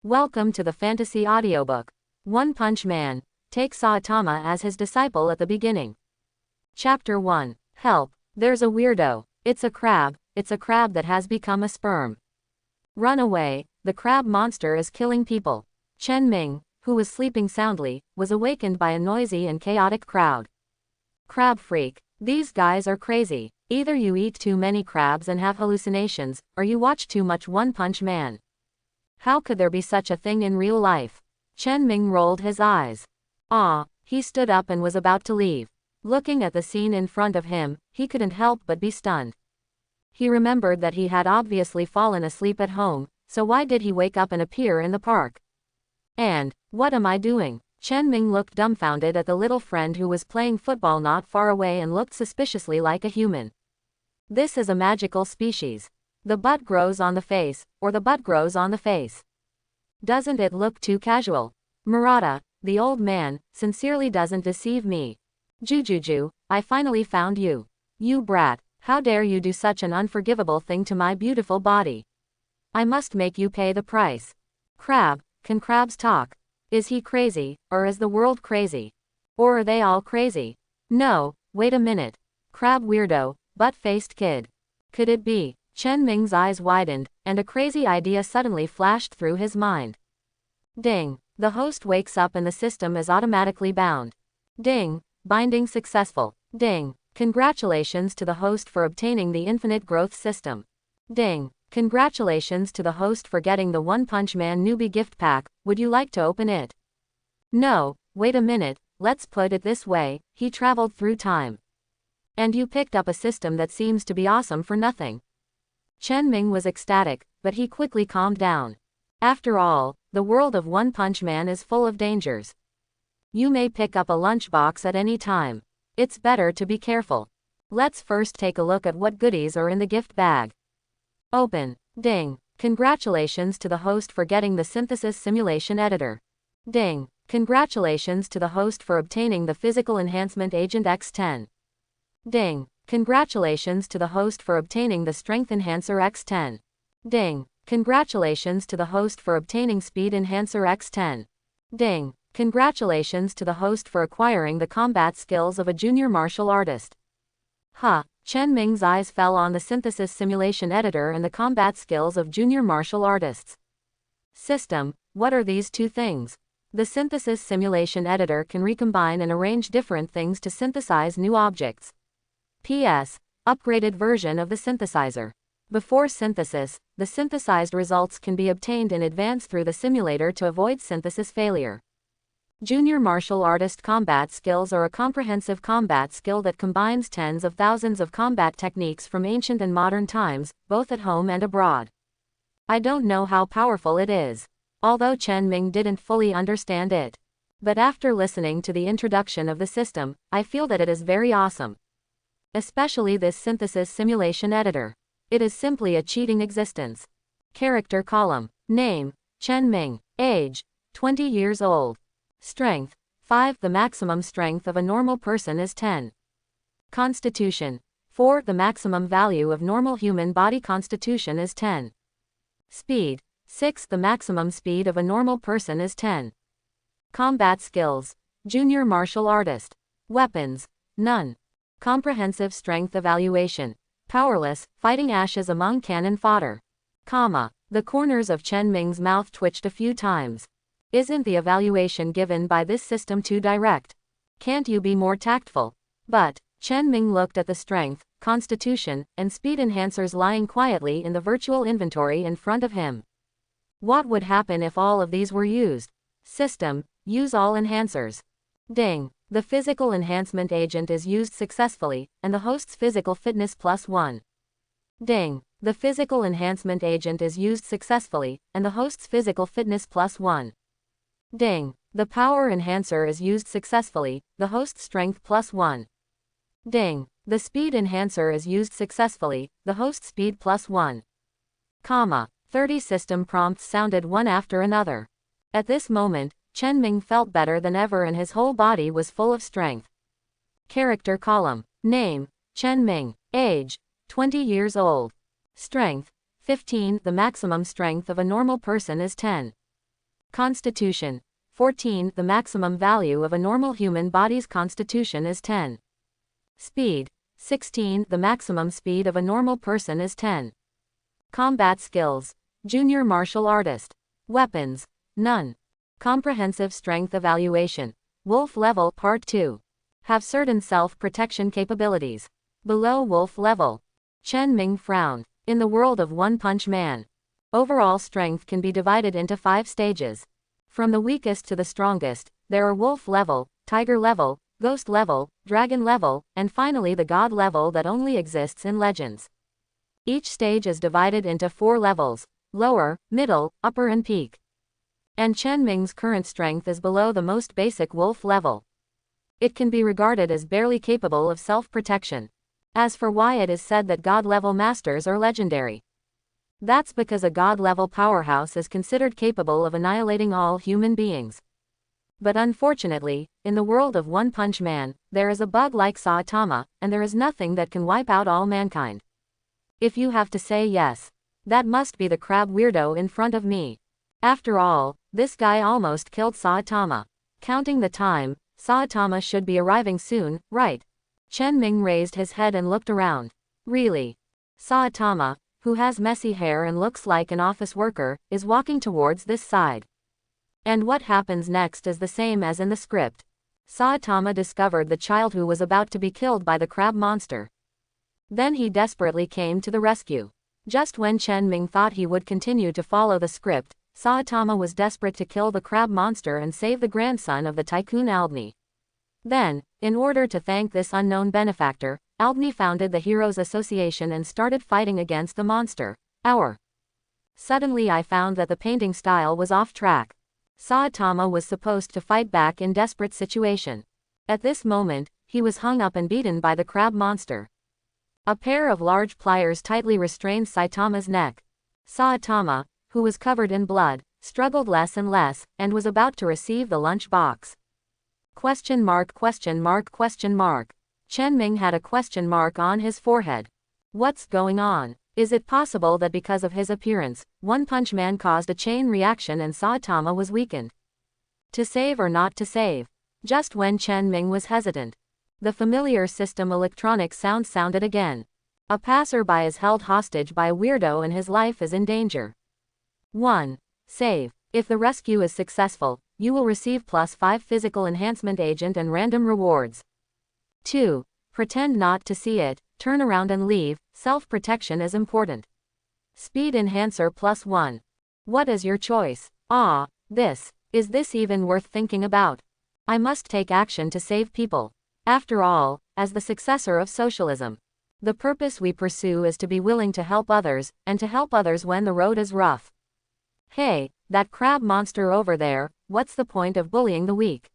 Welcome to the fantasy audiobook. One Punch Man. Take Saitama as his disciple at the beginning. Chapter 1. Help. There's a weirdo. It's a crab that has become a sperm. Run away, the crab monster is killing people. Chen Ming, who was sleeping soundly, was awakened by a noisy and chaotic crowd. Crab freak. These guys are crazy. Either you eat too many crabs and have hallucinations, or you watch too much One Punch Man. How could there be such a thing in real life? Chen Ming rolled his eyes. He stood up and was about to leave. Looking at the scene in front of him, he couldn't help but be stunned. He remembered that he had obviously fallen asleep at home, so why did he wake up and appear in the park? And, what am I doing? Chen Ming looked dumbfounded at the little friend who was playing football not far away and looked suspiciously like a human. This is a magical species. The butt grows on the face, or the butt grows on the face. Doesn't it look too casual? Murata, the old man, sincerely doesn't deceive me. Jujuju, I finally found you. You brat, how dare you do such an unforgivable thing to my beautiful body? I must make you pay the price. Crab, can crabs talk? Is he crazy, or is the world crazy? Or are they all crazy? No, wait a minute. Crab weirdo, butt-faced kid. Could it be? Chen Ming's eyes widened, and a crazy idea suddenly flashed through his mind. Ding. The host wakes up and the system is automatically bound. Ding. Binding successful. Ding. Congratulations to the host for obtaining the infinite growth system. Ding. Congratulations to the host for getting the One Punch Man newbie gift pack. Would you like to open it? No, wait a minute, let's put it this way, he traveled through time. And you picked up a system that seems to be awesome for nothing. Chen Ming was ecstatic, but he quickly calmed down. After all, the world of One Punch Man is full of dangers. You may pick up a lunchbox at any time. It's better to be careful. Let's first take a look at what goodies are in the gift bag. Open. Ding. Congratulations to the host for getting the synthesis simulation editor. Ding. Congratulations to the host for obtaining the physical enhancement agent X10. Ding. Congratulations to the host for obtaining the Strength Enhancer X10. Ding. Congratulations to the host for obtaining Speed Enhancer X10. Ding. Congratulations to the host for acquiring the combat skills of a junior martial artist. Chen Ming's eyes fell on the synthesis simulation editor and the combat skills of junior martial artists. System, what are these two things? The synthesis simulation editor can recombine and arrange different things to synthesize new objects. P.S. Upgraded version of the synthesizer. Before synthesis, the synthesized results can be obtained in advance through the simulator to avoid synthesis failure. Junior martial artist combat skills are a comprehensive combat skill that combines tens of thousands of combat techniques from ancient and modern times, both at home and abroad. I don't know how powerful it is. Although Chen Ming didn't fully understand it. But after listening to the introduction of the system, I feel that it is very awesome. Especially this synthesis simulation editor. It is simply a cheating existence. Character column. Name, Chen Ming. Age, 20 years old. Strength, 5. The maximum strength of a normal person is 10. Constitution, 4. The maximum value of normal human body constitution is 10. Speed, 6. The maximum speed of a normal person is 10. Combat skills, junior martial artist. Weapons, none. Comprehensive strength evaluation. Powerless, fighting ashes among cannon fodder. The corners of Chen Ming's mouth twitched a few times. Isn't the evaluation given by this system too direct? Can't you be more tactful? But, Chen Ming looked at the strength, constitution, and speed enhancers lying quietly in the virtual inventory in front of him. What would happen if all of these were used? System, use all enhancers. Ding. The physical enhancement agent is used successfully, and the host's physical fitness +1. Ding. The physical enhancement agent is used successfully, and the host's physical fitness +1. Ding. The power enhancer is used successfully, the host's strength +1. Ding. The speed enhancer is used successfully, the host's speed +1. 30 system prompts sounded one after another. At this moment, Chen Ming felt better than ever and his whole body was full of strength. Character column. Name, Chen Ming. Age, 20 years old. Strength, 15. The maximum strength of a normal person is 10. Constitution. 14. The maximum value of a normal human body's constitution is 10. Speed. 16. The maximum speed of a normal person is 10. Combat skills. Junior martial artist. Weapons. None. Comprehensive strength evaluation. Wolf level part 2. Have certain self-protection capabilities. Below wolf level. Chen Ming frowned. In the world of One Punch Man, overall strength can be divided into 5 stages. From the weakest to the strongest, there are wolf level, tiger level, ghost level, dragon level, and finally the god level that only exists in legends. Each stage is divided into 4 levels: lower, middle, upper and peak. And Chen Ming's current strength is below the most basic wolf level. It can be regarded as barely capable of self-protection. As for why it is said that god-level masters are legendary, that's because a god-level powerhouse is considered capable of annihilating all human beings. But unfortunately, in the world of One Punch Man, there is a bug like Saitama, and there is nothing that can wipe out all mankind. If you have to say yes, that must be the crab weirdo in front of me. After all, this guy almost killed Saitama. Counting the time, Saitama should be arriving soon, right? Chen Ming raised his head and looked around. Really? Saitama, who has messy hair and looks like an office worker, is walking towards this side. And what happens next is the same as in the script. Saitama discovered the child who was about to be killed by the crab monster. Then he desperately came to the rescue. Just when Chen Ming thought he would continue to follow the script, Saitama was desperate to kill the crab monster and save the grandson of the tycoon Aldni. Then, in order to thank this unknown benefactor, Aldni founded the Heroes Association and started fighting against the monster. Suddenly I found that the painting style was off track. Saitama was supposed to fight back in desperate situation. At this moment, he was hung up and beaten by the crab monster. A pair of large pliers tightly restrained Saitama's neck. Saitama, who was covered in blood, struggled less and less, and was about to receive the lunch box. Question mark, question mark, question mark. Chen Ming had a question mark on his forehead. What's going on? Is it possible that because of his appearance, One Punch Man caused a chain reaction and Saitama was weakened? To save or not to save? Just when Chen Ming was hesitant, the familiar system electronic sound sounded again. A passerby is held hostage by a weirdo and his life is in danger. 1. Save. If the rescue is successful, you will receive +5 physical enhancement agent and random rewards. 2. Pretend not to see it, turn around and leave, self-protection is important. Speed enhancer +1. What is your choice? Is this even worth thinking about? I must take action to save people. After all, as the successor of socialism, the purpose we pursue is to be willing to help others, and to help others when the road is rough. Hey, that crab monster over there, what's the point of bullying the weak?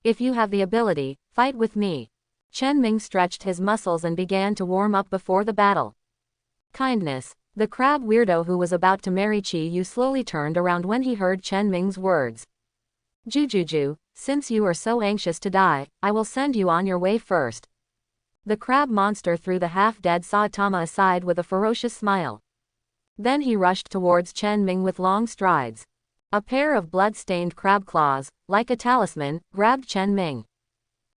If you have the ability, fight with me. Chen Ming stretched his muscles and began to warm up before the battle. Kindness. The crab weirdo who was about to marry Chi Yu slowly turned around when he heard Chen Ming's words. Jujuju, since you are so anxious to die, I will send you on your way first. The crab monster threw the half-dead Saitama aside with a ferocious smile. Then he rushed towards Chen Ming with long strides. A pair of blood-stained crab claws, like a talisman, grabbed Chen Ming.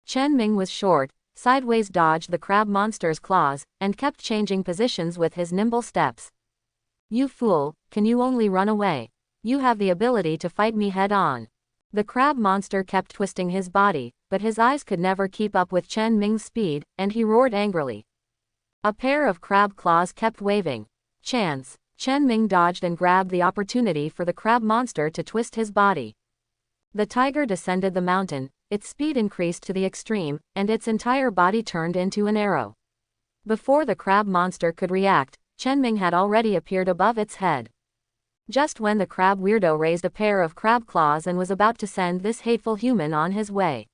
Chen Ming was short, sideways dodged the crab monster's claws, and kept changing positions with his nimble steps. You fool, can you only run away? You have the ability to fight me head-on. The crab monster kept twisting his body, but his eyes could never keep up with Chen Ming's speed, and he roared angrily. A pair of crab claws kept waving. Chance. Chen Ming dodged and grabbed the opportunity for the crab monster to twist his body. The tiger descended the mountain, its speed increased to the extreme, and its entire body turned into an arrow. Before the crab monster could react, Chen Ming had already appeared above its head. Just when the crab weirdo raised a pair of crab claws and was about to send this hateful human on his way,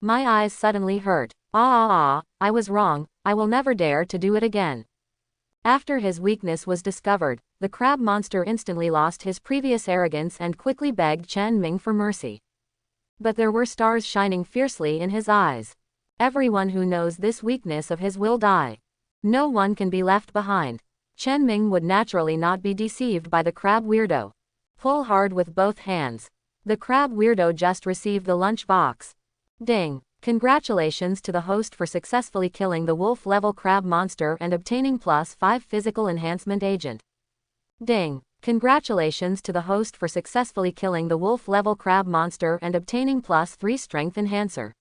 my eyes suddenly hurt. I was wrong, I will never dare to do it again. After his weakness was discovered, the crab monster instantly lost his previous arrogance and quickly begged Chen Ming for mercy. But there were stars shining fiercely in his eyes. Everyone who knows this weakness of his will die. No one can be left behind. Chen Ming would naturally not be deceived by the crab weirdo. Pull hard with both hands. The crab weirdo just received the lunch box. Ding. Congratulations to the host for successfully killing the wolf-level crab monster and obtaining +5 physical enhancement agent. Ding. Congratulations to the host for successfully killing the wolf-level crab monster and obtaining +3 strength enhancer.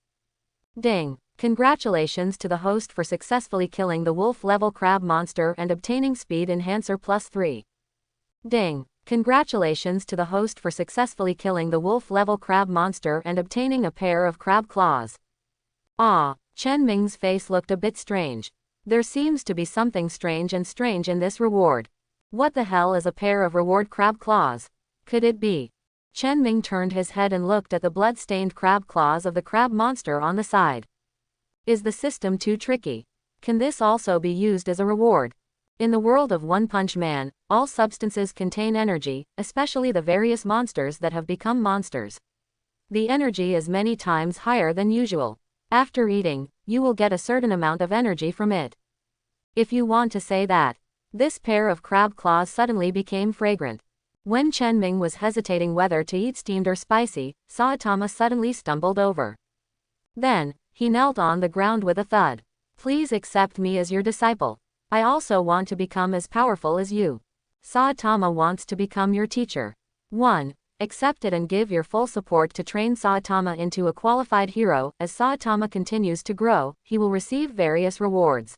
Ding. Congratulations to the host for successfully killing the wolf-level crab monster and obtaining speed enhancer +3. Ding. Congratulations to the host for successfully killing the wolf-level crab monster and obtaining a pair of crab claws. Ah, Chen Ming's face looked a bit strange. There seems to be something strange in this reward. What the hell is a pair of reward crab claws? Could it be? Chen Ming turned his head and looked at the blood-stained crab claws of the crab monster on the side. Is the system too tricky? Can this also be used as a reward? In the world of One Punch Man, all substances contain energy, especially the various monsters that have become monsters. The energy is many times higher than usual. After eating, you will get a certain amount of energy from it. If you want to say that. This pair of crab claws suddenly became fragrant. When Chen Ming was hesitating whether to eat steamed or spicy, Saitama suddenly stumbled over. Then, he knelt on the ground with a thud. Please accept me as your disciple. I also want to become as powerful as you. Saitama wants to become your teacher. 1. Accept it and give your full support to train Saitama into a qualified hero. As Saitama continues to grow, he will receive various rewards.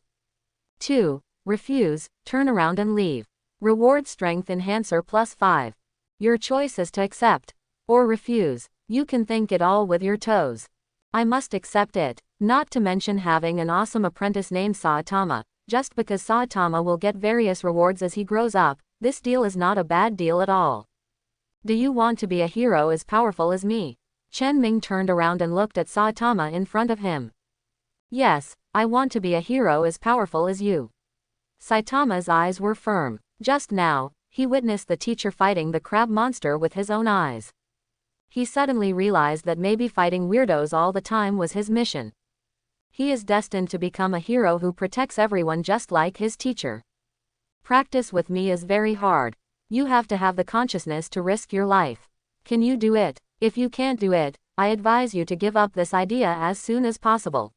2. Refuse, turn around and leave. Reward strength enhancer +5. Your choice is to accept or refuse. You can think it all with your toes. I must accept it, not to mention having an awesome apprentice named Saitama. Just because Saitama will get various rewards as he grows up, this deal is not a bad deal at all. Do you want to be a hero as powerful as me? Chen Ming turned around and looked at Saitama in front of him. Yes, I want to be a hero as powerful as you. Saitama's eyes were firm. Just now, he witnessed the teacher fighting the crab monster with his own eyes. He suddenly realized that maybe fighting weirdos all the time was his mission. He is destined to become a hero who protects everyone just like his teacher. Practice with me is very hard. You have to have the consciousness to risk your life. Can you do it? If you can't do it, I advise you to give up this idea as soon as possible.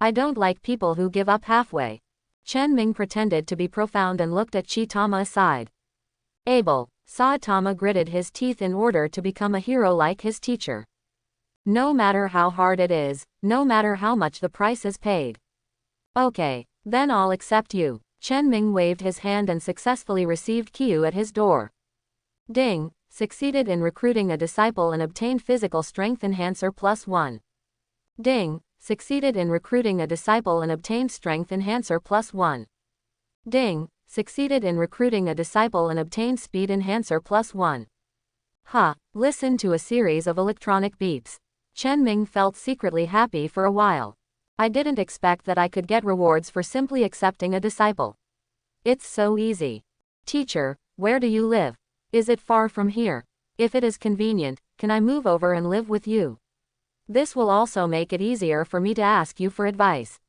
I don't like people who give up halfway. Chen Ming pretended to be profound and looked at Saitama aside. Able, Saitama gritted his teeth in order to become a hero like his teacher. No matter how hard it is, no matter how much the price is paid. Okay, then I'll accept you. Chen Ming waved his hand and successfully received Kyu at his door. Ding, succeeded in recruiting a disciple and obtained physical strength enhancer +1. Ding, succeeded in recruiting a disciple and obtained strength enhancer +1. Ding, succeeded in recruiting a disciple and obtained speed enhancer +1. Listen to a series of electronic beeps. Chen Ming felt secretly happy for a while. I didn't expect that I could get rewards for simply accepting a disciple. It's so easy. Teacher, where do you live? Is it far from here? If it is convenient, can I move over and live with you? This will also make it easier for me to ask you for advice.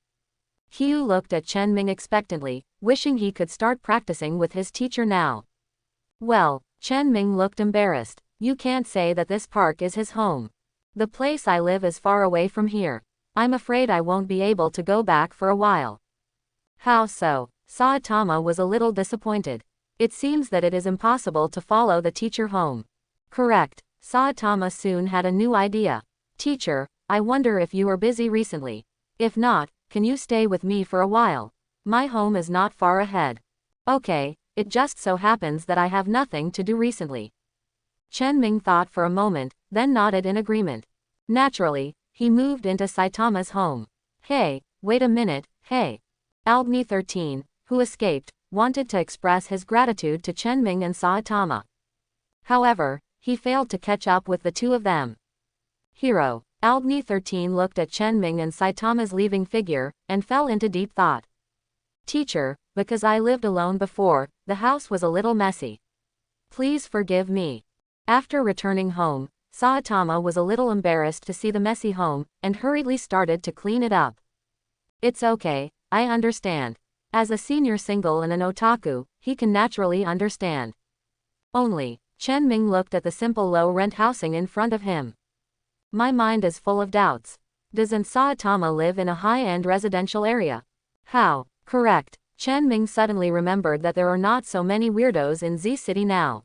Kyu looked at Chen Ming expectantly, wishing he could start practicing with his teacher now. Well, Chen Ming looked embarrassed. You can't say that this park is his home. The place I live is far away from here. I'm afraid I won't be able to go back for a while. How so? Saitama was a little disappointed. It seems that it is impossible to follow the teacher home. Correct. Saitama soon had a new idea. Teacher, I wonder if you are busy recently. If not, can you stay with me for a while? My home is not far ahead. Okay, it just so happens that I have nothing to do recently. Chen Ming thought for a moment, then nodded in agreement. Naturally, he moved into Saitama's home. Hey, wait a minute, hey. Albany 13, who escaped, wanted to express his gratitude to Chen Ming and Saitama. However, he failed to catch up with the two of them. Hero, Albany 13 looked at Chen Ming and Saitama's leaving figure, and fell into deep thought. Teacher, because I lived alone before, the house was a little messy. Please forgive me. After returning home, Saitama was a little embarrassed to see the messy home, and hurriedly started to clean it up. It's okay, I understand. As a senior single and an otaku, he can naturally understand. Only, Chen Ming looked at the simple low-rent housing in front of him. My mind is full of doubts. Doesn't Saitama live in a high-end residential area? How? Correct. Chen Ming suddenly remembered that there are not so many weirdos in Z City now.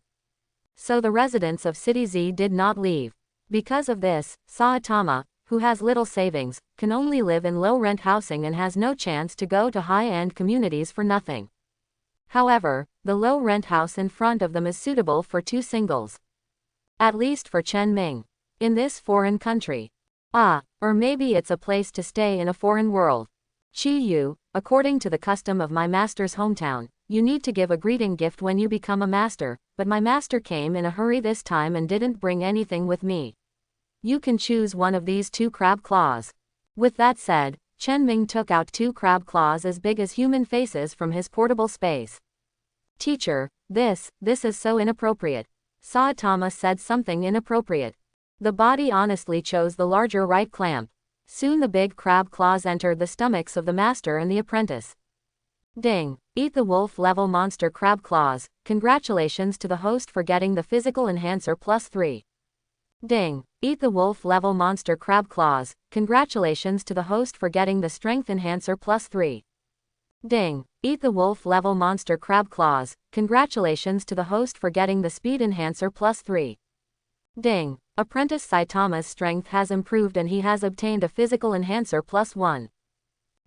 So the residents of City Z did not leave. Because of this, Saitama, who has little savings, can only live in low-rent housing and has no chance to go to high-end communities for nothing. However, the low-rent house in front of them is suitable for 2 singles. At least for Chen Ming. In this foreign country. Or maybe it's a place to stay in a foreign world. Chi Yu, according to the custom of my master's hometown, you need to give a greeting gift when you become a master, but my master came in a hurry this time and didn't bring anything with me. You can choose one of these 2 crab claws. With that said, Chen Ming took out 2 crab claws as big as human faces from his portable space. Teacher, this is so inappropriate. Saitama said something inappropriate. The body honestly chose the larger right clamp. Soon the big crab claws entered the stomachs of the master and the apprentice. Ding! Eat the wolf level monster crab claws. Congratulations to the host for getting the physical enhancer +3. Ding! Eat the wolf level monster crab claws. Congratulations to the host for getting the strength enhancer +3. Ding! Eat the wolf level monster crab claws. Congratulations to the host for getting the speed enhancer +3. Ding! Apprentice Saitama's strength has improved and he has obtained a physical enhancer +1.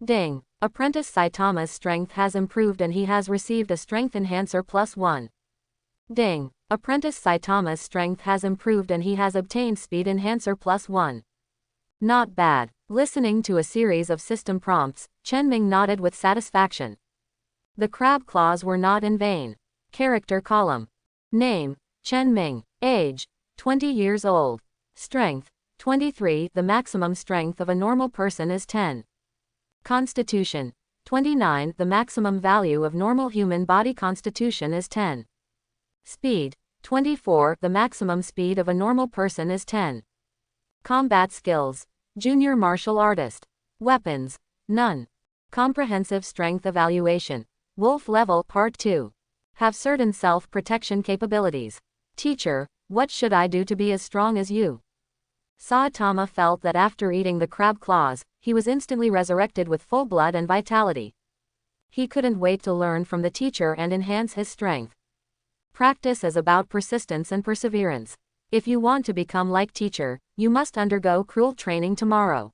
Ding! Apprentice Saitama's strength has improved and he has received a strength enhancer +1. Ding! Apprentice Saitama's strength has improved and he has obtained speed enhancer +1. Not bad. Listening to a series of system prompts, Chen Ming nodded with satisfaction. The crab claws were not in vain. Character column. Name, Chen Ming. Age, 20 years old. Strength, 23. The maximum strength of a normal person is 10. Constitution, 29. The maximum value of normal human body constitution is 10. Speed, 24. The maximum speed of a normal person is 10. Combat skills, junior martial artist. Weapons, none. Comprehensive strength evaluation. Wolf level part 2. Have certain self-protection capabilities. Teacher, what should I do to be as strong as you? Saitama felt that after eating the crab claws, he was instantly resurrected with full blood and vitality. He couldn't wait to learn from the teacher and enhance his strength. Practice is about persistence and perseverance. If you want to become like teacher, you must undergo cruel training tomorrow.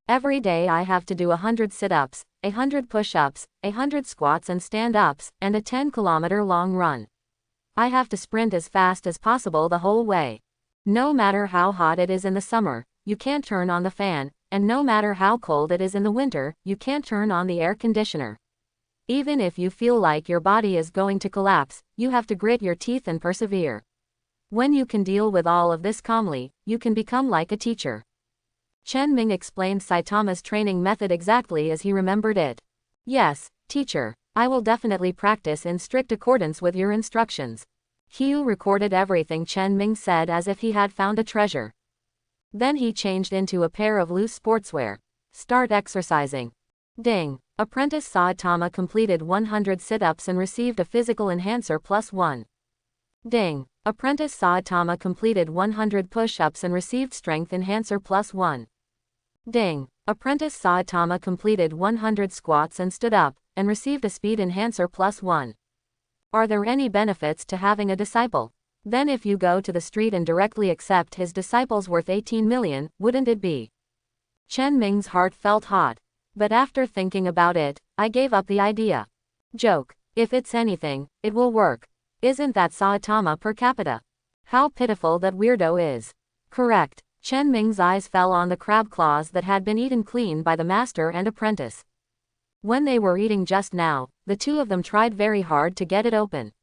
Every day I have to do 100 sit-ups, 100 push-ups, 100 squats and stand-ups, and a 10-kilometer long run. I have to sprint as fast as possible the whole way. No matter how hot it is in the summer, you can't turn on the fan, and no matter how cold it is in the winter, you can't turn on the air conditioner. Even if you feel like your body is going to collapse, you have to grit your teeth and persevere. When you can deal with all of this calmly, you can become like a teacher. Chen Ming explained Saitama's training method exactly as he remembered it. Yes, teacher, I will definitely practice in strict accordance with your instructions. Hugh recorded everything Chen Ming said as if he had found a treasure. Then he changed into a pair of loose sportswear. Start exercising. Ding! Apprentice Saitama completed 100 sit-ups and received a physical enhancer +1. Ding! Apprentice Saitama completed 100 push-ups and received strength enhancer +1. Ding! Apprentice Saitama completed 100 squats and stood up, and received a speed enhancer +1. Are there any benefits to having a disciple? Then if you go to the street and directly accept his disciples worth 18 million, wouldn't it be? Chen Ming's heart felt hot. But after thinking about it, I gave up the idea. Joke. If it's anything, it will work. Isn't that Saitama per capita? How pitiful that weirdo is. Correct. Chen Ming's eyes fell on the crab claws that had been eaten clean by the master and apprentice. When they were eating just now, the two of them tried very hard to get it open.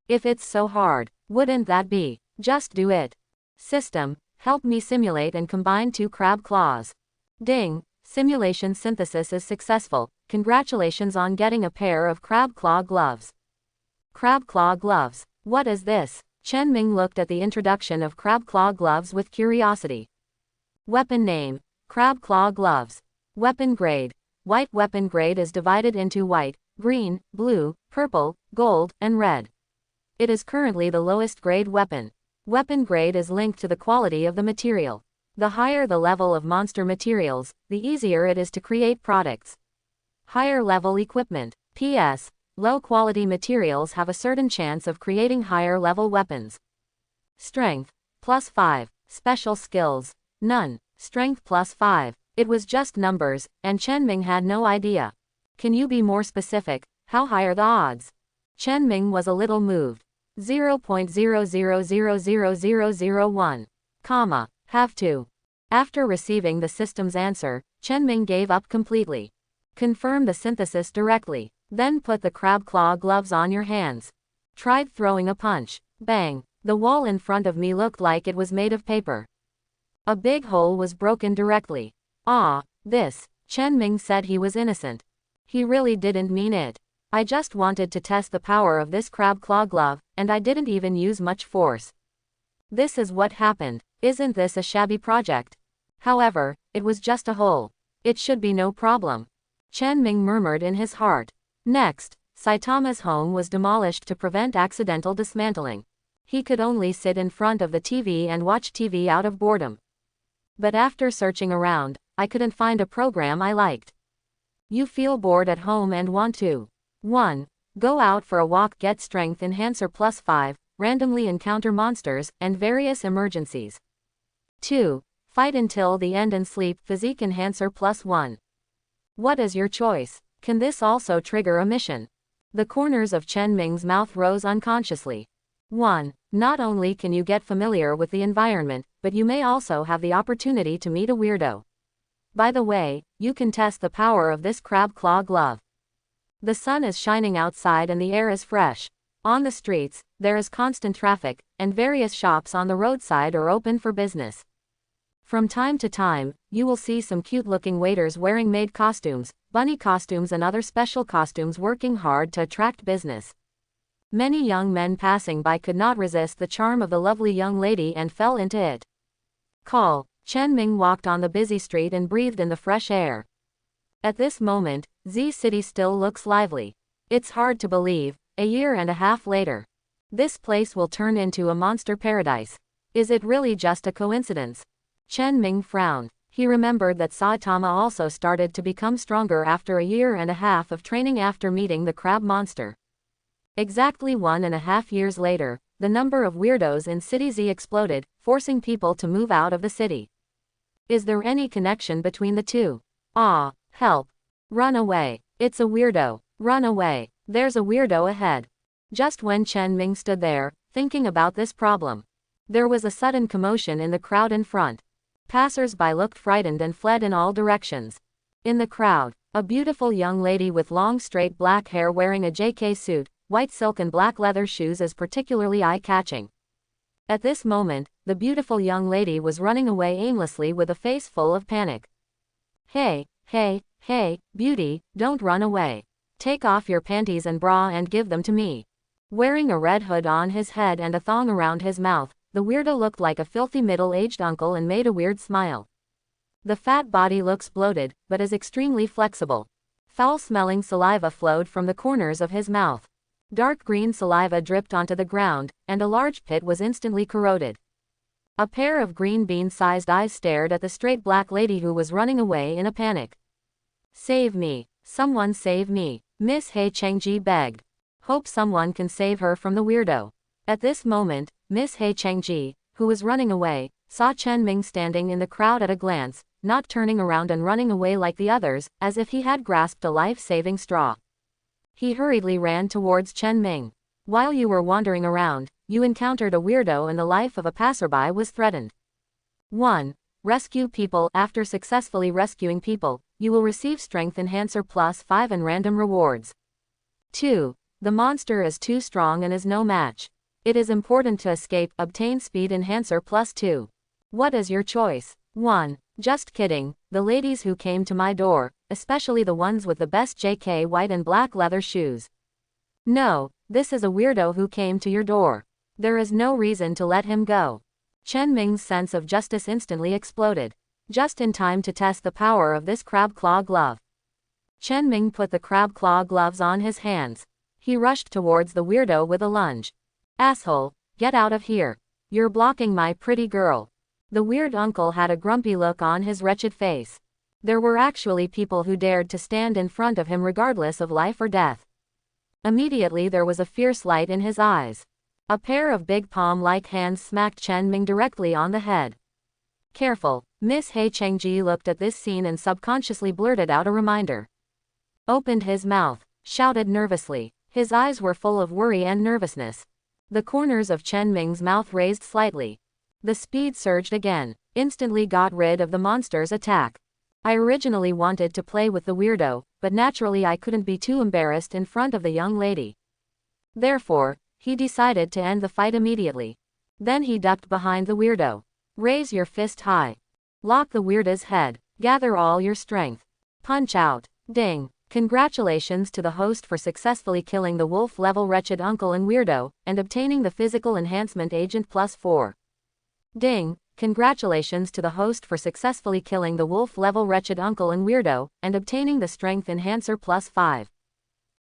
If it's so hard, wouldn't that be? Just do it. System, help me simulate and combine 2 crab claws. Ding! Simulation synthesis is successful. Congratulations on getting a pair of crab claw gloves. Crab claw gloves. What is this? Chen Ming looked at the introduction of crab claw gloves with curiosity. Weapon name, crab claw gloves. Weapon grade. White weapon grade is divided into white, green, blue, purple, gold, and red. It is currently the lowest grade weapon. Weapon grade is linked to the quality of the material. The higher the level of monster materials, the easier it is to create products. Higher level equipment. PS. Low quality materials have a certain chance of creating higher level weapons. Strength. +5. Special skills. None. Strength +5. It was just numbers, and Chen Ming had no idea. Can you be more specific? How high are the odds? Chen Ming was a little moved. 0.00000001. Have to. After receiving the system's answer, Chen Ming gave up completely. Confirm the synthesis directly. Then put the crab claw gloves on your hands. Tried throwing a punch. Bang. The wall in front of me looked like it was made of paper. A big hole was broken directly. This. Chen Ming said he was innocent. He really didn't mean it. I just wanted to test the power of this crab claw glove, and I didn't even use much force. This is what happened. Isn't this a shabby project? However, it was just a hole. It should be no problem. Chen Ming murmured in his heart. Next, Saitama's home was demolished to prevent accidental dismantling. He could only sit in front of the TV and watch TV out of boredom. But after searching around, I couldn't find a program I liked. You feel bored at home and want to 1. Go out for a walk, get strength enhancer +5, randomly encounter monsters and various emergencies. 2. Fight until the end and sleep, physique enhancer +1. What is your choice? Can this also trigger a mission? The corners of Chen Ming's mouth rose unconsciously. 1. Not only can you get familiar with the environment, but you may also have the opportunity to meet a weirdo. By the way, you can test the power of this crab claw glove. The sun is shining outside and the air is fresh. On the streets, there is constant traffic, and various shops on the roadside are open for business. From time to time, you will see some cute-looking waiters wearing maid costumes, bunny costumes and other special costumes working hard to attract business. Many young men passing by could not resist the charm of the lovely young lady and fell into it. Chen Ming walked on the busy street and breathed in the fresh air. At this moment, Z City still looks lively. It's hard to believe, a year and a half later. This place will turn into a monster paradise. Is it really just a coincidence? Chen Ming frowned. He remembered that Saitama also started to become stronger after a year and a half of training after meeting the crab monster. Exactly 1.5 years later, the number of weirdos in City Z exploded, forcing people to move out of the city. Is there any connection between the two? Help. Run away. It's a weirdo. Run away. There's a weirdo ahead. Just when Chen Ming stood there, thinking about this problem, there was a sudden commotion in the crowd in front. Passers-by looked frightened and fled in all directions. In the crowd, a beautiful young lady with long straight black hair wearing a JK suit, white silk and black leather shoes is particularly eye-catching. At this moment, the beautiful young lady was running away aimlessly with a face full of panic. Hey, beauty, don't run away. Take off your panties and bra and give them to me. Wearing a red hood on his head and a thong around his mouth, the weirdo looked like a filthy middle-aged uncle and made a weird smile. The fat body looks bloated, but is extremely flexible. Foul-smelling saliva flowed from the corners of his mouth. Dark green saliva dripped onto the ground, and a large pit was instantly corroded. A pair of green bean-sized eyes stared at the straight black lady who was running away in a panic. Save me. Someone save me. Miss He Chengji begged. Hope someone can save her from the weirdo. At this moment, Miss He Chengji, who was running away, saw Chen Ming standing in the crowd at a glance, not turning around and running away like the others, as if he had grasped a life-saving straw. He hurriedly ran towards Chen Ming. While you were wandering around, you encountered a weirdo and the life of a passerby was threatened. 1. Rescue people. After successfully rescuing people, you will receive Strength Enhancer +5 and random rewards. 2. The monster is too strong and is no match. It is important to escape. Obtain Speed Enhancer +2. What is your choice? 1. Just kidding, the ladies who came to my door, especially the ones with the best JK white and black leather shoes. No, this is a weirdo who came to your door. There is no reason to let him go. Chen Ming's sense of justice instantly exploded. Just in time to test the power of this crab claw glove. Chen Ming put the crab claw gloves on his hands. He rushed towards the weirdo with a lunge. Asshole, get out of here. You're blocking my pretty girl. The weird uncle had a grumpy look on his wretched face. There were actually people who dared to stand in front of him regardless of life or death. Immediately there was a fierce light in his eyes. A pair of big palm-like hands smacked Chen Ming directly on the head. Careful. Miss He Chengji looked at this scene and subconsciously blurted out a reminder. Opened his mouth, shouted nervously. His eyes were full of worry and nervousness. The corners of Chen Ming's mouth raised slightly. The speed surged again, instantly got rid of the monster's attack. I originally wanted to play with the weirdo, but naturally I couldn't be too embarrassed in front of the young lady. Therefore, he decided to end the fight immediately. Then he ducked behind the weirdo. Raise your fist high. Lock the weirdo's head. Gather all your strength. Punch out. Ding. Congratulations to the host for successfully killing the wolf-level wretched uncle and weirdo, and obtaining the physical enhancement agent +4. Ding. Congratulations to the host for successfully killing the wolf-level wretched uncle and weirdo, and obtaining the strength enhancer +5.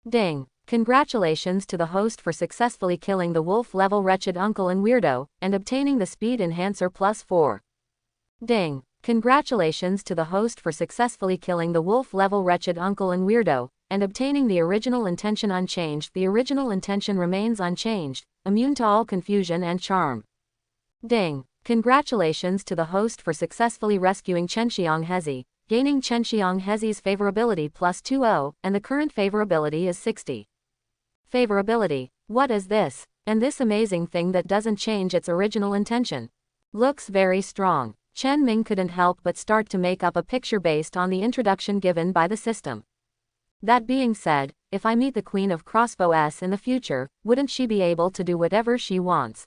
Ding. Congratulations to the host for successfully killing the wolf-level wretched uncle and weirdo, and obtaining the speed enhancer +4. Ding. Congratulations to the host for successfully killing the wolf-level wretched uncle and weirdo, and obtaining the original intention unchanged. The original intention remains unchanged, immune to all confusion and charm. Ding. Congratulations to the host for successfully rescuing Chenxiang Hezi, gaining Chenxiang Hezi's favorability +20, and the current favorability is 60. Favorability. What is this? And this amazing thing that doesn't change its original intention. Looks very strong. Chen Ming couldn't help but start to make up a picture based on the introduction given by the system. That being said, if I meet the Queen of Crossbows in the future, wouldn't she be able to do whatever she wants?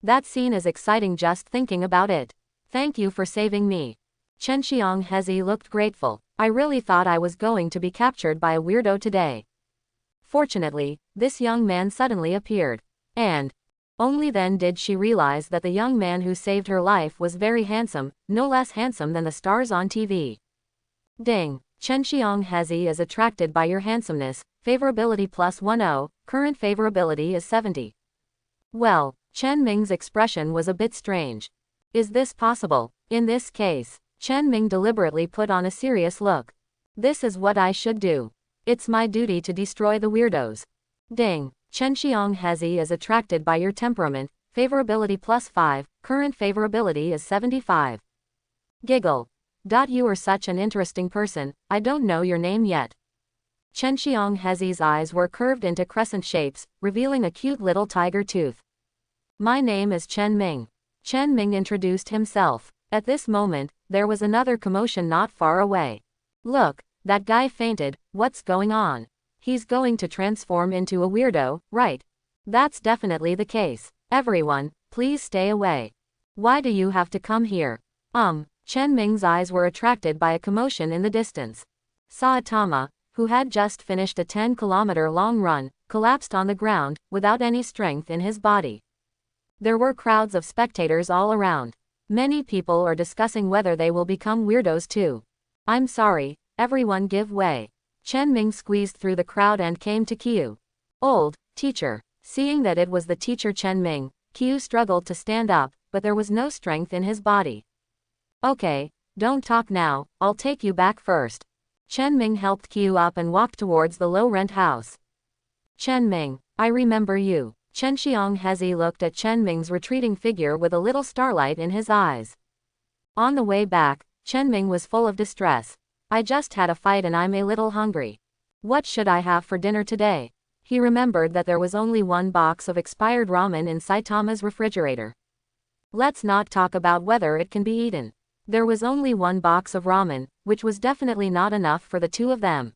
That scene is exciting just thinking about it. Thank you for saving me. Chenxiang Hezi looked grateful. I really thought I was going to be captured by a weirdo today. Fortunately, this young man suddenly appeared. And only then did she realize that the young man who saved her life was very handsome, no less handsome than the stars on TV. Ding. Chenxiang Hezi is attracted by your handsomeness, favorability +10, current favorability is 70. Well, Chen Ming's expression was a bit strange. Is this possible? In this case, Chen Ming deliberately put on a serious look. This is what I should do. It's my duty to destroy the weirdos. Ding. Chenxiang Hezi is attracted by your temperament, favorability +5, current favorability is 75. Giggle. You are such an interesting person, I don't know your name yet. Chenxiang Hezi's eyes were curved into crescent shapes, revealing a cute little tiger tooth. My name is Chen Ming. Chen Ming introduced himself. At this moment, there was another commotion not far away. Look, that guy fainted, what's going on? He's going to transform into a weirdo, right? That's definitely the case. Everyone, please stay away. Why do you have to come here? Chen Ming's eyes were attracted by a commotion in the distance. Saitama, who had just finished a 10-kilometer-long run, collapsed on the ground, without any strength in his body. There were crowds of spectators all around. Many people are discussing whether they will become weirdos too. I'm sorry, everyone give way. Chen Ming squeezed through the crowd and came to Qiu. Old teacher. Seeing that it was the teacher Chen Ming, Qiu struggled to stand up, but there was no strength in his body. Okay, don't talk now, I'll take you back first. Chen Ming helped Qiu up and walked towards the low-rent house. Chen Ming, I remember you. Chenxiang Hezi looked at Chen Ming's retreating figure with a little starlight in his eyes. On the way back, Chen Ming was full of distress. I just had a fight and I'm a little hungry. What should I have for dinner today? He remembered that there was only one box of expired ramen in Saitama's refrigerator. Let's not talk about whether it can be eaten. There was only one box of ramen, which was definitely not enough for the two of them.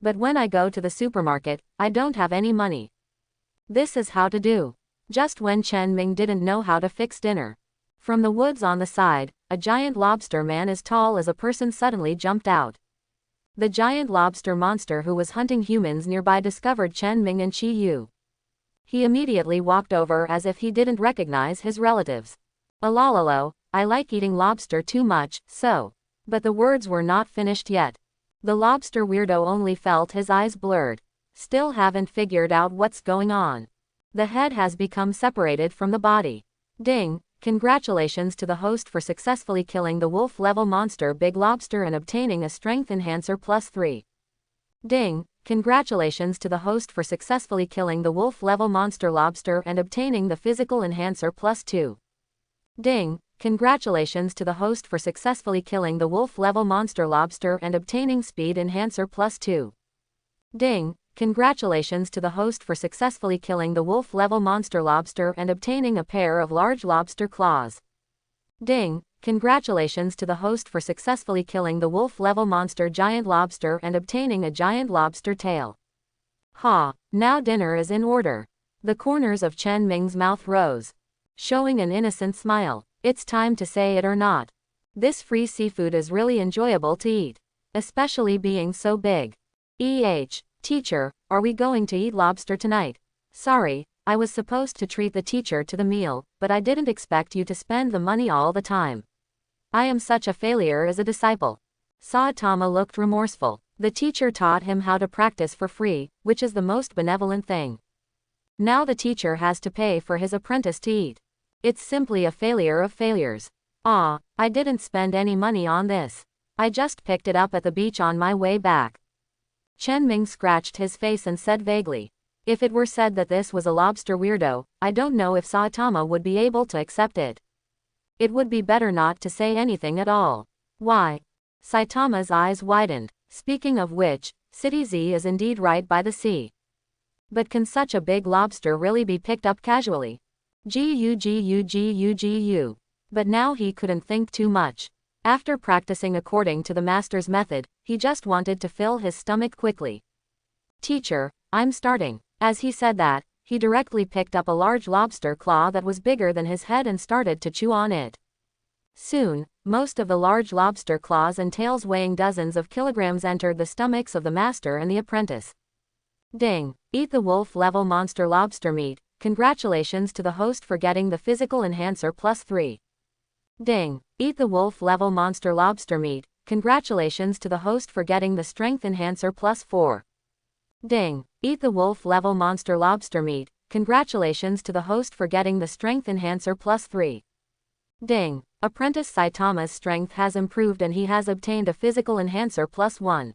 But when I go to the supermarket, I don't have any money. This is how to do. Just when Chen Ming didn't know how to fix dinner. From the woods on the side, a giant lobster man as tall as a person suddenly jumped out. The giant lobster monster who was hunting humans nearby discovered Chen Ming and Qi Yu. He immediately walked over as if he didn't recognize his relatives. Alalalo, I like eating lobster too much, so. But the words were not finished yet. The lobster weirdo only felt his eyes blurred. Still haven't figured out what's going on. The head has become separated from the body. Ding! Congratulations to the host for successfully killing the wolf-level monster Big Lobster and obtaining a Strength Enhancer +3. Ding! Congratulations to the host for successfully killing the wolf-level monster Lobster and obtaining the Physical Enhancer +2. Ding! Congratulations to the host for successfully killing the wolf-level monster Lobster and obtaining Speed Enhancer +2. Ding! Congratulations to the host for successfully killing the wolf-level monster Lobster and obtaining a pair of large lobster claws. Ding! Congratulations to the host for successfully killing the wolf-level monster Giant Lobster and obtaining a giant lobster tail. Ha! Now dinner is in order. The corners of Chen Ming's mouth rose, showing an innocent smile. It's time to say it or not. This free seafood is really enjoyable to eat, especially being so big. Teacher, are we going to eat lobster tonight? Sorry, I was supposed to treat the teacher to the meal, but I didn't expect you to spend the money all the time. I am such a failure as a disciple. Saitama looked remorseful. The teacher taught him how to practice for free, which is the most benevolent thing. Now the teacher has to pay for his apprentice to eat. It's simply a failure of failures. I didn't spend any money on this. I just picked it up at the beach on my way back. Chen Ming scratched his face and said vaguely, if it were said that this was a lobster weirdo, I don't know if Saitama would be able to accept it. It would be better not to say anything at all. Why? Saitama's eyes widened. Speaking of which, City Z is indeed right by the sea. But can such a big lobster really be picked up casually? Gu. But now he couldn't think too much. After practicing according to the master's method, he just wanted to fill his stomach quickly. Teacher, I'm starting. As he said that, he directly picked up a large lobster claw that was bigger than his head and started to chew on it. Soon, most of the large lobster claws and tails weighing dozens of kilograms entered the stomachs of the master and the apprentice. Ding! Eat the wolf-level monster lobster meat. Congratulations to the host for getting the Physical Enhancer +3. Ding! Eat the wolf-level monster lobster meat. Congratulations to the host for getting the Strength Enhancer +4. Ding! Eat the wolf-level monster lobster meat. Congratulations to the host for getting the Strength Enhancer +3. Ding! Apprentice Saitama's strength has improved and he has obtained a Physical Enhancer +1.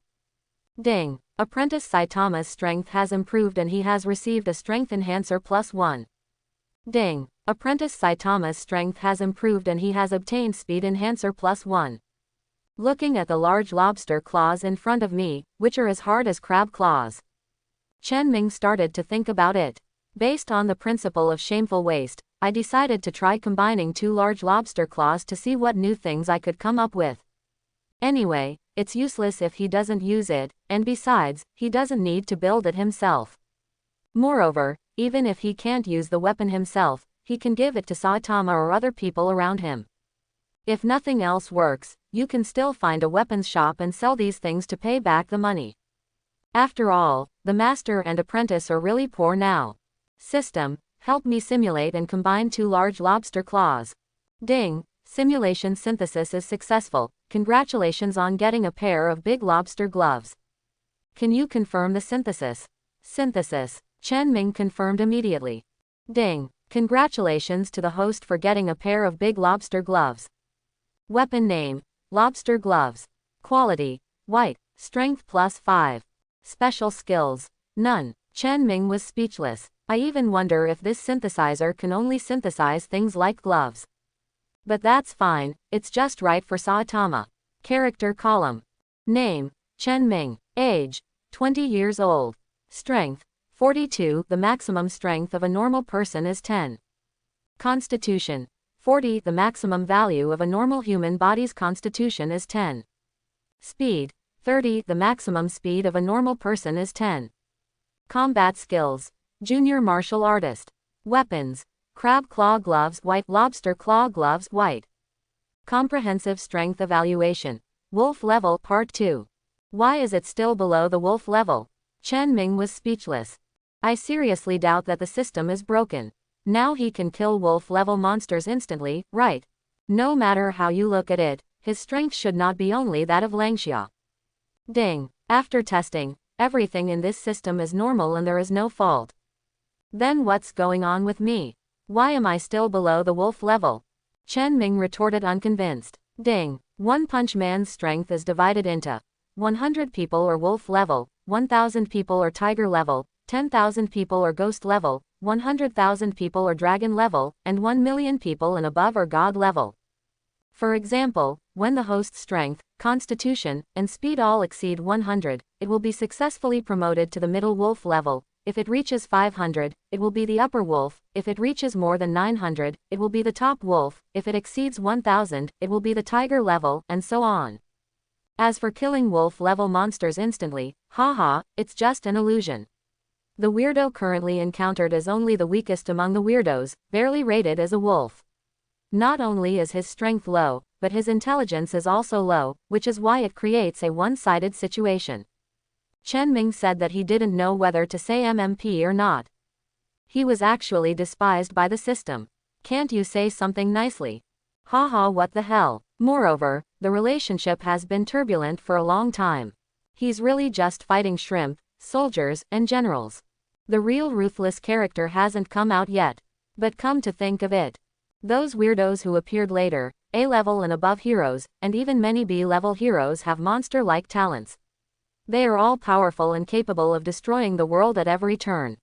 Ding! Apprentice Saitama's strength has improved and he has received a Strength Enhancer +1. Ding! Apprentice Saitama's strength has improved and he has obtained Speed Enhancer +1. Looking at the large lobster claws in front of me, which are as hard as crab claws. Chen Ming started to think about it. Based on the principle of shameful waste, I decided to try combining two large lobster claws to see what new things I could come up with. Anyway, it's useless if he doesn't use it, and besides, he doesn't need to build it himself. Moreover, even if he can't use the weapon himself, he can give it to Saitama or other people around him. If nothing else works, you can still find a weapons shop and sell these things to pay back the money. After all, the master and apprentice are really poor now. System, help me simulate and combine two large lobster claws. Ding! Simulation synthesis is successful. Congratulations on getting a pair of big lobster gloves. Can you confirm the synthesis? Synthesis. Chen Ming confirmed immediately. Ding! Congratulations to the host for getting a pair of big lobster gloves. Weapon name, lobster gloves. Quality, white. Strength +5. Special skills, none. Chen Ming was speechless. I even wonder if this synthesizer can only synthesize things like gloves. But that's fine, it's just right for Saitama. Character column. Name, Chen Ming. Age, 20 years old. Strength, 42. The maximum strength of a normal person is 10. Constitution, 40. The maximum value of a normal human body's constitution is 10. Speed, 30. The maximum speed of a normal person is 10. Combat skills, junior martial artist. Weapons, crab claw gloves white, lobster claw gloves white. Comprehensive strength evaluation, wolf level part 2. Why is it still below the wolf level? Chen Ming was speechless. I seriously doubt that the system is broken. Now he can kill wolf-level monsters instantly, right? No matter how you look at it, his strength should not be only that of Langxia. Ding! After testing, everything in this system is normal and there is no fault. Then what's going on with me? Why am I still below the wolf level? Chen Ming retorted unconvinced. Ding. One Punch Man's strength is divided into 100 people are wolf level, 1,000 people are tiger level, 10,000 people are ghost level, 100,000 people are dragon level, and 1,000,000 people and above are god level. For example, when the host's strength, constitution, and speed all exceed 100, it will be successfully promoted to the middle wolf level. If it reaches 500, it will be the upper wolf. If it reaches more than 900, it will be the top wolf. If it exceeds 1000, it will be the tiger level, and so on. As for killing wolf level monsters instantly, haha, it's just an illusion. The weirdo currently encountered is only the weakest among the weirdos, barely rated as a wolf. Not only is his strength low, but his intelligence is also low, which is why it creates a one-sided situation. Chen Ming said that he didn't know whether to say MMP or not. He was actually despised by the system. Can't you say something nicely? Haha, what the hell. Moreover, the relationship has been turbulent for a long time. He's really just fighting shrimp, soldiers, and generals. The real ruthless character hasn't come out yet. But come to think of it, those weirdos who appeared later, A-level and above heroes, and even many B-level heroes have monster-like talents. They are all powerful and capable of destroying the world at every turn.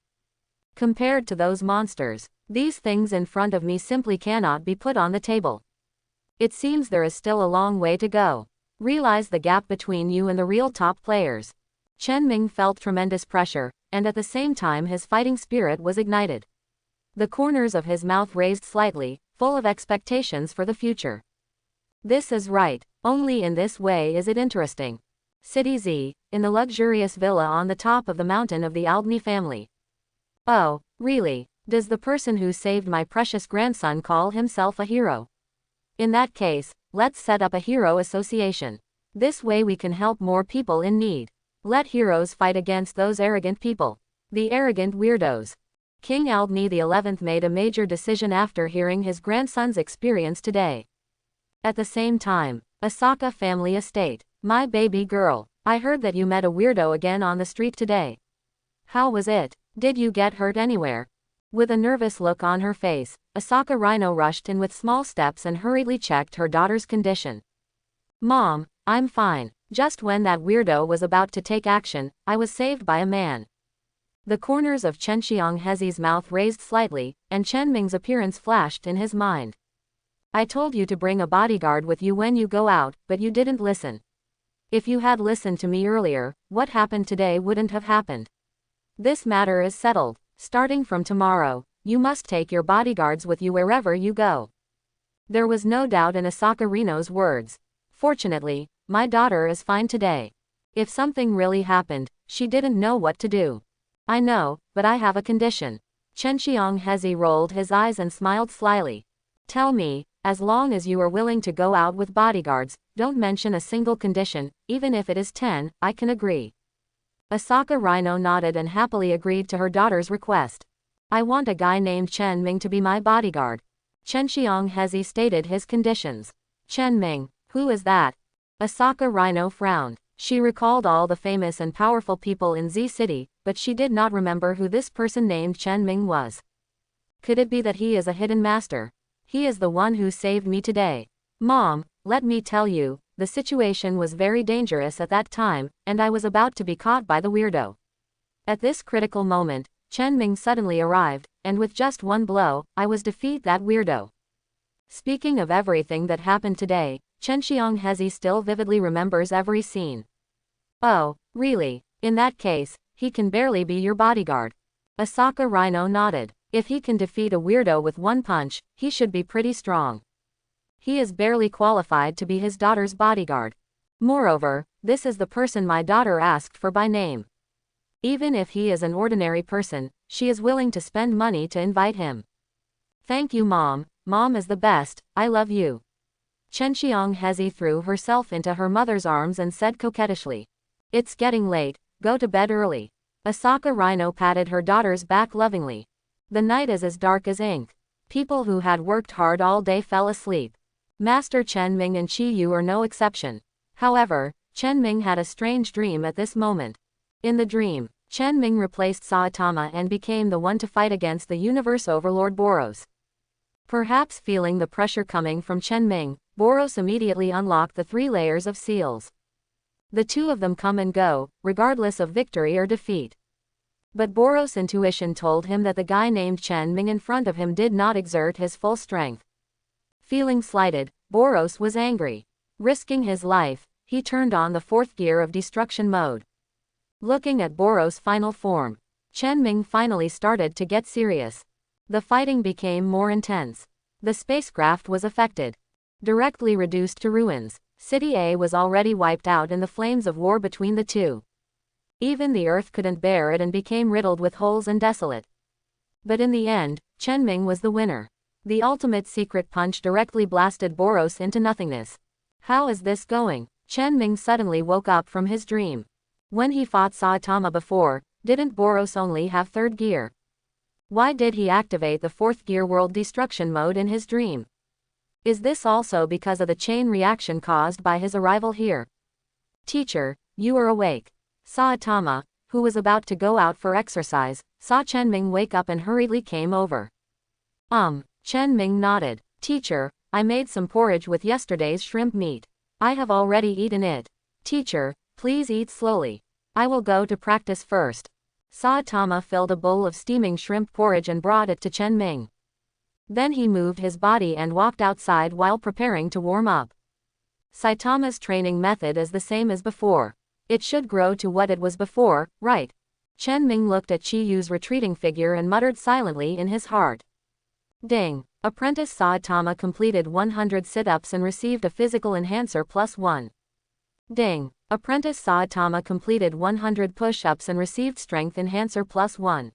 Compared to those monsters, these things in front of me simply cannot be put on the table. It seems there is still a long way to go. Realize the gap between you and the real top players. Chen Ming felt tremendous pressure, and at the same time his fighting spirit was ignited. The corners of his mouth raised slightly, full of expectations for the future. This is right. Only in this way is it interesting. City Z, in the luxurious villa on the top of the mountain of the Aldney family. Oh, really? Does the person who saved my precious grandson call himself a hero? In that case, let's set up a hero association. This way we can help more people in need. Let heroes fight against those arrogant people. The arrogant weirdos. King Aldney XI made a major decision after hearing his grandson's experience today. At the same time, Asaka family estate. My baby girl, I heard that you met a weirdo again on the street today. How was it? Did you get hurt anywhere? With a nervous look on her face, Asaka Rhino rushed in with small steps and hurriedly checked her daughter's condition. Mom, I'm fine. Just when that weirdo was about to take action, I was saved by a man. The corners of Chen Xianghezi's mouth raised slightly, and Chen Ming's appearance flashed in his mind. I told you to bring a bodyguard with you when you go out, but you didn't listen. If you had listened to me earlier, what happened today wouldn't have happened. This matter is settled. Starting from tomorrow, you must take your bodyguards with you wherever you go. There was no doubt in Asaka Rino's words. Fortunately, my daughter is fine today. If something really happened, she didn't know what to do. I know, but I have a condition. Chen Xianghezi rolled his eyes and smiled slyly. Tell me, as long as you are willing to go out with bodyguards, don't mention a single condition, even if it is 10, I can agree. Asaka Rhino nodded and happily agreed to her daughter's request. I want a guy named Chen Ming to be my bodyguard. Chen Xianghezi stated his conditions. Chen Ming, who is that? Asaka Rhino frowned. She recalled all the famous and powerful people in Z City, but she did not remember who this person named Chen Ming was. Could it be that he is a hidden master? He is the one who saved me today. Mom, let me tell you, the situation was very dangerous at that time, and I was about to be caught by the weirdo. At this critical moment, Chen Ming suddenly arrived, and with just one blow, I was defeat that weirdo. Speaking of everything that happened today, Chen Xianghezi still vividly remembers every scene. Oh, really? In that case, he can barely be your bodyguard. Asaka Rhino nodded. If he can defeat a weirdo with one punch, he should be pretty strong. He is barely qualified to be his daughter's bodyguard. Moreover, this is the person my daughter asked for by name. Even if he is an ordinary person, she is willing to spend money to invite him. Thank you, Mom. Mom is the best, I love you. Chen Xianghezi threw herself into her mother's arms and said coquettishly. It's getting late, go to bed early. Asaka Rhino patted her daughter's back lovingly. The night is as dark as ink. People who had worked hard all day fell asleep. Master Chen Ming and Chi Yu are no exception. However, Chen Ming had a strange dream at this moment. In the dream, Chen Ming replaced Saitama and became the one to fight against the universe overlord Boros. Perhaps feeling the pressure coming from Chen Ming, Boros immediately unlocked the 3 layers of seals. The 2 of them come and go, regardless of victory or defeat. But Boros' intuition told him that the guy named Chen Ming in front of him did not exert his full strength. Feeling slighted, Boros was angry. Risking his life, he turned on the 4th gear of destruction mode. Looking at Boros' final form, Chen Ming finally started to get serious. The fighting became more intense. The spacecraft was affected. Directly reduced to ruins, City A was already wiped out in the flames of war between the 2. Even the Earth couldn't bear it and became riddled with holes and desolate. But in the end, Chen Ming was the winner. The ultimate secret punch directly blasted Boros into nothingness. How is this going? Chen Ming suddenly woke up from his dream. When he fought Saitama before, didn't Boros only have 3rd gear? Why did he activate the 4th gear world destruction mode in his dream? Is this also because of the chain reaction caused by his arrival here? Teacher, you are awake. Saitama, who was about to go out for exercise, saw Chen Ming wake up and hurriedly came over. Chen Ming nodded. Teacher, I made some porridge with yesterday's shrimp meat. I have already eaten it. Teacher, please eat slowly. I will go to practice first. Saitama filled a bowl of steaming shrimp porridge and brought it to Chen Ming. Then he moved his body and walked outside while preparing to warm up. Saitama's training method is the same as before. It should grow to what it was before, right? Chen Ming looked at Chiyu's retreating figure and muttered silently in his heart. Ding! Apprentice Saitama completed 100 sit-ups and received a physical enhancer +1. Ding! Apprentice Saitama completed 100 push-ups and received strength enhancer +1.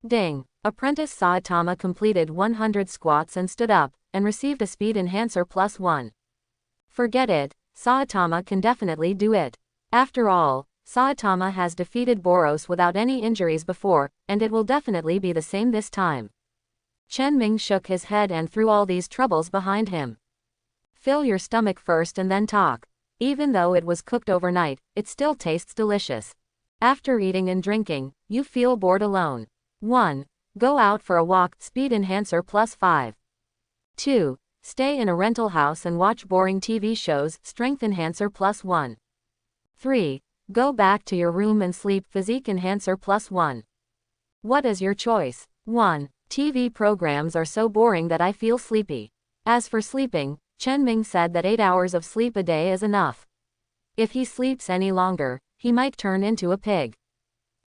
Ding! Apprentice Saitama completed 100 squats and stood up, and received a speed enhancer +1. Forget it, Saitama can definitely do it. After all, Saitama has defeated Boros without any injuries before, and it will definitely be the same this time. Chen Ming shook his head and threw all these troubles behind him. Fill your stomach first and then talk. Even though it was cooked overnight, it still tastes delicious. After eating and drinking, you feel bored alone. 1. Go out for a walk, speed enhancer +5. 2. Stay in a rental house and watch boring TV shows, strength enhancer +1. 3. Go back to your room and sleep, physique enhancer +1. What is your choice? 1. TV programs are so boring that I feel sleepy. As for sleeping, Chen Ming said that 8 hours of sleep a day is enough. If he sleeps any longer, he might turn into a pig.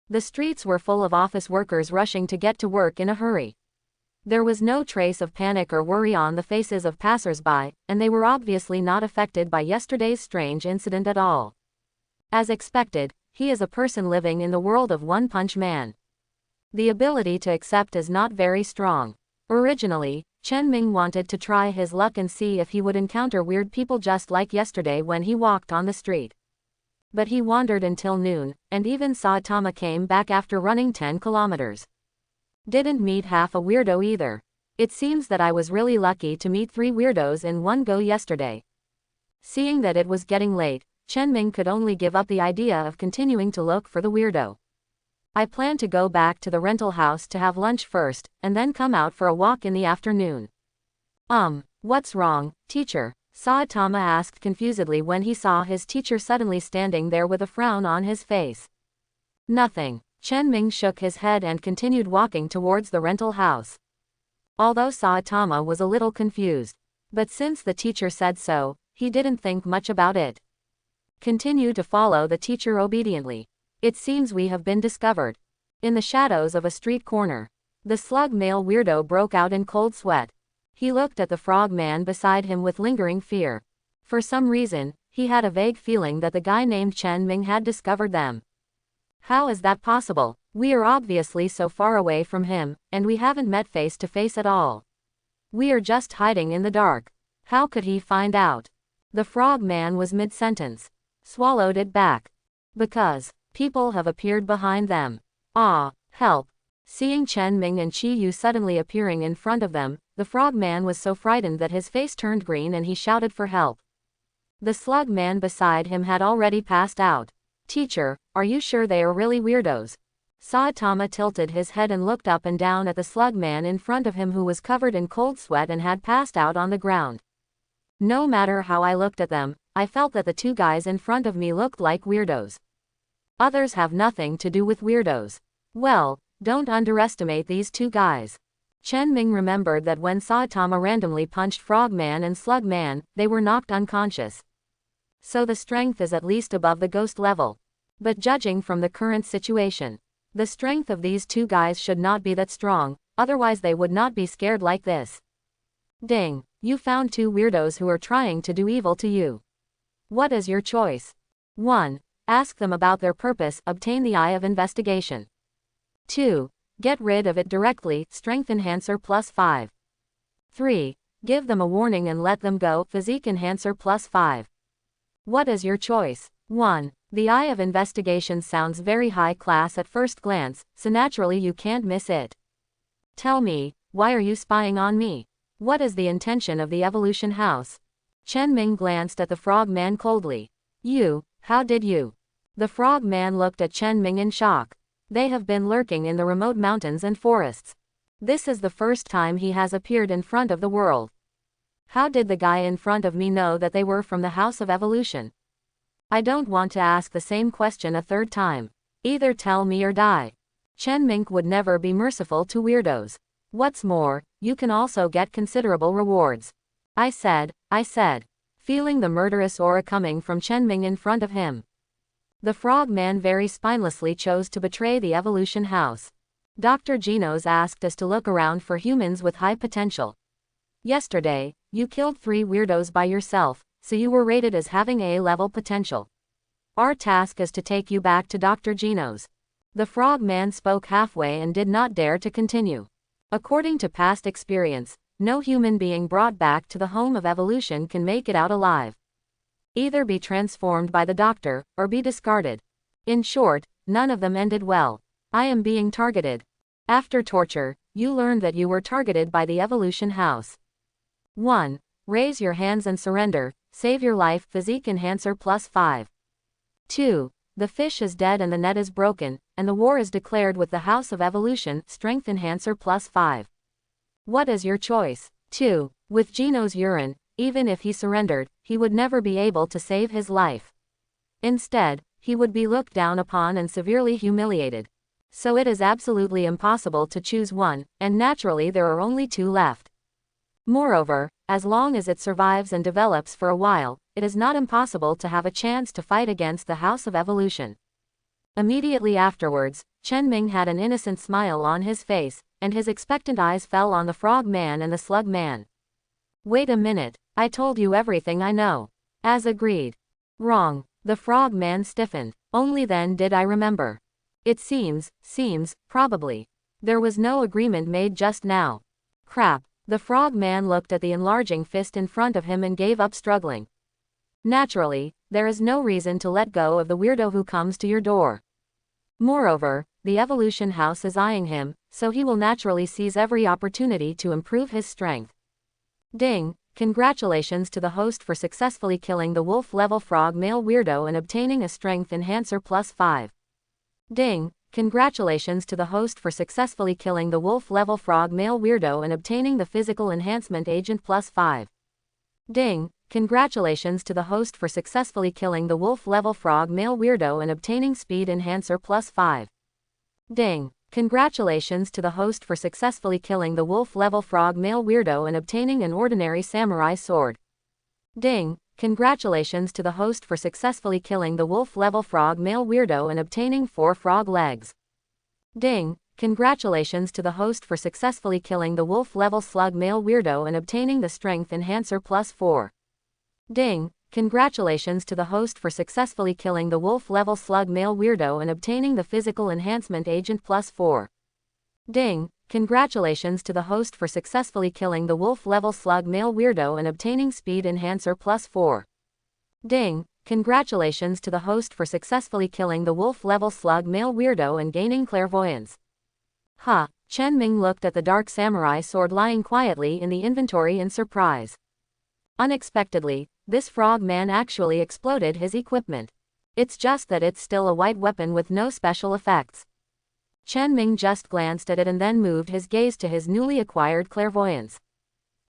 The streets were full of office workers rushing to get to work in a hurry. There was no trace of panic or worry on the faces of passers-by, and they were obviously not affected by yesterday's strange incident at all. As expected, he is a person living in the world of One Punch Man. The ability to accept is not very strong. Originally, Chen Ming wanted to try his luck and see if he would encounter weird people just like yesterday when he walked on the street. But he wandered until noon, and even Saitama came back after running 10 kilometers. Didn't meet half a weirdo either. It seems that I was really lucky to meet 3 weirdos in one go yesterday. Seeing that it was getting late, Chen Ming could only give up the idea of continuing to look for the weirdo. I plan to go back to the rental house to have lunch first, and then come out for a walk in the afternoon. What's wrong, teacher? Saitama asked confusedly when he saw his teacher suddenly standing there with a frown on his face. Nothing. Chen Ming shook his head and continued walking towards the rental house. Although Saitama was a little confused. But since the teacher said so, he didn't think much about it. Continue to follow the teacher obediently. It seems we have been discovered. In the shadows of a street corner, the slug male weirdo broke out in cold sweat. He looked at the frog man beside him with lingering fear. For some reason, he had a vague feeling that the guy named Chen Ming had discovered them. How is that possible? We are obviously so far away from him, and we haven't met face to face at all. We are just hiding in the dark. How could he find out? The frog man was mid-sentence. Swallowed it back. Because people have appeared behind them. Ah, help. Seeing Chen Ming and Qiyu suddenly appearing in front of them, the frog man was so frightened that his face turned green and he shouted for help. The slug man beside him had already passed out. Teacher, are you sure they are really weirdos? Saitama tilted his head and looked up and down at the slug man in front of him who was covered in cold sweat and had passed out on the ground. No matter how I looked at them, I felt that the two guys in front of me looked like weirdos. Others have nothing to do with weirdos. Well, don't underestimate these two guys. Chen Ming remembered that when Saitama randomly punched Frogman and Slugman, they were knocked unconscious. So the strength is at least above the ghost level. But judging from the current situation, the strength of these two guys should not be that strong, otherwise they would not be scared like this. Ding, you found two weirdos who are trying to do evil to you. What is your choice? 1. Ask them about their purpose, obtain the eye of investigation. 2. Get rid of it directly, strength enhancer +5. 3. Give them a warning and let them go, physique enhancer +5. What is your choice? 1. The eye of investigation sounds very high class at first glance, so naturally you can't miss it. Tell me, why are you spying on me? What is the intention of the evolution house? Chen Ming glanced at the frog man coldly. How did you? The frog man looked at Chen Ming in shock. They have been lurking in the remote mountains and forests. This is the first time he has appeared in front of the world. How did the guy in front of me know that they were from the House of Evolution? I don't want to ask the same question a third time. Either tell me or die. Chen Ming would never be merciful to weirdos. What's more, you can also get considerable rewards. I said, feeling the murderous aura coming from Chen Ming in front of him. The frog man very spinelessly chose to betray the evolution house. Dr. Genos asked us to look around for humans with high potential. Yesterday, you killed 3 weirdos by yourself, so you were rated as having A-level potential. Our task is to take you back to Dr. Genos. The frog man spoke halfway and did not dare to continue. According to past experience, no human being brought back to the home of evolution can make it out alive. Either be transformed by the doctor, or be discarded. In short, none of them ended well. I am being targeted. After torture, you learned that you were targeted by the evolution house. 1. Raise your hands and surrender, save your life, physique enhancer +5. 2. The fish is dead and the net is broken, and the war is declared with the House of Evolution, strength enhancer +5. What is your choice? 2. With Geno's urine, even if he surrendered, he would never be able to save his life. Instead, he would be looked down upon and severely humiliated. So it is absolutely impossible to choose one, and naturally there are only 2 left. Moreover, as long as it survives and develops for a while, it is not impossible to have a chance to fight against the House of Evolution. Immediately afterwards, Chen Ming had an innocent smile on his face, and his expectant eyes fell on the frog man and the slug man. Wait a minute, I told you everything I know. As agreed. Wrong. The frog man stiffened. Only then did I remember. It seems, probably. There was no agreement made just now. Crap. The frog man looked at the enlarging fist in front of him and gave up struggling. Naturally, there is no reason to let go of the weirdo who comes to your door. Moreover, the evolution house is eyeing him, so he will naturally seize every opportunity to improve his strength. Ding, congratulations to the host for successfully killing the wolf-level frog male weirdo and obtaining a strength enhancer +5. Ding, congratulations to the host for successfully killing the wolf-level frog male weirdo and obtaining the physical enhancement agent +5. Ding, congratulations to the host for successfully killing the wolf-level frog male weirdo and obtaining speed enhancer +5. Ding, congratulations to the host for successfully killing the wolf-level frog male weirdo and obtaining an ordinary samurai sword. Ding, congratulations to the host for successfully killing the wolf-level frog male weirdo and obtaining 4 frog legs. Ding, congratulations to the host for successfully killing the wolf-level slug male weirdo and obtaining the strength enhancer +4. Ding, congratulations to the host for successfully killing the wolf-level slug male weirdo and obtaining the physical enhancement agent +4. Ding, congratulations to the host for successfully killing the wolf-level slug male weirdo and obtaining speed enhancer +4. Ding, congratulations to the host for successfully killing the wolf-level slug male weirdo and gaining clairvoyance. Ha! Chen Ming looked at the dark samurai sword lying quietly in the inventory in surprise. Unexpectedly, this frog man actually exploded his equipment. It's just that it's still a white weapon with no special effects. Chen Ming just glanced at it and then moved his gaze to his newly acquired clairvoyance.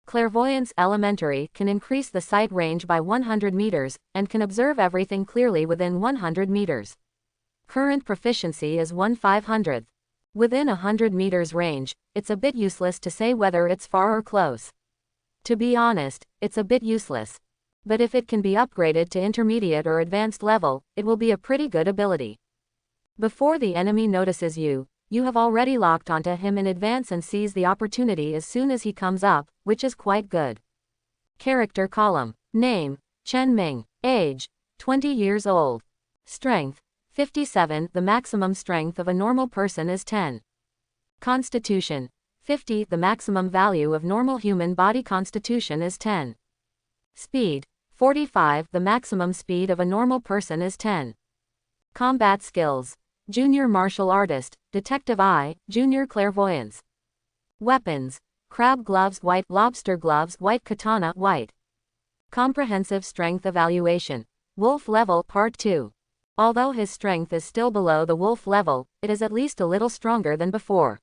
Clairvoyance Elementary can increase the sight range by 100 meters, and can observe everything clearly within 100 meters. Current proficiency is 1/500th. Within 100 meters range, it's a bit useless to say whether it's far or close. To be honest, it's a bit useless. But if it can be upgraded to intermediate or advanced level, it will be a pretty good ability. Before the enemy notices you, you have already locked onto him in advance and seize the opportunity as soon as he comes up, which is quite good. Character column. Name, Chen Ming. Age, 20 years old. Strength, 57. The maximum strength of a normal person is 10. Constitution, 50. The maximum value of normal human body constitution is 10. Speed, 45. The maximum speed of a normal person is 10. Combat skills. Junior martial artist, detective eye, junior clairvoyance. Weapons. Crab gloves white, lobster gloves white, katana white. Comprehensive strength evaluation. Wolf level part 2. Although his strength is still below the wolf level, it is at least a little stronger than before.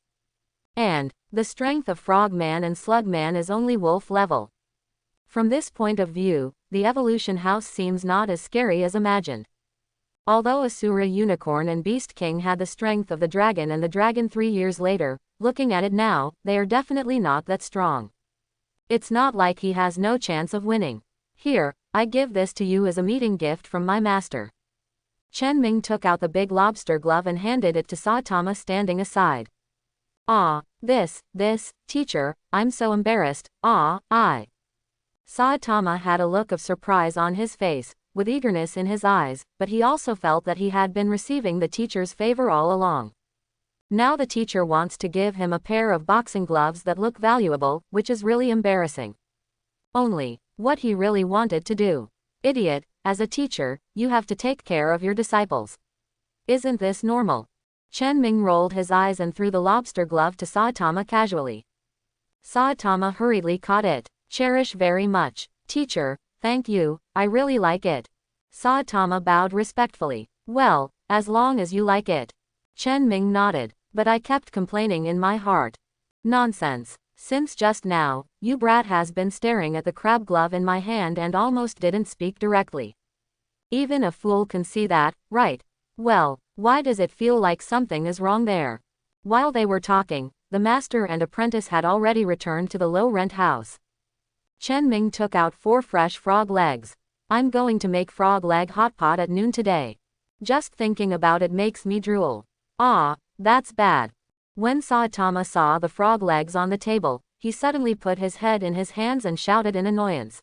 And the strength of frogman and slugman is only wolf level. From this point of view, the evolution house seems not as scary as imagined. Although Asura Unicorn and Beast King had the strength of the dragon and the dragon 3 years later, looking at it now, they are definitely not that strong. It's not like he has no chance of winning. Here, I give this to you as a meeting gift from my master. Chen Ming took out the big lobster glove and handed it to Saitama standing aside. Ah, this, teacher, I'm so embarrassed, Saitama had a look of surprise on his face, with eagerness in his eyes, but he also felt that he had been receiving the teacher's favor all along. Now the teacher wants to give him a pair of boxing gloves that look valuable, which is really embarrassing. Only, what he really wanted to do. Idiot, as a teacher, you have to take care of your disciples. Isn't this normal? Chen Ming rolled his eyes and threw the lobster glove to Saitama casually. Saitama hurriedly caught it. Cherish very much. Teacher, thank you, I really like it. Saitama bowed respectfully. Well, as long as you like it. Chen Ming nodded. But I kept complaining in my heart. Nonsense. Since just now, you brat has been staring at the crab glove in my hand and almost didn't speak directly. Even a fool can see that, right? Well, why does it feel like something is wrong there? While they were talking, the master and apprentice had already returned to the low-rent house. Chen Ming took out 4 fresh frog legs. I'm going to make frog leg hot pot at noon today. Just thinking about it makes me drool. Ah, that's bad. When Saitama saw the frog legs on the table, he suddenly put his head in his hands and shouted in annoyance.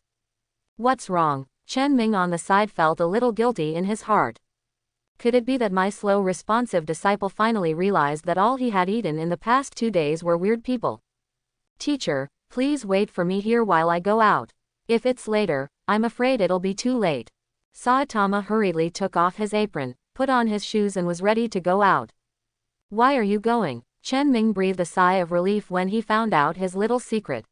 What's wrong? Chen Ming on the side felt a little guilty in his heart. Could it be that my slow responsive disciple finally realized that all he had eaten in the past 2 days were weird people? Teacher, please wait for me here while I go out. If it's later, I'm afraid it'll be too late. Saitama hurriedly took off his apron, put on his shoes and was ready to go out. Why are you going? Chen Ming breathed a sigh of relief when he found out his little secret.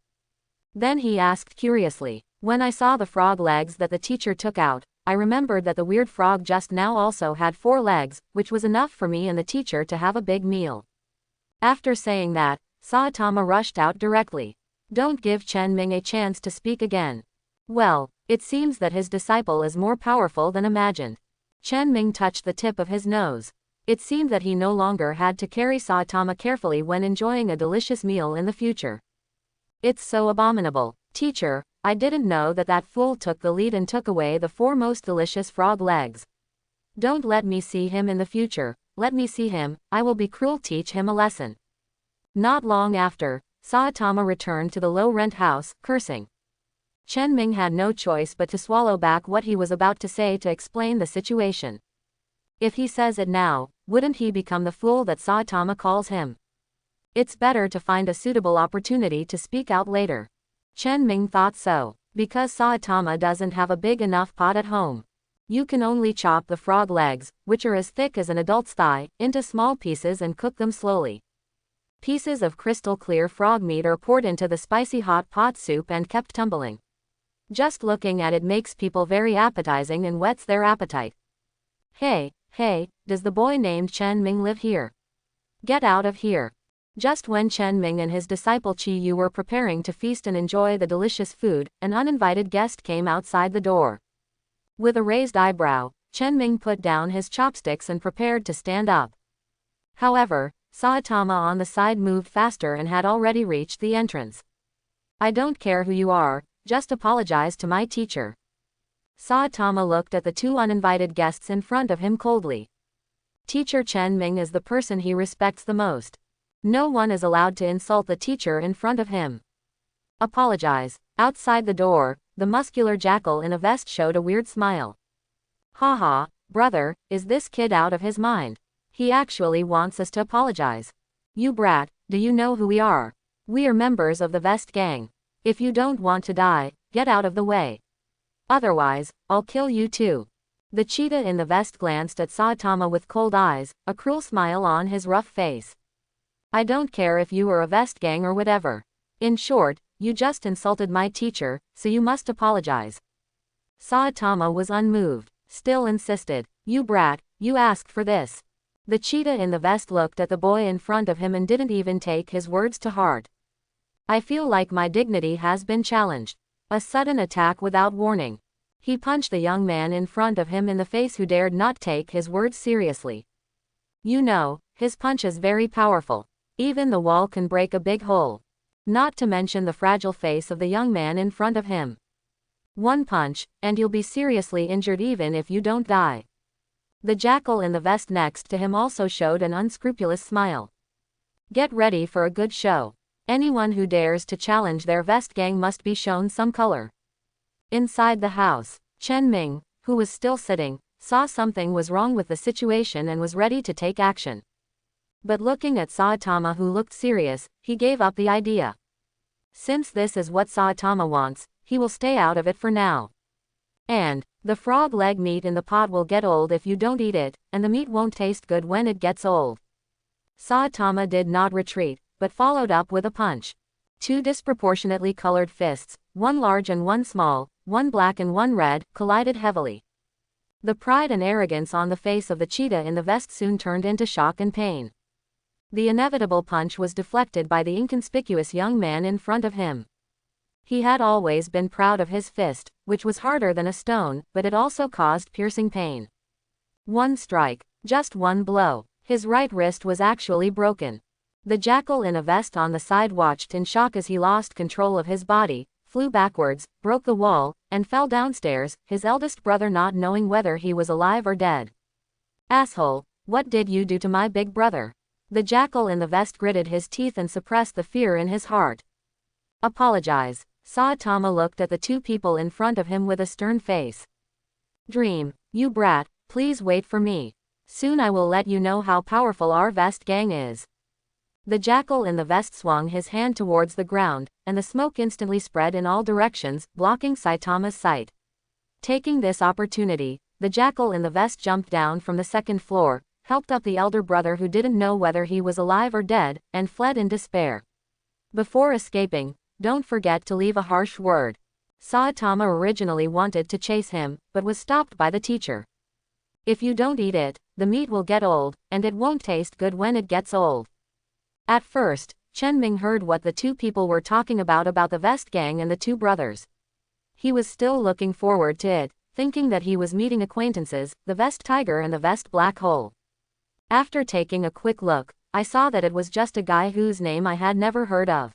Then he asked curiously, when I saw the frog legs that the teacher took out, I remembered that the weird frog just now also had 4 legs, which was enough for me and the teacher to have a big meal. After saying that, Saitama rushed out directly. Don't give Chen Ming a chance to speak again. Well, it seems that his disciple is more powerful than imagined. Chen Ming touched the tip of his nose. It seemed that he no longer had to carry Saitama carefully when enjoying a delicious meal in the future. It's so abominable. Teacher, I didn't know that that fool took the lead and took away the 4 most delicious frog legs. Don't let me see him in the future. Let me see him, I will be cruel, teach him a lesson. Not long after, Saitama returned to the low-rent house, cursing. Chen Ming had no choice but to swallow back what he was about to say to explain the situation. If he says it now, wouldn't he become the fool that Saitama calls him? It's better to find a suitable opportunity to speak out later. Chen Ming thought so, because Saitama doesn't have a big enough pot at home. You can only chop the frog legs, which are as thick as an adult's thigh, into small pieces and cook them slowly. Pieces of crystal clear frog meat are poured into the spicy hot pot soup and kept tumbling. Just looking at it makes people very appetizing and whets their appetite. Hey, does the boy named Chen Ming live here? Get out of here. Just when Chen Ming and his disciple Qi Yu were preparing to feast and enjoy the delicious food, an uninvited guest came outside the door. With a raised eyebrow, Chen Ming put down his chopsticks and prepared to stand up. However, Saitama on the side moved faster and had already reached the entrance. I don't care who you are, just apologize to my teacher. Saitama looked at the two uninvited guests in front of him coldly. Teacher Chen Ming is the person he respects the most. No one is allowed to insult the teacher in front of him. Apologize. Outside the door, the muscular jackal in a vest showed a weird smile. Haha, brother, is this kid out of his mind? He actually wants us to apologize. You brat, do you know who we are? We are members of the Vest Gang. If you don't want to die, get out of the way. Otherwise, I'll kill you too. The cheetah in the vest glanced at Saitama with cold eyes, a cruel smile on his rough face. I don't care if you are a Vest Gang or whatever. In short, you just insulted my teacher, so you must apologize. Saitama was unmoved, still insisted. You brat, you asked for this. The cheetah in the vest looked at the boy in front of him and didn't even take his words to heart. I feel like my dignity has been challenged. A sudden attack without warning. He punched the young man in front of him in the face who dared not take his words seriously. You know, his punch is very powerful. Even the wall can break a big hole. Not to mention the fragile face of the young man in front of him. One punch, and you'll be seriously injured even if you don't die. The jackal in the vest next to him also showed an unscrupulous smile. Get ready for a good show. Anyone who dares to challenge their Vest Gang must be shown some color. Inside the house, Chen Ming, who was still sitting, saw something was wrong with the situation and was ready to take action. But looking at Saitama who looked serious, he gave up the idea. Since this is what Saitama wants, he will stay out of it for now. And, the frog leg meat in the pot will get old if you don't eat it, and the meat won't taste good when it gets old. Saitama did not retreat, but followed up with a punch. Two disproportionately colored fists, one large and one small, one black and one red, collided heavily. The pride and arrogance on the face of the cheetah in the vest soon turned into shock and pain. The inevitable punch was deflected by the inconspicuous young man in front of him. He had always been proud of his fist, which was harder than a stone, but it also caused piercing pain. One strike, just one blow. His right wrist was actually broken. The jackal in a vest on the side watched in shock as he lost control of his body, flew backwards, broke the wall, and fell downstairs, his eldest brother not knowing whether he was alive or dead. Asshole, what did you do to my big brother? The jackal in the vest gritted his teeth and suppressed the fear in his heart. Apologize. Saitama looked at the two people in front of him with a stern face. Dream, you brat, please wait for me. Soon I will let you know how powerful our Vest Gang is. The jackal in the vest swung his hand towards the ground, and the smoke instantly spread in all directions, blocking Saitama's sight. Taking this opportunity, the jackal in the vest jumped down from the second floor, helped up the elder brother who didn't know whether he was alive or dead, and fled in despair. Before escaping, don't forget to leave a harsh word. Saitama originally wanted to chase him, but was stopped by the teacher. If you don't eat it, the meat will get old, and it won't taste good when it gets old. At first, Chen Ming heard what the two people were talking about the Vest Gang and the two brothers. He was still looking forward to it, thinking that he was meeting acquaintances, the Vest Tiger and the Vest Black Hole. After taking a quick look, I saw that it was just a guy whose name I had never heard of.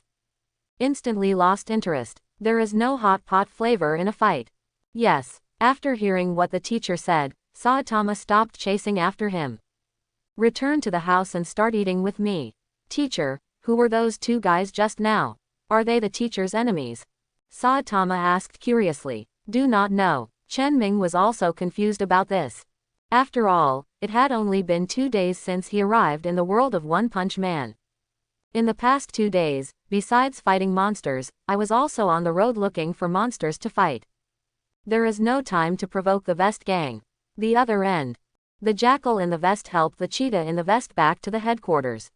Instantly lost interest. There is no hot pot flavor in a fight. Yes. After hearing what the teacher said, Saitama stopped chasing after him. Return to the house and start eating with me. Teacher, who were those two guys just now? Are they the teacher's enemies? Saitama asked curiously. Do not know. Chen Ming was also confused about this. After all, it had only been 2 days since he arrived in the world of One Punch Man. In the past 2 days, besides fighting monsters, I was also on the road looking for monsters to fight. There is no time to provoke the Vest Gang. The other end. The jackal in the vest helped the cheetah in the vest back to the headquarters.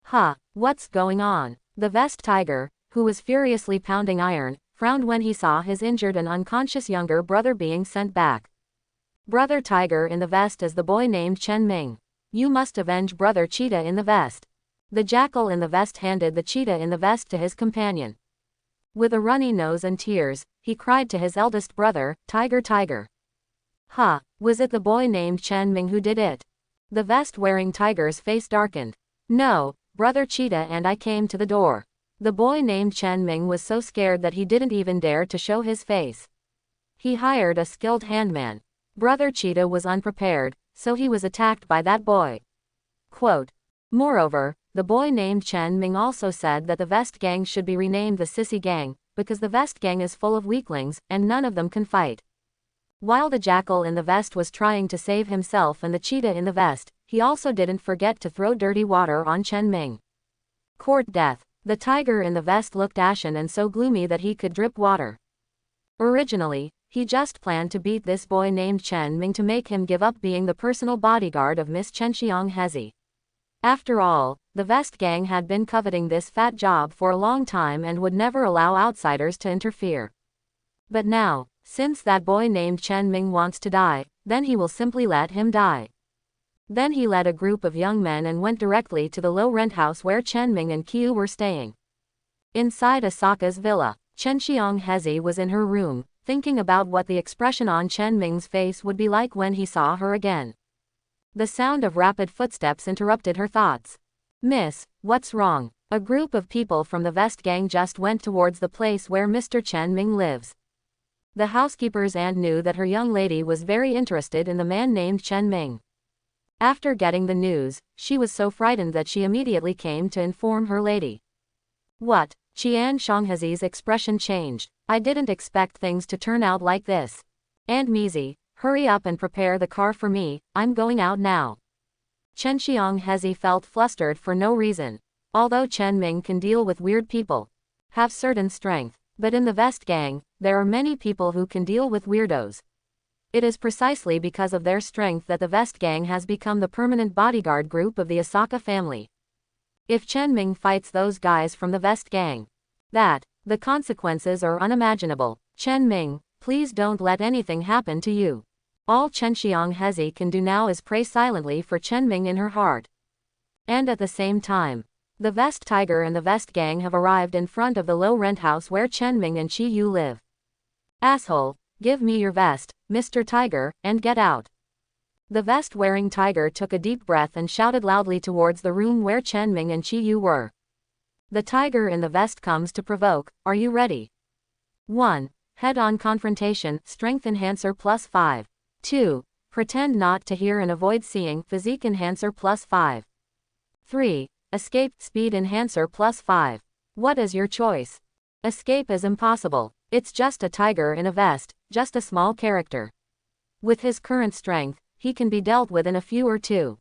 Huh, what's going on? The Vest Tiger, who was furiously pounding iron, frowned when he saw his injured and unconscious younger brother being sent back. Brother Tiger in the vest is the boy named Chen Ming. You must avenge brother cheetah in the vest. The jackal in the vest handed the cheetah in the vest to his companion. With a runny nose and tears, he cried to his eldest brother, Tiger, tiger. Ha, was it the boy named Chen Ming who did it? The vest-wearing tiger's face darkened. No, brother cheetah and I came to the door. The boy named Chen Ming was so scared that he didn't even dare to show his face. He hired a skilled handman. Brother cheetah was unprepared, so he was attacked by that boy. Quote. Moreover, the boy named Chen Ming also said that the vest gang should be renamed the Sissy Gang, because the vest gang is full of weaklings, and none of them can fight. While the jackal in the vest was trying to save himself and the cheetah in the vest, he also didn't forget to throw dirty water on Chen Ming. Court death. The tiger in the vest looked ashen and so gloomy that he could drip water. Originally, he just planned to beat this boy named Chen Ming to make him give up being the personal bodyguard of Miss Chenxiang Hezi. After all, the vest gang had been coveting this fat job for a long time and would never allow outsiders to interfere. But now, since that boy named Chen Ming wants to die, then he will simply let him die. Then he led a group of young men and went directly to the low-rent house where Chen Ming and Qiu were staying. Inside Asaka's villa, Chenxiang Hezi was in her room, thinking about what the expression on Chen Ming's face would be like when he saw her again. The sound of rapid footsteps interrupted her thoughts. Miss, what's wrong? A group of people from the vest gang just went towards the place where Mr. Chen Ming lives. The housekeeper's aunt knew that her young lady was very interested in the man named Chen Ming. After getting the news, she was so frightened that she immediately came to inform her lady. What? Qian Shanghezi's expression changed. I didn't expect things to turn out like this. Aunt Mizi, hurry up and prepare the car for me, I'm going out now. Chenxiang Hezi felt flustered for no reason. Although Chen Ming can deal with weird people, have certain strength, but in the vest gang, there are many people who can deal with weirdos. It is precisely because of their strength that the vest gang has become the permanent bodyguard group of the Asaka family. If Chen Ming fights those guys from the vest gang, the consequences are unimaginable. Chen Ming, please don't let anything happen to you. All Chenxiang Hezi can do now is pray silently for Chen Ming in her heart. And at the same time, the vest tiger and the vest gang have arrived in front of the low-rent house where Chen Ming and Qi Yu live. Asshole, give me your vest, Mr. Tiger, and get out. The vest-wearing tiger took a deep breath and shouted loudly towards the room where Chen Ming and Qi Yu were. The tiger in the vest comes to provoke, are you ready? 1. Head-on confrontation, strength enhancer +5. 2. Pretend not to hear and avoid seeing, physique enhancer +5. 3. Escape, speed enhancer +5. What is your choice? Escape is impossible. It's just a tiger in a vest, just a small character. With his current strength, he can be dealt with in a few or two.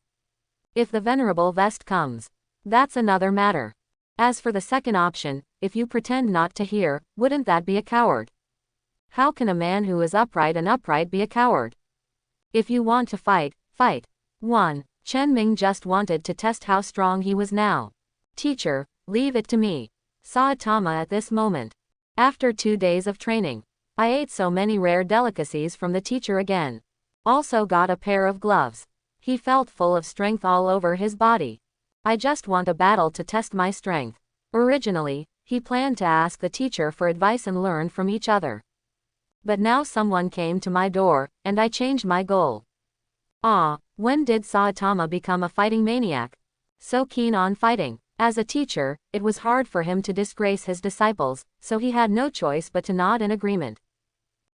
If the venerable vest comes, that's another matter. As for the second option, if you pretend not to hear, wouldn't that be a coward? How can a man who is upright and upright be a coward? If you want to fight, fight. 1. Chen Ming just wanted to test how strong he was now. Teacher, leave it to me. Saitama at this moment. After 2 days of training, I ate so many rare delicacies from the teacher again. Also got a pair of gloves. He felt full of strength all over his body. I just want a battle to test my strength. Originally, he planned to ask the teacher for advice and learn from each other. But now someone came to my door, and I changed my goal. When did Saitama become a fighting maniac? So keen on fighting. As a teacher, it was hard for him to disgrace his disciples, so he had no choice but to nod in agreement.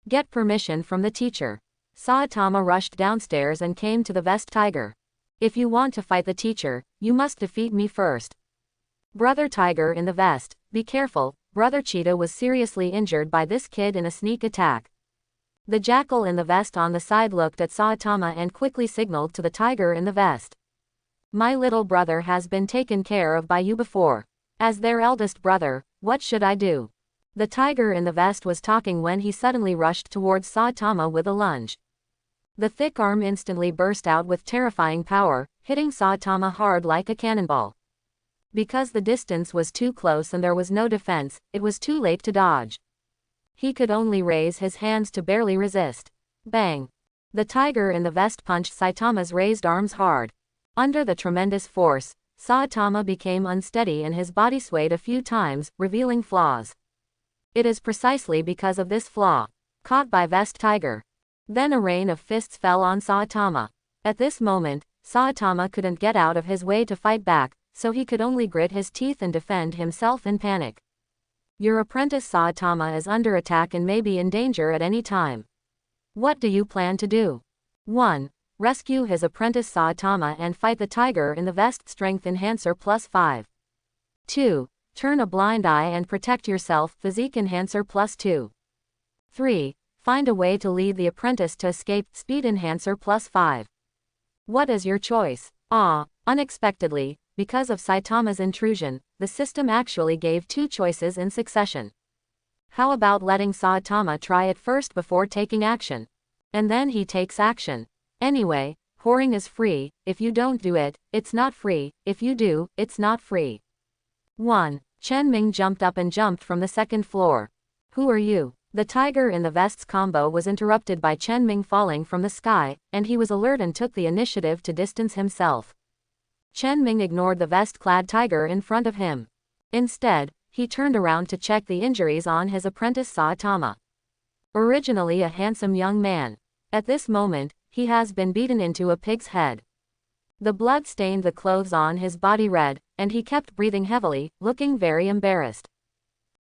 Get permission from the teacher. Saitama rushed downstairs and came to the vest tiger. If you want to fight the teacher, you must defeat me first. Brother Tiger in the vest, be careful, Brother Cheetah was seriously injured by this kid in a sneak attack. The jackal in the vest on the side looked at Saitama and quickly signaled to the tiger in the vest. My little brother has been taken care of by you before. As their eldest brother, what should I do? The tiger in the vest was talking when he suddenly rushed towards Saitama with a lunge. The thick arm instantly burst out with terrifying power, hitting Saitama hard like a cannonball. Because the distance was too close and there was no defense, it was too late to dodge. He could only raise his hands to barely resist. Bang! The tiger in the vest punched Saitama's raised arms hard. Under the tremendous force, Saitama became unsteady and his body swayed a few times, revealing flaws. It is precisely because of this flaw. Caught by Vest Tiger. Then a rain of fists fell on Saitama. At this moment, Saitama couldn't get out of his way to fight back, so he could only grit his teeth and defend himself in panic. Your apprentice Saitama is under attack and may be in danger at any time. What do you plan to do? 1. Rescue his apprentice Saitama and fight the tiger in the vest. Strength Enhancer +5. 2. Turn a blind eye and protect yourself. Physique Enhancer +2. 3. Find a way to lead the apprentice to escape. Speed Enhancer +5. What is your choice? Unexpectedly, because of Saitama's intrusion, the system actually gave 2 choices in succession. How about letting Saitama try it first before taking action? And then he takes action. Anyway, whoring is free. If you don't do it, it's not free. If you do, it's not free. 1. Chen Ming jumped up and jumped from the 2nd floor. Who are you? The tiger in the vest's combo was interrupted by Chen Ming falling from the sky, and he was alert and took the initiative to distance himself. Chen Ming ignored the vest-clad tiger in front of him. Instead, he turned around to check the injuries on his apprentice Saitama. Originally a handsome young man. At this moment, he has been beaten into a pig's head. The blood stained the clothes on his body red, and he kept breathing heavily, looking very embarrassed.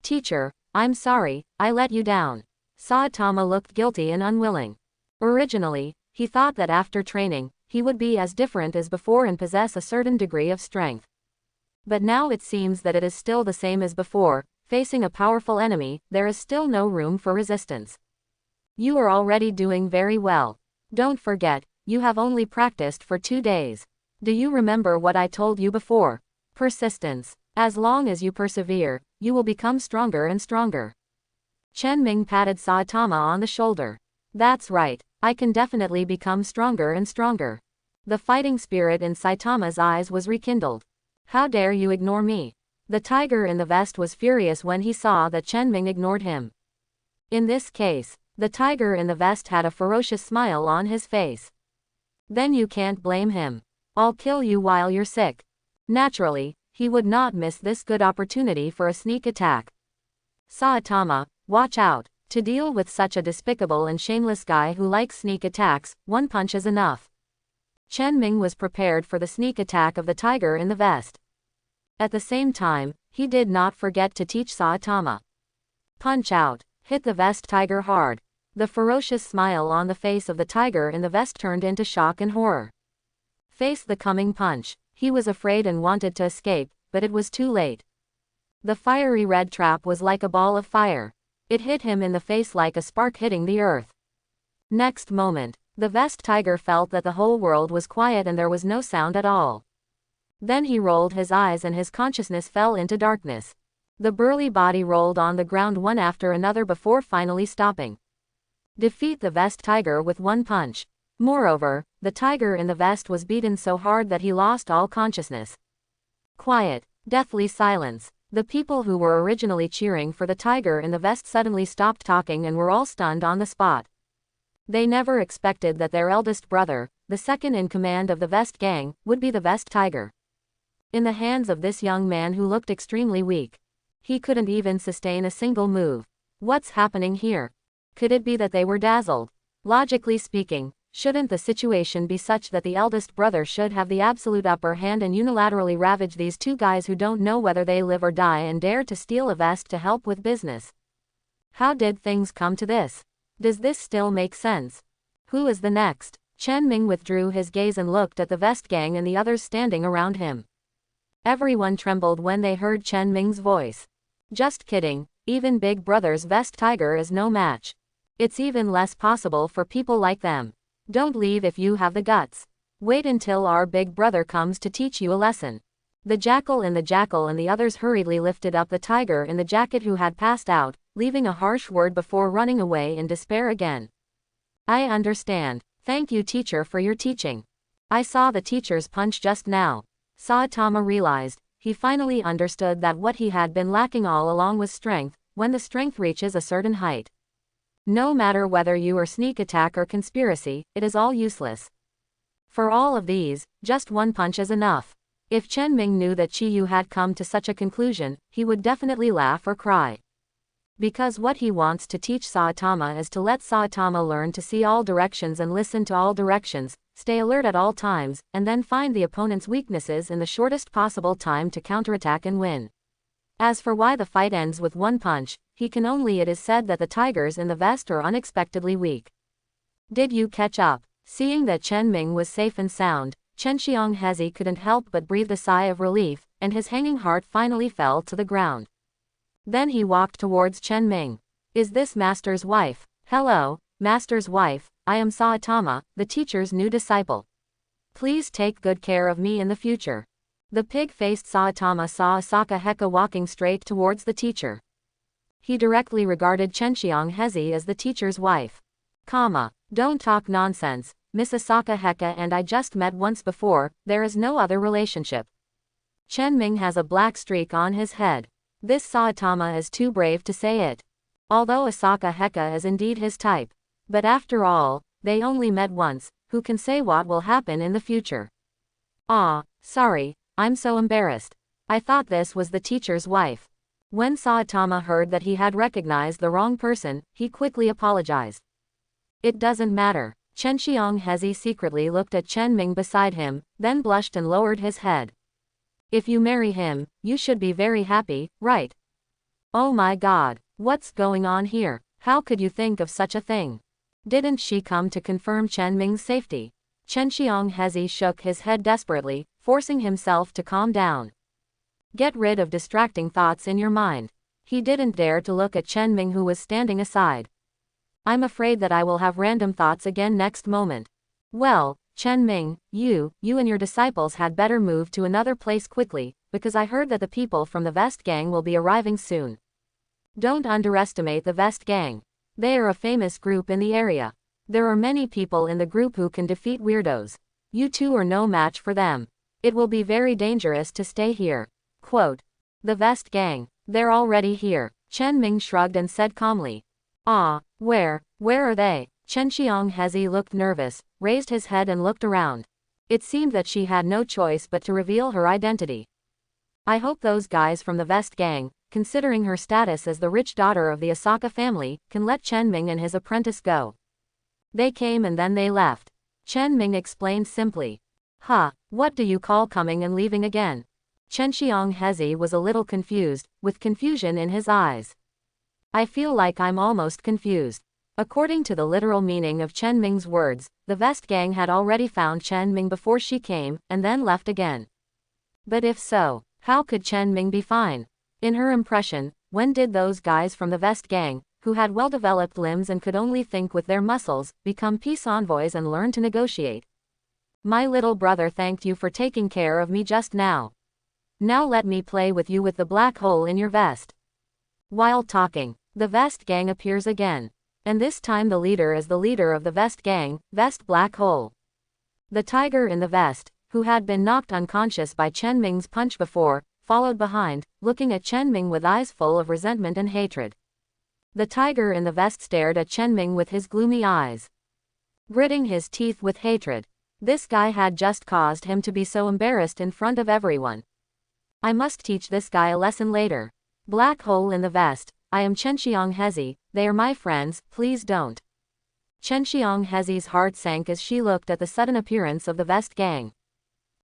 Teacher, I'm sorry, I let you down. Saitama looked guilty and unwilling. Originally, he thought that after training, he would be as different as before and possess a certain degree of strength. But now it seems that it is still the same as before. Facing a powerful enemy, there is still no room for resistance. You are already doing very well. Don't forget, you have only practiced for 2 days. Do you remember what I told you before? Persistence. As long as you persevere, you will become stronger and stronger. Chen Ming patted Saitama on the shoulder. That's right, I can definitely become stronger and stronger. The fighting spirit in Saitama's eyes was rekindled. How dare you ignore me? The tiger in the vest was furious when he saw that Chen Ming ignored him. In this case, the tiger in the vest had a ferocious smile on his face. Then you can't blame him. I'll kill you while you're sick. Naturally, he would not miss this good opportunity for a sneak attack. Saitama, watch out. To deal with such a despicable and shameless guy who likes sneak attacks, 1 punch is enough. Chen Ming was prepared for the sneak attack of the tiger in the vest. At the same time, he did not forget to teach Saitama. Punch out. Hit the vest tiger hard. The ferocious smile on the face of the tiger in the vest turned into shock and horror. Face the coming punch. He was afraid and wanted to escape, but it was too late. The fiery red trap was like a ball of fire. It hit him in the face like a spark hitting the earth. Next moment, the vest tiger felt that the whole world was quiet and there was no sound at all. Then he rolled his eyes and his consciousness fell into darkness. The burly body rolled on the ground one after another before finally stopping. Defeat the vest tiger with 1 punch. Moreover, the tiger in the vest was beaten so hard that he lost all consciousness. Quiet, deathly silence. The people who were originally cheering for the tiger in the vest suddenly stopped talking and were all stunned on the spot. They never expected that their eldest brother, the second in command of the vest gang, would be the vest tiger. In the hands of this young man who looked extremely weak. He couldn't even sustain a single move. What's happening here? Could it be that they were dazzled? Logically speaking, shouldn't the situation be such that the eldest brother should have the absolute upper hand and unilaterally ravage these 2 guys who don't know whether they live or die and dare to steal a vest to help with business? How did things come to this? Does this still make sense? Who is the next? Chen Ming withdrew his gaze and looked at the vest gang and the others standing around him. Everyone trembled when they heard Chen Ming's voice. Just kidding, even Big Brother's vest tiger is no match. It's even less possible for people like them. Don't leave if you have the guts. Wait until our big brother comes to teach you a lesson. The jackal and the others hurriedly lifted up the tiger in the jacket who had passed out, leaving a harsh word before running away in despair again. I understand. Thank you teacher for your teaching. I saw the teacher's punch just now. Saitama realized, he finally understood that what he had been lacking all along was strength. When the strength reaches a certain height, no matter whether you are sneak attack or conspiracy, it is all useless. For all of these, just one punch is enough. If Chen Ming knew that Chiyu had come to such a conclusion, he would definitely laugh or cry. Because what he wants to teach Saitama is to let Saitama learn to see all directions and listen to all directions, stay alert at all times, and then find the opponent's weaknesses in the shortest possible time to counterattack and win. As for why the fight ends with one punch, he can only it is said that the tigers in the vest are unexpectedly weak. Did you catch up? Seeing that Chen Ming was safe and sound, Chen Xianghezi couldn't help but breathe a sigh of relief, and his hanging heart finally fell to the ground. Then he walked towards Chen Ming. Is this Master's wife? Hello, Master's wife, I am Saitama, the teacher's new disciple. Please take good care of me in the future. The pig-faced Saitama saw Asaka Heka walking straight towards the teacher. He directly regarded Chen Xianghezi as the teacher's wife. Don't talk nonsense, Miss Asaka Heka and I just met once before, there is no other relationship. Chen Ming has a black streak on his head. This Saitama is too brave to say it. Although Asaka Heka is indeed his type. But after all, they only met once, who can say what will happen in the future? Sorry, I'm so embarrassed. I thought this was the teacher's wife. When Saitama heard that he had recognized the wrong person, he quickly apologized. It doesn't matter. Chen Xianghezi secretly looked at Chen Ming beside him, then blushed and lowered his head. If you marry him, you should be very happy, right? Oh my god, what's going on here? How could you think of such a thing? Didn't she come to confirm Chen Ming's safety? Chen Xianghezi shook his head desperately, forcing himself to calm down. Get rid of distracting thoughts in your mind. He didn't dare to look at Chen Ming, who was standing aside. I'm afraid that I will have random thoughts again next moment. Well, Chen Ming, you and your disciples had better move to another place quickly, because I heard that the people from the Vest Gang will be arriving soon. Don't underestimate the Vest Gang. They are a famous group in the area. There are many people in the group who can defeat weirdos. You two are no match for them. It will be very dangerous to stay here. Quote. The Vest Gang. They're already here. Chen Ming shrugged and said calmly. Where are they? Chen Xianghezi looked nervous, raised his head and looked around. It seemed that she had no choice but to reveal her identity. I hope those guys from the Vest Gang, considering her status as the rich daughter of the Asaka family, can let Chen Ming and his apprentice go. They came and then they left. Chen Ming explained simply. What do you call coming and leaving again? Chen Xianghezi was a little confused, with confusion in his eyes. I feel like I'm almost confused. According to the literal meaning of Chen Ming's words, the Vest Gang had already found Chen Ming before she came, and then left again. But if so, how could Chen Ming be fine? In her impression, when did those guys from the Vest Gang, who had well-developed limbs and could only think with their muscles, become peace envoys and learn to negotiate? My little brother thanked you for taking care of me just now. Now let me play with you with the black hole in your vest. While talking, the Vest Gang appears again. And this time the leader is the leader of the Vest Gang, Vest Black Hole. The tiger in the vest, who had been knocked unconscious by Chen Ming's punch before, followed behind, looking at Chen Ming with eyes full of resentment and hatred. The tiger in the vest stared at Chen Ming with his gloomy eyes, gritting his teeth with hatred. This guy had just caused him to be so embarrassed in front of everyone. I must teach this guy a lesson later. Black hole in the vest, I am Chen Xianghezi, they are my friends, please don't. Chen Xianghezi's heart sank as she looked at the sudden appearance of the Vest Gang.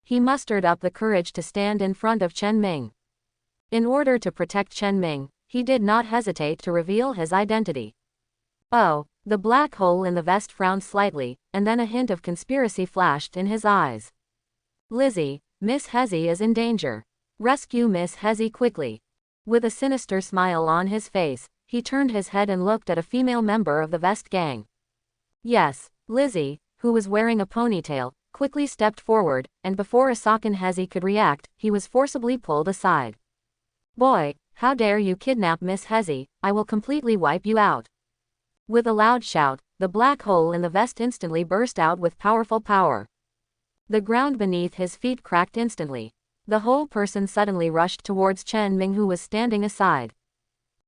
He mustered up the courage to stand in front of Chen Ming. In order to protect Chen Ming, he did not hesitate to reveal his identity. Oh, the black hole in the vest frowned slightly, and then a hint of conspiracy flashed in his eyes. Lizzie, Miss Hezi is in danger. Rescue Miss Hezi quickly. With a sinister smile on his face, he turned his head and looked at a female member of the Vest Gang. Yes, Lizzie, who was wearing a ponytail, quickly stepped forward, and before Asaka Hezi could react, he was forcibly pulled aside. Boy, how dare you kidnap Miss Hezi, I will completely wipe you out. With a loud shout, the black hole in the vest instantly burst out with powerful power. The ground beneath his feet cracked instantly. The whole person suddenly rushed towards Chen Ming, who was standing aside.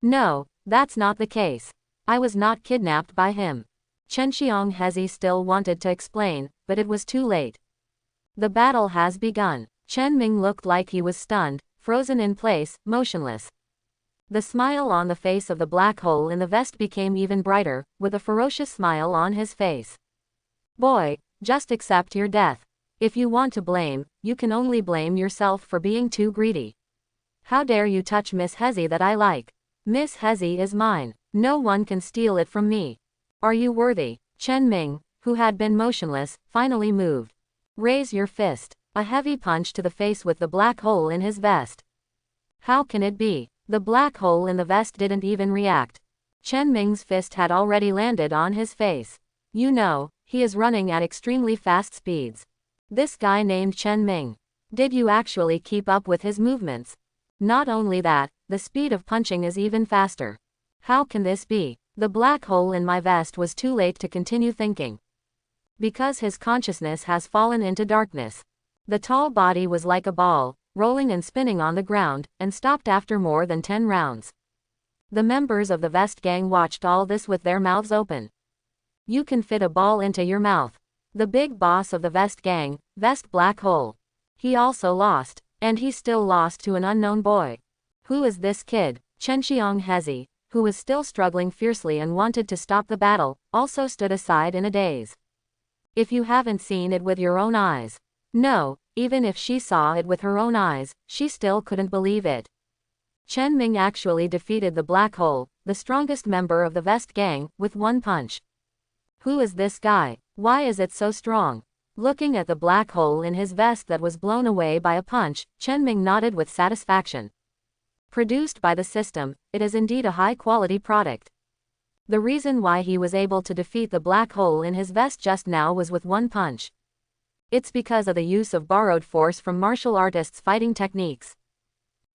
No, that's not the case. I was not kidnapped by him. Chen Xianghezi still wanted to explain, but it was too late. The battle has begun. Chen Ming looked like he was stunned, frozen in place, motionless. The smile on the face of the black hole in the vest became even brighter, with a ferocious smile on his face. Boy, just accept your death. If you want to blame, you can only blame yourself for being too greedy. How dare you touch Miss Hezi that I like? Miss Hezi is mine. No one can steal it from me. Are you worthy? Chen Ming, who had been motionless, finally moved. Raise your fist. A heavy punch to the face with the black hole in his vest. How can it be? The black hole in the vest didn't even react. Chen Ming's fist had already landed on his face. You know, he is running at extremely fast speeds. This guy named Chen Ming. Did you actually keep up with his movements? Not only that, the speed of punching is even faster. How can this be? The black hole in my vest was too late to continue thinking. Because his consciousness has fallen into darkness. The tall body was like a ball, rolling and spinning on the ground, and stopped after more than 10 rounds. The members of the Vest Gang watched all this with their mouths open. You can fit a ball into your mouth. The big boss of the Vest Gang, Vest Black Hole. He also lost, and he still lost to an unknown boy. Who is this kid? Chenxiang Hezi, who was still struggling fiercely and wanted to stop the battle, also stood aside in a daze. If you haven't seen it with your own eyes. No, even if she saw it with her own eyes, she still couldn't believe it. Chen Ming actually defeated the Black Hole, the strongest member of the Vest Gang, with one punch. Who is this guy? Why is it so strong? Looking at the black hole in his vest that was blown away by a punch, Chen Ming nodded with satisfaction. Produced by the system, it is indeed a high-quality product. The reason why he was able to defeat the black hole in his vest just now was with one punch. It's because of the use of borrowed force from martial artists' fighting techniques.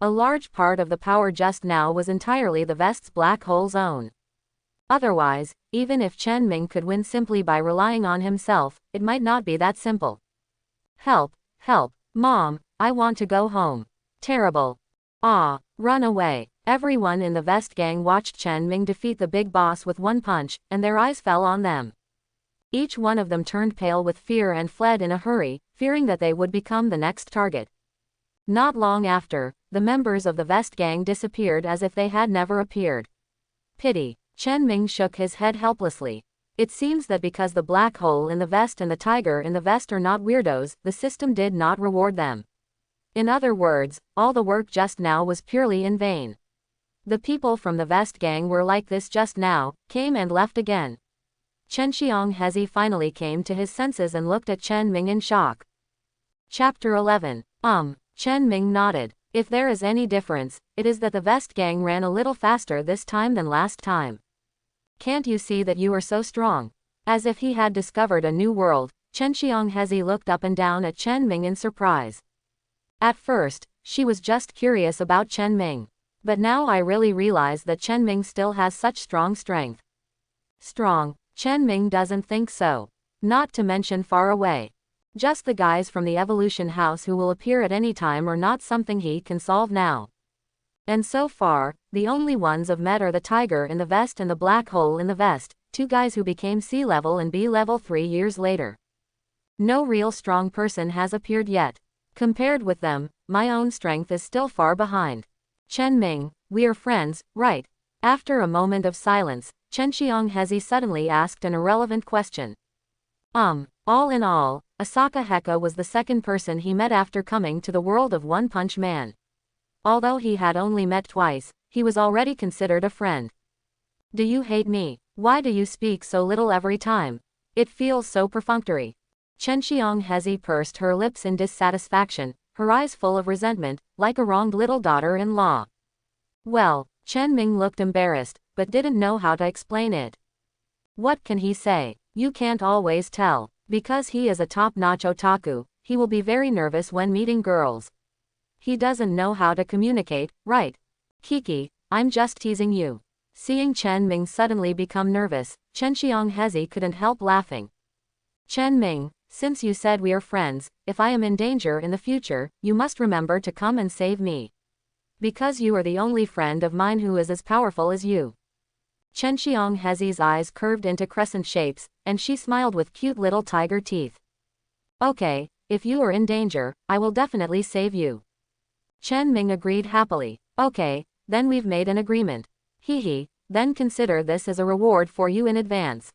A large part of the power just now was entirely the vest's black hole's own. Otherwise, even if Chen Ming could win simply by relying on himself, it might not be that simple. Help, help, Mom, I want to go home. Terrible. Ah, run away. Everyone in the Vest Gang watched Chen Ming defeat the big boss with one punch, and their eyes fell on them. Each one of them turned pale with fear and fled in a hurry, fearing that they would become the next target. Not long after, the members of the Vest Gang disappeared as if they had never appeared. Pity. Chen Ming shook his head helplessly. It seems that because the black hole in the vest and the tiger in the vest are not weirdos, the system did not reward them. In other words, all the work just now was purely in vain. The people from the Vest Gang were like this just now, came and left again. Chenxiang Hezi finally came to his senses and looked at Chen Ming in shock. Chapter 11. Chen Ming nodded. If there is any difference, it is that the Vest Gang ran a little faster this time than last time. Can't you see that you are so strong? As if he had discovered a new world, Chenxiang Hezi looked up and down at Chen Ming in surprise. At first, she was just curious about Chen Ming. But now I really realize that Chen Ming still has such strong strength. Strong? Chen Ming doesn't think so. Not to mention far away. Just the guys from the evolution house who will appear at any time are not something he can solve now. And so far, the only ones I've met are the tiger in the vest and the black hole in the vest, two guys who became C level and B level 3 years later. No real strong person has appeared yet. Compared with them, my own strength is still far behind. Chen Ming, we are friends, right? After a moment of silence, Chenxiang Hezi suddenly asked an irrelevant question. All in all, Asaka Heka was the second person he met after coming to the world of One Punch Man. Although he had only met twice, he was already considered a friend. Do you hate me? Why do you speak so little every time? It feels so perfunctory. Chenxiang Hezi pursed her lips in dissatisfaction, her eyes full of resentment, like a wronged little daughter-in-law. Well, Chen Ming looked embarrassed, but didn't know how to explain it. What can he say? You can't always tell. Because he is a top-notch otaku, he will be very nervous when meeting girls. He doesn't know how to communicate, right? Kiki, I'm just teasing you. Seeing Chen Ming suddenly become nervous, Chenxiang Hezi couldn't help laughing. Chen Ming, since you said we are friends, if I am in danger in the future, you must remember to come and save me. Because you are the only friend of mine who is as powerful as you. Chenxiang Hezi's eyes curved into crescent shapes, and she smiled with cute little tiger teeth. Okay, if you are in danger, I will definitely save you. Chen Ming agreed happily. Okay, then we've made an agreement. Hehe, then consider this as a reward for you in advance.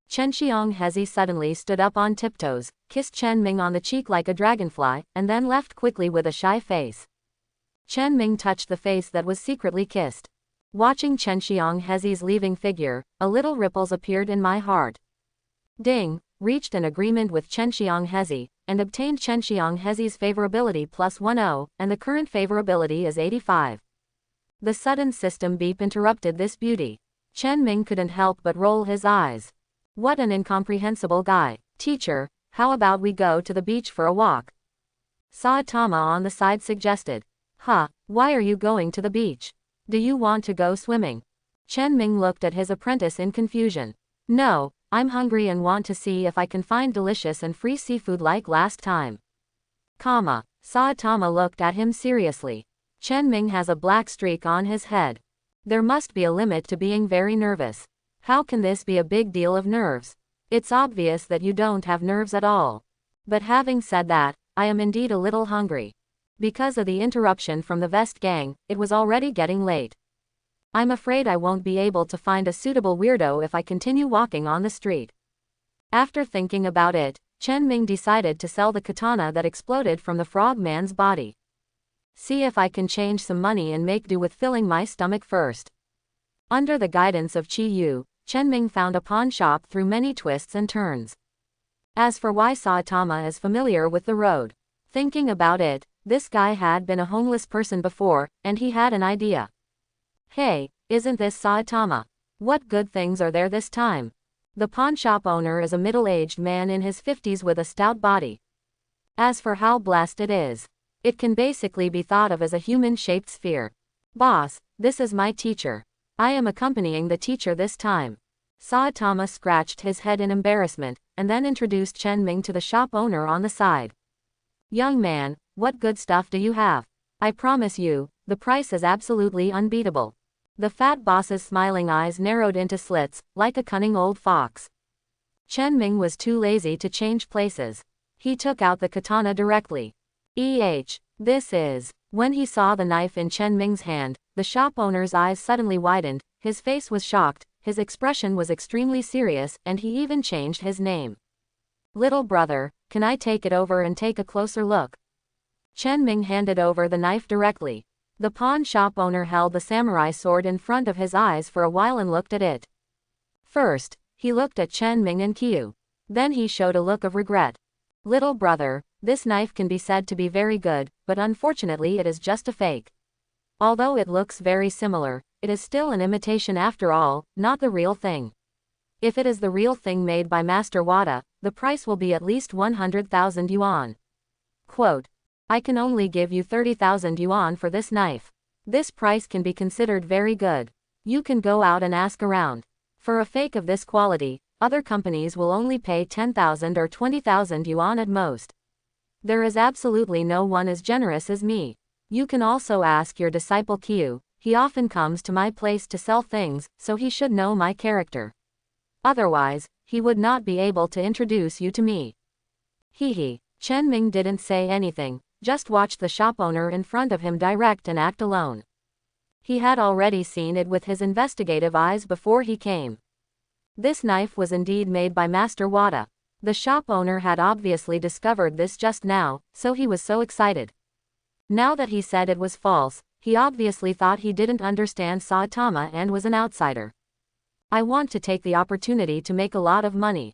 Chen Xianghezi suddenly stood up on tiptoes, kissed Chen Ming on the cheek like a dragonfly, and then left quickly with a shy face. Chen Ming touched the face that was secretly kissed. Watching Chen Xianghezi's leaving figure, a little ripples appeared in my heart. Ding, reached an agreement with Chen Xianghezi, and obtained Chen Xianghezi's favorability +10, and the current favorability is 85. The sudden system beep interrupted this beauty. Chen Ming couldn't help but roll his eyes. What an incomprehensible guy. Teacher, how about we go to the beach for a walk? Saitama on the side suggested. Huh, why are you going to the beach? Do you want to go swimming? Chen Ming looked at his apprentice in confusion. No, I'm hungry and want to see if I can find delicious and free seafood like last time. Saitama looked at him seriously. Chen Ming has a black streak on his head. There must be a limit to being very nervous. How can this be a big deal of nerves? It's obvious that you don't have nerves at all. But having said that, I am indeed a little hungry. Because of the interruption from the vest gang, it was already getting late. I'm afraid I won't be able to find a suitable weirdo if I continue walking on the street. After thinking about it, Chen Ming decided to sell the katana that exploded from the frog man's body. See if I can change some money and make do with filling my stomach first. Under the guidance of Qi Yu, Chen Ming found a pawn shop through many twists and turns. As for why Saitama is familiar with the road. Thinking about it, this guy had been a homeless person before, and he had an idea. Hey, isn't this Saitama? What good things are there this time? The pawn shop owner is a middle-aged man in his 50s with a stout body. As for how blessed it is, it can basically be thought of as a human-shaped sphere. Boss, this is my teacher. I am accompanying the teacher this time. Saitama scratched his head in embarrassment, and then introduced Chen Ming to the shop owner on the side. Young man, what good stuff do you have? I promise you, the price is absolutely unbeatable. The fat boss's smiling eyes narrowed into slits, like a cunning old fox. Chen Ming was too lazy to change places. He took out the katana directly. This is. When he saw the knife in Chen Ming's hand, the shop owner's eyes suddenly widened, his face was shocked, his expression was extremely serious, and he even changed his name. Little brother, can I take it over and take a closer look? Chen Ming handed over the knife directly. The pawn shop owner held the samurai sword in front of his eyes for a while and looked at it. First, he looked at Chen Ming and Qiu. Then he showed a look of regret. Little brother, this knife can be said to be very good, but unfortunately it is just a fake. Although it looks very similar, it is still an imitation after all, not the real thing. If it is the real thing made by Master Wada, the price will be at least 100,000 yuan. Quote, I can only give you 30,000 yuan for this knife. This price can be considered very good. You can go out and ask around. For a fake of this quality, other companies will only pay 10,000 or 20,000 yuan at most. There is absolutely no one as generous as me. You can also ask your disciple Qiu, he often comes to my place to sell things, so he should know my character. Otherwise, he would not be able to introduce you to me. Hehe. Chen Ming didn't say anything, just watched the shop owner in front of him direct and act alone. He had already seen it with his investigative eyes before he came. This knife was indeed made by Master Wada. The shop owner had obviously discovered this just now, so he was so excited. Now that he said it was false, he obviously thought he didn't understand Saitama and was an outsider. I want to take the opportunity to make a lot of money.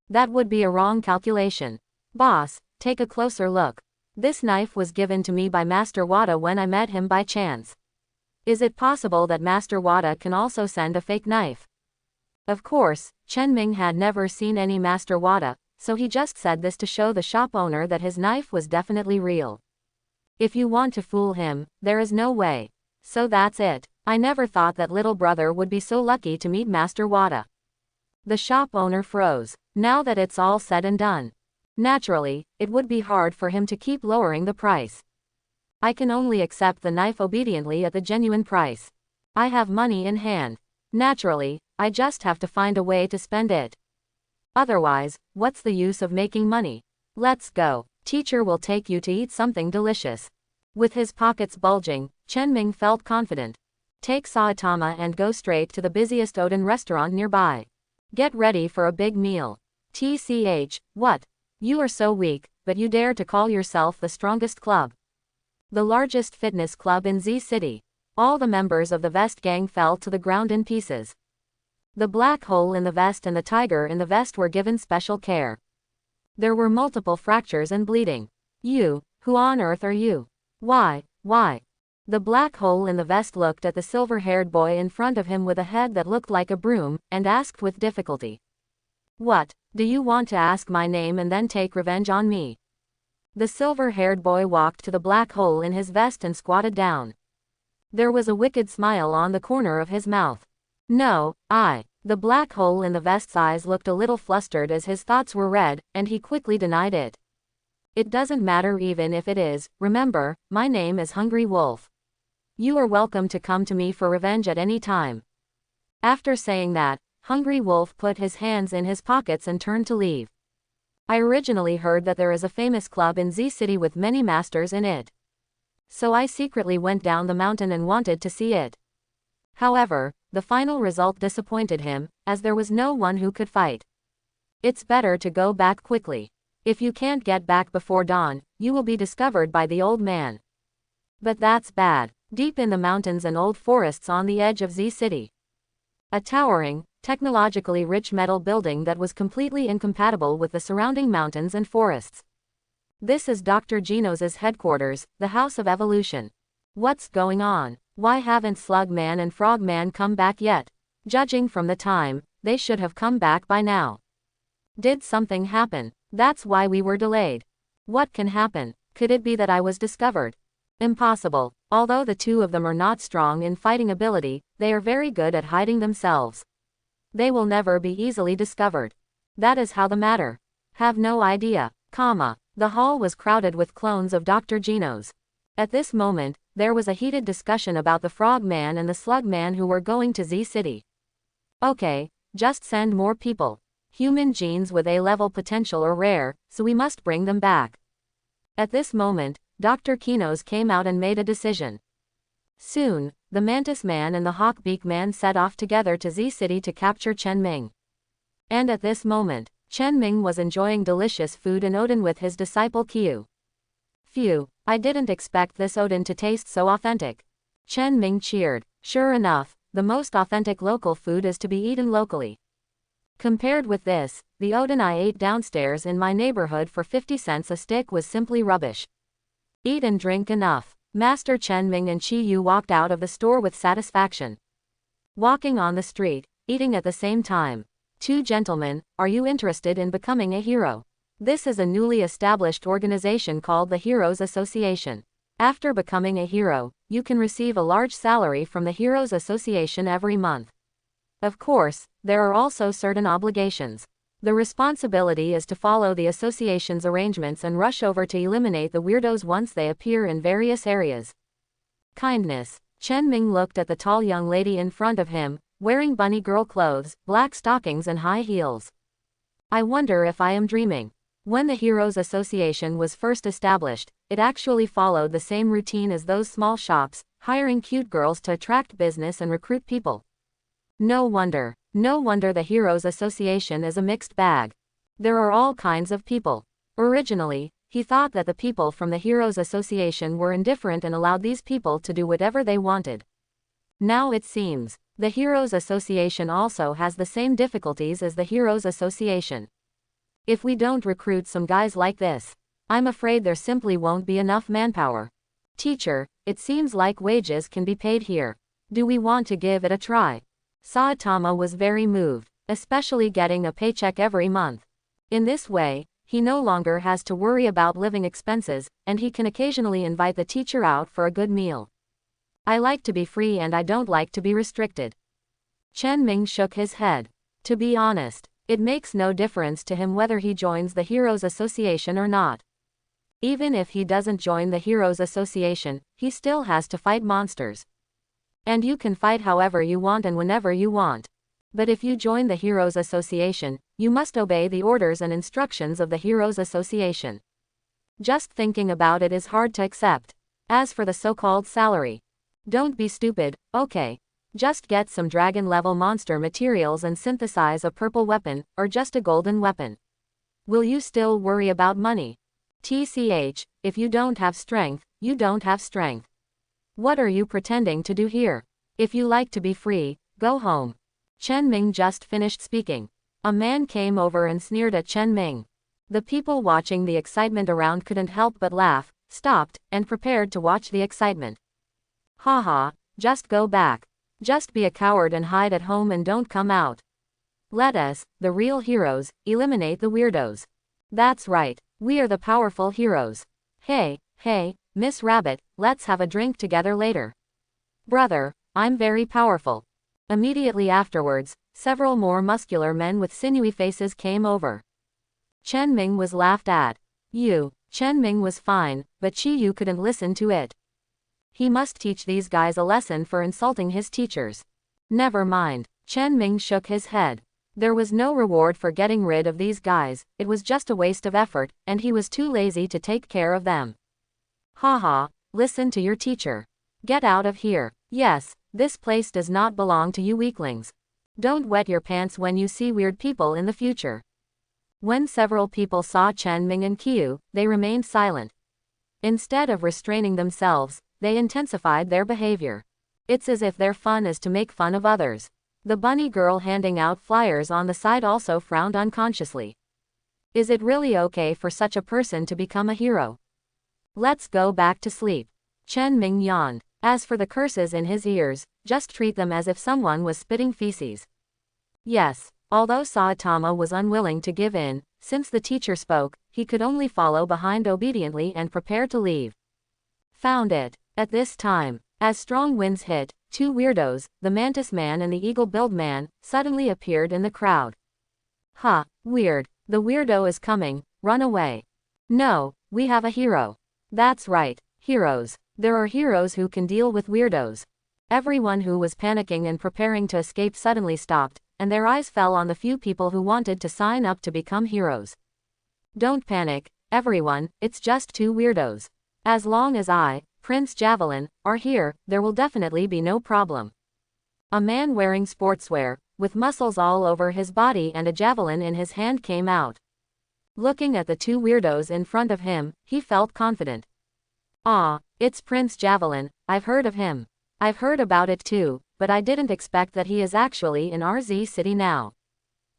That would be a wrong calculation. Boss, take a closer look. This knife was given to me by Master Wada when I met him by chance. Is it possible that Master Wada can also send a fake knife? Of course, Chen Ming had never seen any Master Wada, so he just said this to show the shop owner that his knife was definitely real. If you want to fool him, there is no way. So that's it. I never thought that little brother would be so lucky to meet Master Wada. The shop owner froze. Now that it's all said and done. Naturally, it would be hard for him to keep lowering the price. I can only accept the knife obediently at the genuine price. I have money in hand. Naturally, I just have to find a way to spend it. Otherwise, what's the use of making money? Let's go. Teacher will take you to eat something delicious. With his pockets bulging, Chenming felt confident. Take Saitama and go straight to the busiest Odin restaurant nearby. Get ready for a big meal. TCH, what? You are so weak, but you dare to call yourself the strongest club. The largest fitness club in Z City. All the members of the vest gang fell to the ground in pieces. The black hole in the vest and the tiger in the vest were given special care. There were multiple fractures and bleeding. You, who on earth are you? Why? The black hole in the vest looked at the silver-haired boy in front of him with a head that looked like a broom, and asked with difficulty. What, do you want to ask my name and then take revenge on me? The silver-haired boy walked to the black hole in his vest and squatted down. There was a wicked smile on the corner of his mouth. No, The black hole in the vest's eyes looked a little flustered as his thoughts were read, and he quickly denied it. It doesn't matter even if it is, remember, my name is Hungry Wolf. You are welcome to come to me for revenge at any time. After saying that, Hungry Wolf put his hands in his pockets and turned to leave. I originally heard that there is a famous club in Z City with many masters in it. So I secretly went down the mountain and wanted to see it. However, the final result disappointed him, as there was no one who could fight. It's better to go back quickly. If you can't get back before dawn, you will be discovered by the old man. But that's bad. Deep in the mountains and old forests on the edge of Z City. A towering, technologically rich metal building that was completely incompatible with the surrounding mountains and forests. This is Dr. Genos' headquarters, the House of Evolution. What's going on? Why haven't Slugman and Frogman come back yet? Judging from the time, they should have come back by now. Did something happen? That's why we were delayed. What can happen? Could it be that I was discovered? Impossible. Although the two of them are not strong in fighting ability, they are very good at hiding themselves. They will never be easily discovered. That is how the matter. Have no idea. The hall was crowded with clones of Dr. Genos. At this moment, there was a heated discussion about the Frogman and the Slugman who were going to Z City. Okay, just send more people. Human genes with A-level potential are rare, so we must bring them back. At this moment, Dr. Genos came out and made a decision. Soon, the Mantis Man and the Hawkbeak Man set off together to Z City to capture Chenming. And at this moment, Chenming was enjoying delicious food in Odin with his disciple Qiu. Phew, I didn't expect this Odin to taste so authentic. Chenming cheered. Sure enough, the most authentic local food is to be eaten locally. Compared with this, the Odin I ate downstairs in my neighborhood for 50 cents a stick was simply rubbish. Eat and drink enough. Master Chenming and Qiu walked out of the store with satisfaction. Walking on the street, eating at the same time. Two gentlemen, are you interested in becoming a hero? This is a newly established organization called the Heroes Association. After becoming a hero, you can receive a large salary from the Heroes Association every month. Of course, there are also certain obligations. The responsibility is to follow the association's arrangements and rush over to eliminate the weirdos once they appear in various areas. Kindness. Chenming looked at the tall young lady in front of him, wearing bunny girl clothes, black stockings and high heels. I wonder if I am dreaming. When the Heroes Association was first established, it actually followed the same routine as those small shops, hiring cute girls to attract business and recruit people. No wonder the Heroes Association is a mixed bag. There are all kinds of people. Originally, he thought that the people from the Heroes Association were indifferent and allowed these people to do whatever they wanted. Now it seems, the Heroes Association also has the same difficulties as the Heroes Association. If we don't recruit some guys like this, I'm afraid there simply won't be enough manpower. Teacher, it seems like wages can be paid here. Do we want to give it a try? Saitama was very moved, especially getting a paycheck every month. In this way, he no longer has to worry about living expenses, and he can occasionally invite the teacher out for a good meal. I like to be free and I don't like to be restricted. Chenming shook his head. To be honest, it makes no difference to him whether he joins the Heroes Association or not. Even if he doesn't join the Heroes Association, he still has to fight monsters. And you can fight however you want and whenever you want. But if you join the Heroes Association, you must obey the orders and instructions of the Heroes Association. Just thinking about it is hard to accept. As for the so-called salary, don't be stupid, okay? Just get some dragon-level monster materials and synthesize a purple weapon, or just a golden weapon. Will you still worry about money? TCH, if you don't have strength, you don't have strength. What are you pretending to do here? If you like to be free, go home. Chen Ming just finished speaking. A man came over and sneered at Chen Ming. The people watching the excitement around couldn't help but laugh, stopped, and prepared to watch the excitement. Haha, just go back. Just be a coward and hide at home and don't come out. Let us, the real heroes, eliminate the weirdos. That's right, we are the powerful heroes. Hey, Miss Rabbit, let's have a drink together later. Brother, I'm very powerful. Immediately afterwards, several more muscular men with sinewy faces came over. Chen Ming was laughed at. Chen Ming was fine, but Chi Yu couldn't listen to it. He must teach these guys a lesson for insulting his teachers. Never mind. Chen Ming shook his head. There was no reward for getting rid of these guys, it was just a waste of effort, and he was too lazy to take care of them. Haha, listen to your teacher. Get out of here. Yes, this place does not belong to you weaklings. Don't wet your pants when you see weird people in the future. When several people saw Chen Ming and Qiu, they remained silent. Instead of restraining themselves, they intensified their behavior. It's as if their fun is to make fun of others. The bunny girl handing out flyers on the side also frowned unconsciously. Is it really okay for such a person to become a hero? Let's go back to sleep. Chen Ming yawned. As for the curses in his ears, just treat them as if someone was spitting feces. Yes, although Saitama was unwilling to give in, since the teacher spoke, he could only follow behind obediently and prepare to leave. Found it. At this time, as strong winds hit, two weirdos, the Mantis Man and the Eagle-Billed Man, suddenly appeared in the crowd. Ha, weird. The weirdo is coming, run away. No, we have a hero. That's right, heroes. There are heroes who can deal with weirdos. Everyone who was panicking and preparing to escape suddenly stopped, and their eyes fell on the few people who wanted to sign up to become heroes. Don't panic, everyone, it's just two weirdos. As long as I, Prince Javelin, are here, there will definitely be no problem. A man wearing sportswear, with muscles all over his body and a javelin in his hand came out. Looking at the two weirdos in front of him, he felt confident. Ah, it's Prince Javelin, I've heard of him. I've heard about it too, but I didn't expect that he is actually in RZ City now.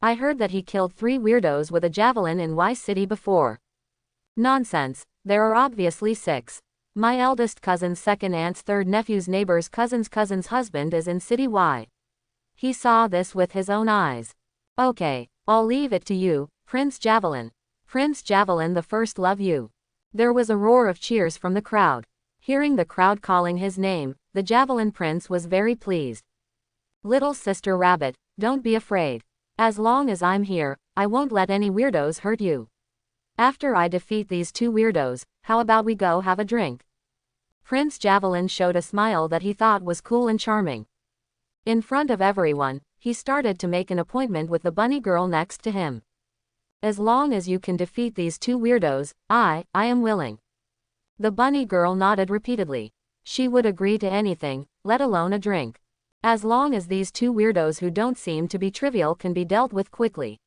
I heard that he killed 3 weirdos with a javelin in Y City before. Nonsense, there are obviously 6. My eldest cousin's second aunt's third nephew's neighbor's cousin's husband is in City Y. He saw this with his own eyes. Okay, I'll leave it to you, Prince Javelin. Prince Javelin the first love you. There was a roar of cheers from the crowd. Hearing the crowd calling his name, the Javelin Prince was very pleased. Little Sister Rabbit, don't be afraid. As long as I'm here, I won't let any weirdos hurt you. After I defeat these 2 weirdos, how about we go have a drink? Prince Javelin showed a smile that he thought was cool and charming. In front of everyone, he started to make an appointment with the bunny girl next to him. As long as you can defeat these 2 weirdos, I am willing. The bunny girl nodded repeatedly. She would agree to anything, let alone a drink. As long as these 2 weirdos who don't seem to be trivial can be dealt with quickly.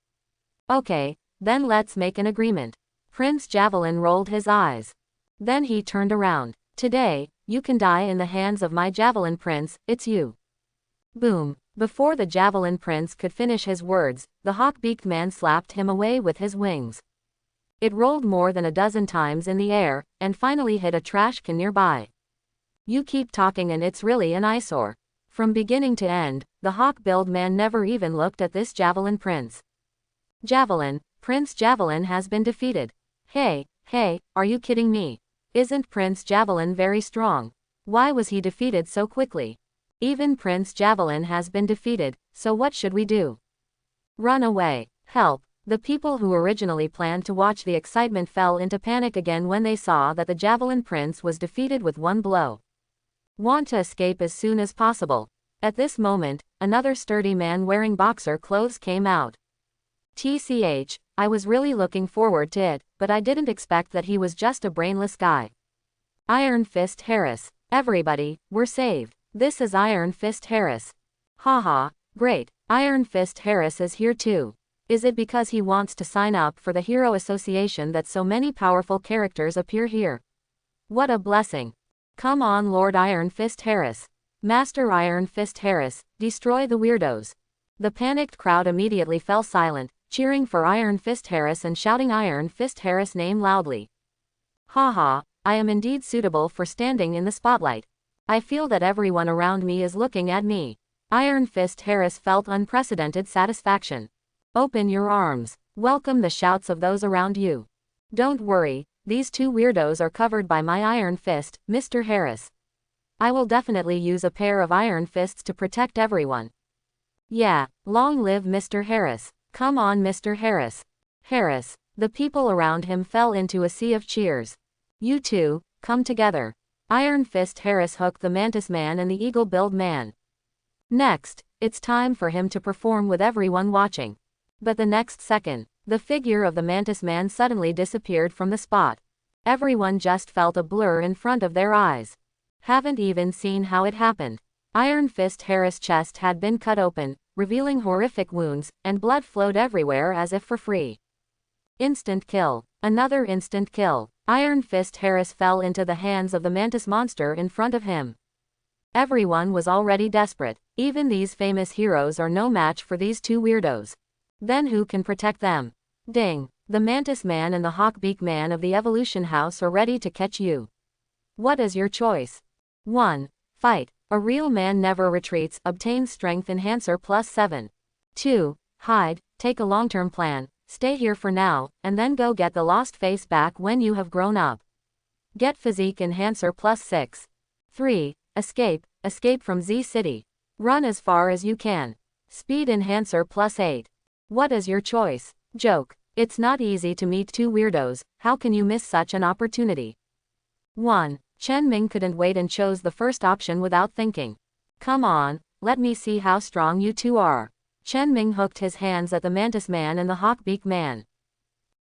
Okay, then let's make an agreement. Prince Javelin rolled his eyes. Then he turned around. Today, you can die in the hands of my Javelin Prince, it's you. Boom. Before the Javelin Prince could finish his words, the hawk-beaked man slapped him away with his wings. It rolled more than a dozen times in the air, and finally hit a trash can nearby. You keep talking and it's really an eyesore. From beginning to end, the hawk-billed man never even looked at this Javelin Prince. Javelin, Prince Javelin has been defeated. Hey, are you kidding me? Isn't Prince Javelin very strong? Why was he defeated so quickly? Even Prince Javelin has been defeated, so what should we do? Run away. Help. The people who originally planned to watch the excitement fell into panic again when they saw that the Javelin Prince was defeated with one blow. Want to escape as soon as possible. At this moment, another sturdy man wearing boxer clothes came out. TCH, I was really looking forward to it, but I didn't expect that he was just a brainless guy. Iron Fist heiress. Everybody, we're saved. This is Iron Fist heiress. Haha, great. Iron Fist heiress is here too. Is it because he wants to sign up for the Hero Association that so many powerful characters appear here? What a blessing. Come on, Lord Iron Fist heiress. Master Iron Fist heiress, destroy the weirdos. The panicked crowd immediately fell silent, cheering for Iron Fist heiress and shouting Iron Fist heiress name loudly. Haha, I am indeed suitable for standing in the spotlight. I feel that everyone around me is looking at me. Iron Fist heiress felt unprecedented satisfaction. Open your arms. Welcome the shouts of those around you. Don't worry, these two weirdos are covered by my Iron Fist, Mr. Harris. I will definitely use a pair of Iron Fists to protect everyone. Yeah, long live Mr. Harris. Come on, Mr. Harris. Harris. The people around him fell into a sea of cheers. You two, come together. Iron Fist Harris hooked the Mantis Man and the Eagle-billed Man. Next, it's time for him to perform with everyone watching. But the next second, the figure of the Mantis Man suddenly disappeared from the spot. Everyone just felt a blur in front of their eyes. Haven't even seen how it happened. Iron Fist Harris' chest had been cut open, revealing horrific wounds, and blood flowed everywhere as if for free. Instant kill. Another instant kill. Iron Fist Harris fell into the hands of the Mantis monster in front of him. Everyone was already desperate. Even these famous heroes are no match for these two weirdos. Then who can protect them? Ding. The Mantis Man and the Hawkbeak Man of the Evolution House are ready to catch you. What is your choice? 1. Fight. A real man never retreats, obtains strength enhancer +7. 2. Hide, take a long-term plan, stay here for now, and then go get the lost face back when you have grown up. Get physique enhancer +6. 3. Escape, escape from Z City. Run as far as you can. Speed enhancer +8. What is your choice? Joke. It's not easy to meet two weirdos, how can you miss such an opportunity? 1. Chen Ming couldn't wait and chose the first option without thinking. Come on, let me see how strong you two are. Chen Ming hooked his hands at the Mantis Man and the Hawkbeak Man.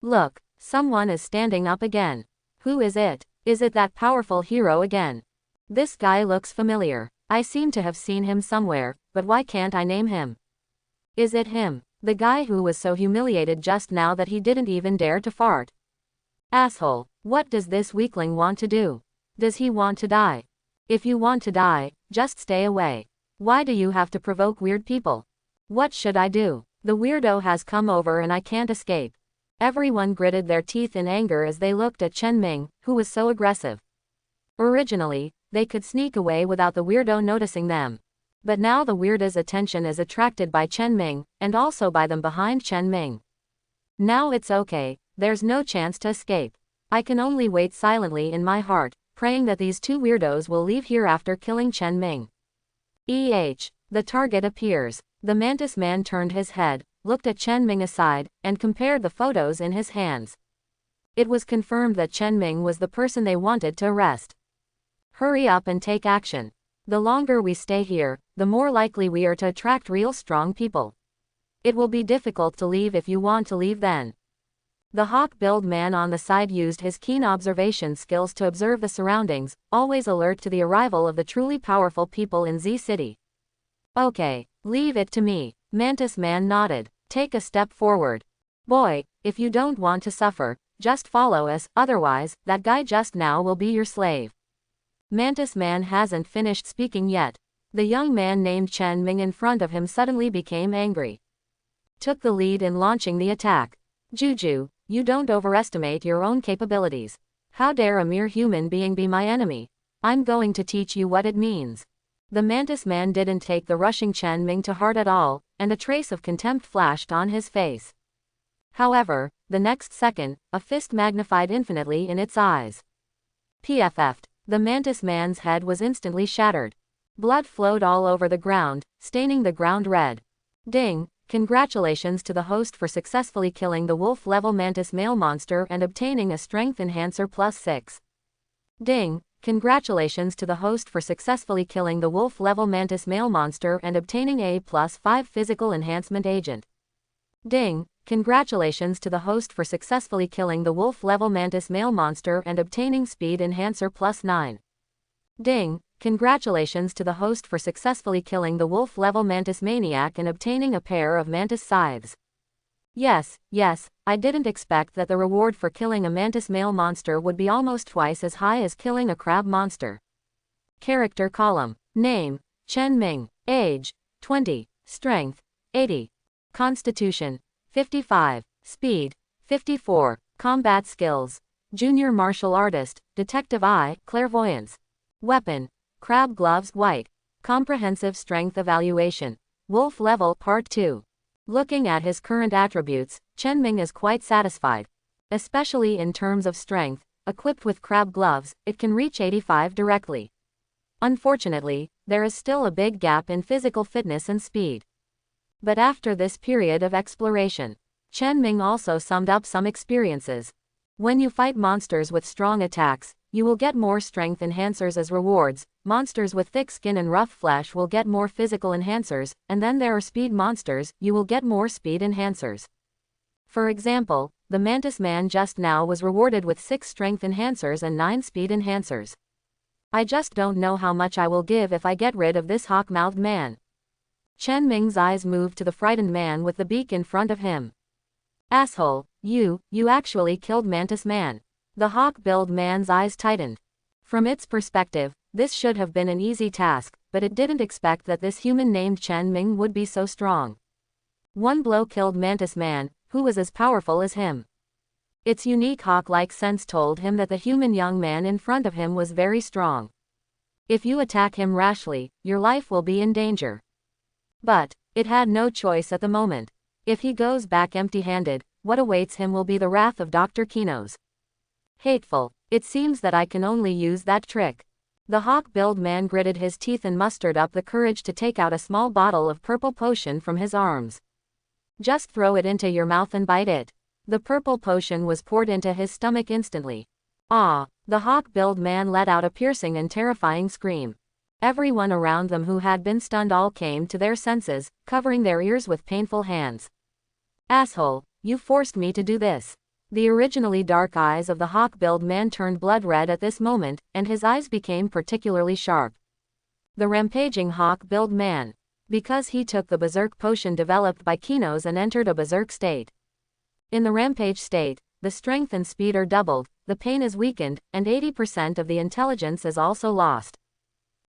Look, someone is standing up again. Who is it? Is it that powerful hero again? This guy looks familiar. I seem to have seen him somewhere, but why can't I name him? Is it him? The guy who was so humiliated just now that he didn't even dare to fart. Asshole, what does this weakling want to do? Does he want to die? If you want to die, just stay away. Why do you have to provoke weird people? What should I do? The weirdo has come over and I can't escape. Everyone gritted their teeth in anger as they looked at Chen Ming, who was so aggressive. Originally, they could sneak away without the weirdo noticing them. But now the weirdo's attention is attracted by Chen Ming, and also by them behind Chen Ming. Now it's okay, there's no chance to escape. I can only wait silently in my heart, praying that these two weirdos will leave here after killing Chen Ming. The target appears. The Mantis Man turned his head, looked at Chen Ming aside, and compared the photos in his hands. It was confirmed that Chen Ming was the person they wanted to arrest. Hurry up and take action. The longer we stay here, the more likely we are to attract real strong people. It will be difficult to leave if you want to leave then. The hawk-billed man on the side used his keen observation skills to observe the surroundings, always alert to the arrival of the truly powerful people in Z City. Okay, leave it to me. Mantis Man nodded. Take a step forward. Boy, if you don't want to suffer, just follow us, otherwise, that guy just now will be your slave. Mantis Man hasn't finished speaking yet. The young man named Chen Ming in front of him suddenly became angry. Took the lead in launching the attack. Juju, you don't overestimate your own capabilities. How dare a mere human being be my enemy? I'm going to teach you what it means. The Mantis Man didn't take the rushing Chen Ming to heart at all, and a trace of contempt flashed on his face. However, the next second, a fist magnified infinitely in its eyes. PFF'd. The Mantis Man's head was instantly shattered. Blood flowed all over the ground, staining the ground red. Ding, congratulations to the host for successfully killing the wolf-level Mantis male monster and obtaining a strength enhancer +6. Ding, congratulations to the host for successfully killing the wolf-level mantis male monster and obtaining A+5 physical enhancement agent. Ding, congratulations to the host for successfully killing the wolf-level mantis male monster and obtaining speed enhancer +9. Ding, congratulations to the host for successfully killing the wolf-level mantis maniac and obtaining a pair of mantis scythes. Yes, I didn't expect that the reward for killing a mantis male monster would be almost twice as high as killing a crab monster. Character column. Name, Chen Ming. Age, 20. Strength, 80. Constitution, 55. Speed, 54. Combat skills, Junior Martial Artist, Detective Eye, Clairvoyance. Weapon, Crab Gloves White. Comprehensive Strength Evaluation, Wolf Level Part 2. Looking at his current attributes, Chen Ming is quite satisfied. Especially in terms of strength, equipped with crab gloves, it can reach 85 directly. Unfortunately, there is still a big gap in physical fitness and speed. But after this period of exploration, Chen Ming also summed up some experiences. When you fight monsters with strong attacks, you will get more strength enhancers as rewards, monsters with thick skin and rough flesh will get more physical enhancers, and then there are speed monsters, you will get more speed enhancers. For example, the Mantis Man just now was rewarded with 6 strength enhancers and 9 speed enhancers. I just don't know how much I will give if I get rid of this hawk-mouthed man. Chen Ming's eyes moved to the frightened man with the beak in front of him. Asshole, you actually killed Mantis Man. The hawk-billed man's eyes tightened. From its perspective, this should have been an easy task, but it didn't expect that this human named Chen Ming would be so strong. One blow killed Mantis Man, who was as powerful as him. Its unique hawk-like sense told him that the human young man in front of him was very strong. If you attack him rashly, your life will be in danger. But it had no choice at the moment. If he goes back empty-handed, what awaits him will be the wrath of Dr. Kinos. Hateful. It seems that I can only use that trick. The hawk-billed man gritted his teeth and mustered up the courage to take out a small bottle of purple potion from his arms. Just throw it into your mouth and bite it. The purple potion was poured into his stomach instantly. Ah! The hawk-billed man let out a piercing and terrifying scream. Everyone around them who had been stunned all came to their senses, covering their ears with painful hands. Asshole, you forced me to do this. The originally dark eyes of the hawk-billed man turned blood red at this moment, and his eyes became particularly sharp. The rampaging hawk-billed man. Because he took the berserk potion developed by Kinos and entered a berserk state. In the rampage state, the strength and speed are doubled, the pain is weakened, and 80% of the intelligence is also lost.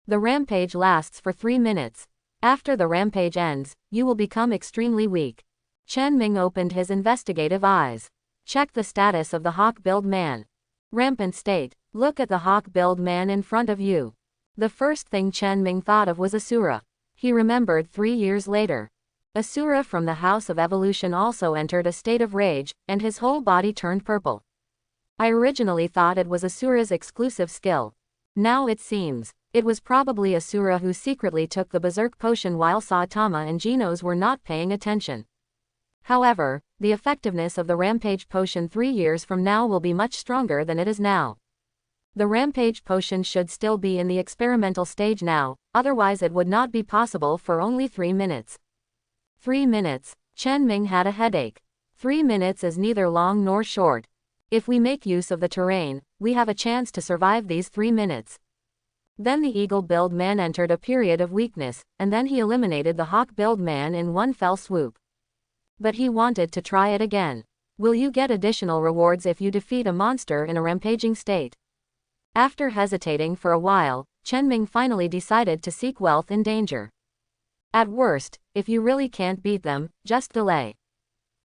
The rampage lasts for 3 minutes. After the rampage ends, you will become extremely weak. Chen Ming opened his investigative eyes. Check the status of the hawk-billed man. Rampant state. Look at the hawk-billed man in front of you. The first thing Chen Ming thought of was Asura. He remembered 3 years later. Asura from the House of Evolution also entered a state of rage, and his whole body turned purple. I originally thought it was Asura's exclusive skill. Now it seems, it was probably Asura who secretly took the berserk potion while Saitama and Genos were not paying attention. However, the effectiveness of the rampage potion 3 years from now will be much stronger than it is now. The rampage potion should still be in the experimental stage now, otherwise it would not be possible for only 3 minutes. 3 minutes. Chen Ming had a headache. 3 minutes is neither long nor short. If we make use of the terrain, we have a chance to survive these 3 minutes. Then the eagle-billed man entered a period of weakness, and then he eliminated the hawk-billed man in one fell swoop. But he wanted to try it again. Will you get additional rewards if you defeat a monster in a rampaging state? After hesitating for a while, Chen Ming finally decided to seek wealth in danger. At worst, if you really can't beat them, just delay.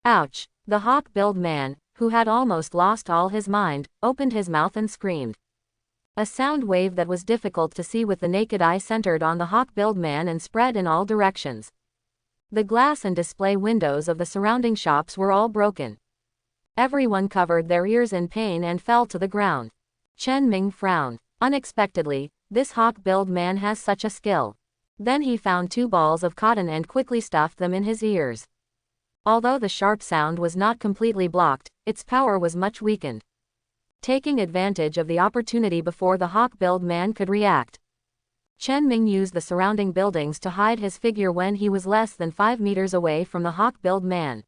Ouch! The hawk-billed man, who had almost lost all his mind, opened his mouth and screamed. A sound wave that was difficult to see with the naked eye centered on the hawk-billed man and spread in all directions. The glass and display windows of the surrounding shops were all broken. Everyone covered their ears in pain and fell to the ground. Chen Ming frowned. Unexpectedly, this hawk-billed man has such a skill. Then he found 2 balls of cotton and quickly stuffed them in his ears. Although the sharp sound was not completely blocked, its power was much weakened. taking advantage of the opportunity before the hawk-billed man could react. Chen Ming used the surrounding buildings to hide his figure when he was less than 5 meters away from the hawk-billed man.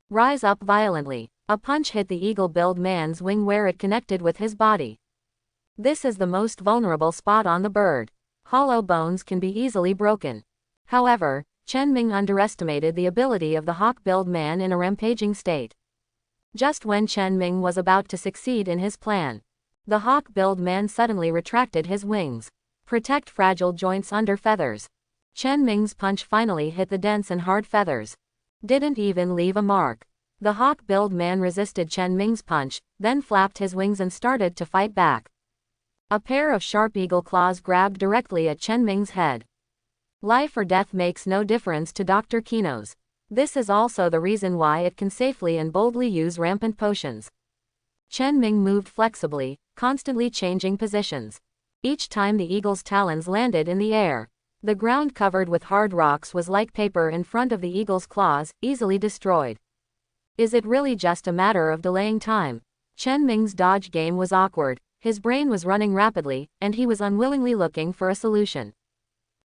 Rise up violently. A punch hit the eagle-billed man's wing where it connected with his body. This is the most vulnerable spot on the bird. Hollow bones can be easily broken. However, Chen Ming underestimated the ability of the hawk-billed man in a rampaging state. Just when Chen Ming was about to succeed in his plan, the hawk-billed man suddenly retracted his wings. Protect fragile joints under feathers. Chen Ming's punch finally hit the dense and hard feathers. Didn't even leave a mark. The hawk-billed man resisted Chen Ming's punch, then flapped his wings and started to fight back. A pair of sharp eagle claws grabbed directly at Chen Ming's head. Life or death makes no difference to Dr. Kino's. This is also the reason why it can safely and boldly use rampant potions. Chen Ming moved flexibly, constantly changing positions. Each time the eagle's talons landed in the air, the ground covered with hard rocks was like paper in front of the eagle's claws, easily destroyed. Is it really just a matter of delaying time? Chen Ming's dodge game was awkward, his brain was running rapidly, and he was unwillingly looking for a solution.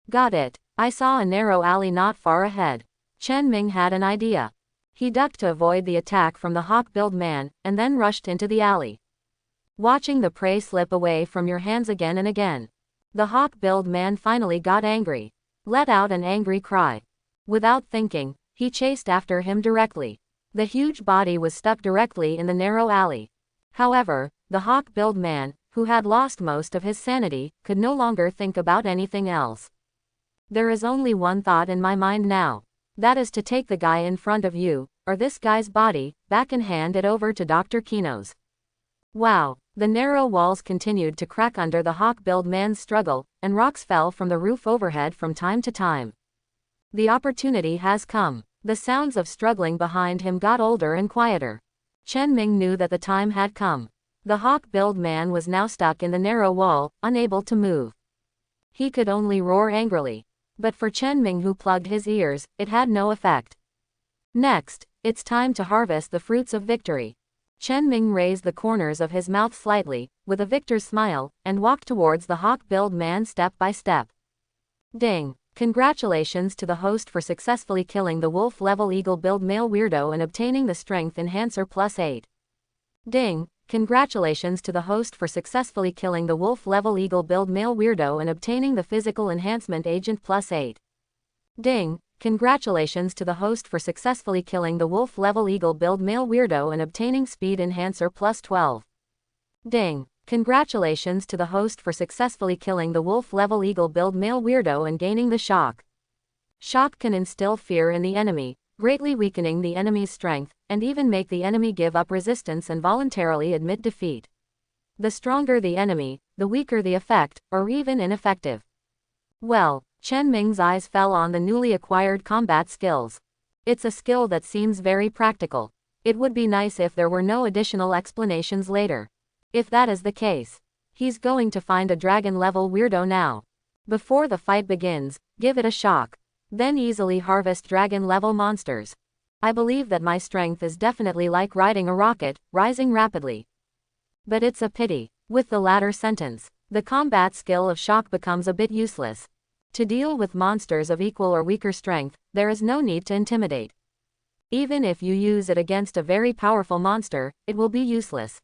Got it. I saw a narrow alley not far ahead. Chen Ming had an idea. He ducked to avoid the attack from the hawk-billed man, and then rushed into the alley. Watching the prey slip away from your hands again and again. The hawk-billed man finally got angry. Let out an angry cry. Without thinking, he chased after him directly. The huge body was stuck directly in the narrow alley. However, the hawk-billed man, who had lost most of his sanity, could no longer think about anything else. There is only one thought in my mind now. That is to take the guy in front of you, or this guy's body, back and hand it over to Dr. Kino's. Wow. The narrow walls continued to crack under the hawk-billed man's struggle, and rocks fell from the roof overhead from time to time. The opportunity has come. The sounds of struggling behind him got older and quieter. Chen Ming knew that the time had come. The hawk-billed man was now stuck in the narrow wall, unable to move. He could only roar angrily. But for Chen Ming, who plugged his ears, it had no effect. Next, it's time to harvest the fruits of victory. Chen Ming raised the corners of his mouth slightly, with a victor's smile, and walked towards the hawk-billed man step by step. Ding! Congratulations to the host for successfully killing the wolf-level eagle-billed male weirdo and obtaining the strength enhancer +8. Ding! Congratulations to the host for successfully killing the wolf-level eagle-billed male weirdo and obtaining the physical enhancement agent +8. Ding! Congratulations to the host for successfully killing the wolf-level eagle-billed male weirdo and obtaining speed enhancer +12. Ding! Congratulations to the host for successfully killing the wolf-level eagle-billed male weirdo and gaining the shock. Shock can instill fear in the enemy, greatly weakening the enemy's strength, and even make the enemy give up resistance and voluntarily admit defeat. The stronger the enemy, the weaker the effect, or even ineffective. Well, Chen Ming's eyes fell on the newly acquired combat skills. It's a skill that seems very practical. It would be nice if there were no additional explanations later. If that is the case, he's going to find a dragon-level weirdo now. Before the fight begins, give it a shock. Then easily harvest dragon-level monsters. I believe that my strength is definitely like riding a rocket, rising rapidly. But it's a pity. With the latter sentence, the combat skill of shock becomes a bit useless. To deal with monsters of equal or weaker strength, there is no need to intimidate. Even if you use it against a very powerful monster, it will be useless.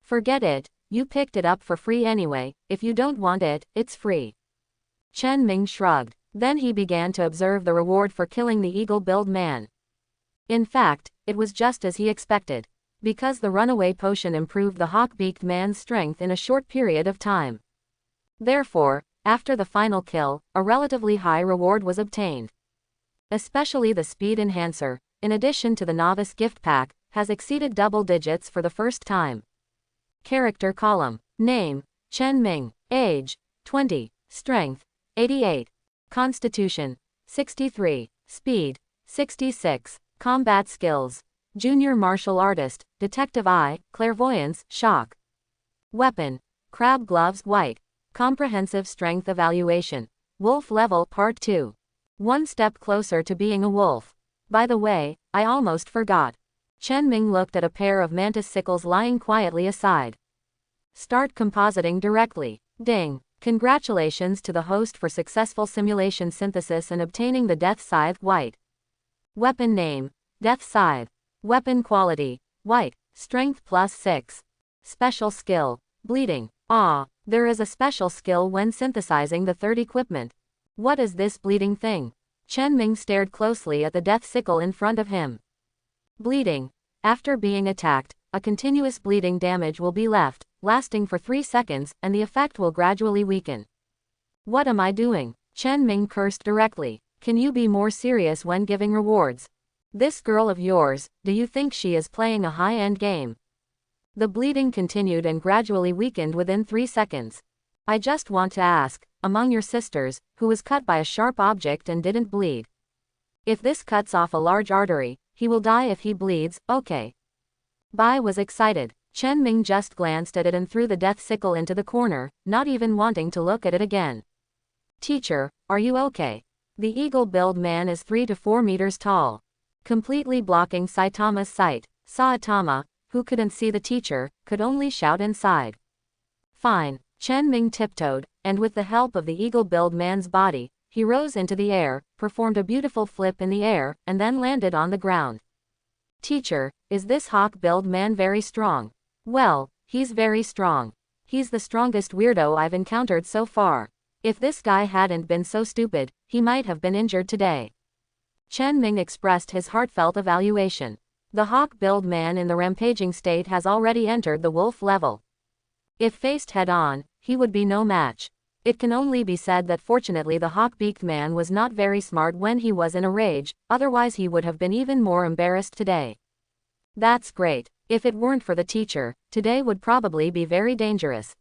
Forget it, you picked it up for free anyway. If you don't want it, it's free. Chen Ming shrugged. Then he began to observe the reward for killing the eagle-billed man. In fact, it was just as he expected. Because the runaway potion improved the hawk-beaked man's strength in a short period of time. Therefore, after the final kill, a relatively high reward was obtained. Especially the speed enhancer, in addition to the novice gift pack, has exceeded double digits for the first time. Character column. Name, Chen Ming. Age, 20. Strength, 88. Constitution, 63. Speed, 66. Combat skills. Junior martial artist, detective eye, clairvoyance, shock. Weapon, crab gloves, white. Comprehensive strength evaluation. Wolf level part 2. One step closer to being a wolf. By the way, I almost forgot. Chen Ming looked at a pair of mantis sickles lying quietly aside. Start compositing directly. Ding. Congratulations to the host for successful simulation synthesis and obtaining the Death Scythe White. Weapon name: Death Scythe. Weapon quality: White. Strength +6. Special skill: Bleeding. There is a special skill when synthesizing the third equipment. What is this bleeding thing? Chen Ming stared closely at the death sickle in front of him. Bleeding. After being attacked, a continuous bleeding damage will be left, lasting for 3 seconds, and the effect will gradually weaken. What am I doing? Chen Ming cursed directly. Can you be more serious when giving rewards? This girl of yours, do you think she is playing a high-end game? The bleeding continued and gradually weakened within 3 seconds. I just want to ask, among your sisters, who was cut by a sharp object and didn't bleed? If this cuts off a large artery, he will die if he bleeds, okay. Bai was excited. Chen Ming just glanced at it and threw the death sickle into the corner, not even wanting to look at it again. Teacher, are you okay? The eagle-billed man is 3 to 4 meters tall. Completely blocking Saitama's sight, Saitama, who couldn't see the teacher, could only shout inside. Fine. Chen Ming tiptoed, and with the help of the eagle-billed man's body, he rose into the air, performed a beautiful flip in the air, and then landed on the ground. Teacher, is this hawk-billed man very strong? Well, he's very strong. He's the strongest weirdo I've encountered so far. If this guy hadn't been so stupid, he might have been injured today. Chen Ming expressed his heartfelt evaluation. The hawk-billed man in the rampaging state has already entered the wolf level. If faced head-on, he would be no match. It can only be said that fortunately the hawk-beaked man was not very smart when he was in a rage, otherwise he would have been even more embarrassed today. That's great. If it weren't for the teacher, today would probably be very dangerous.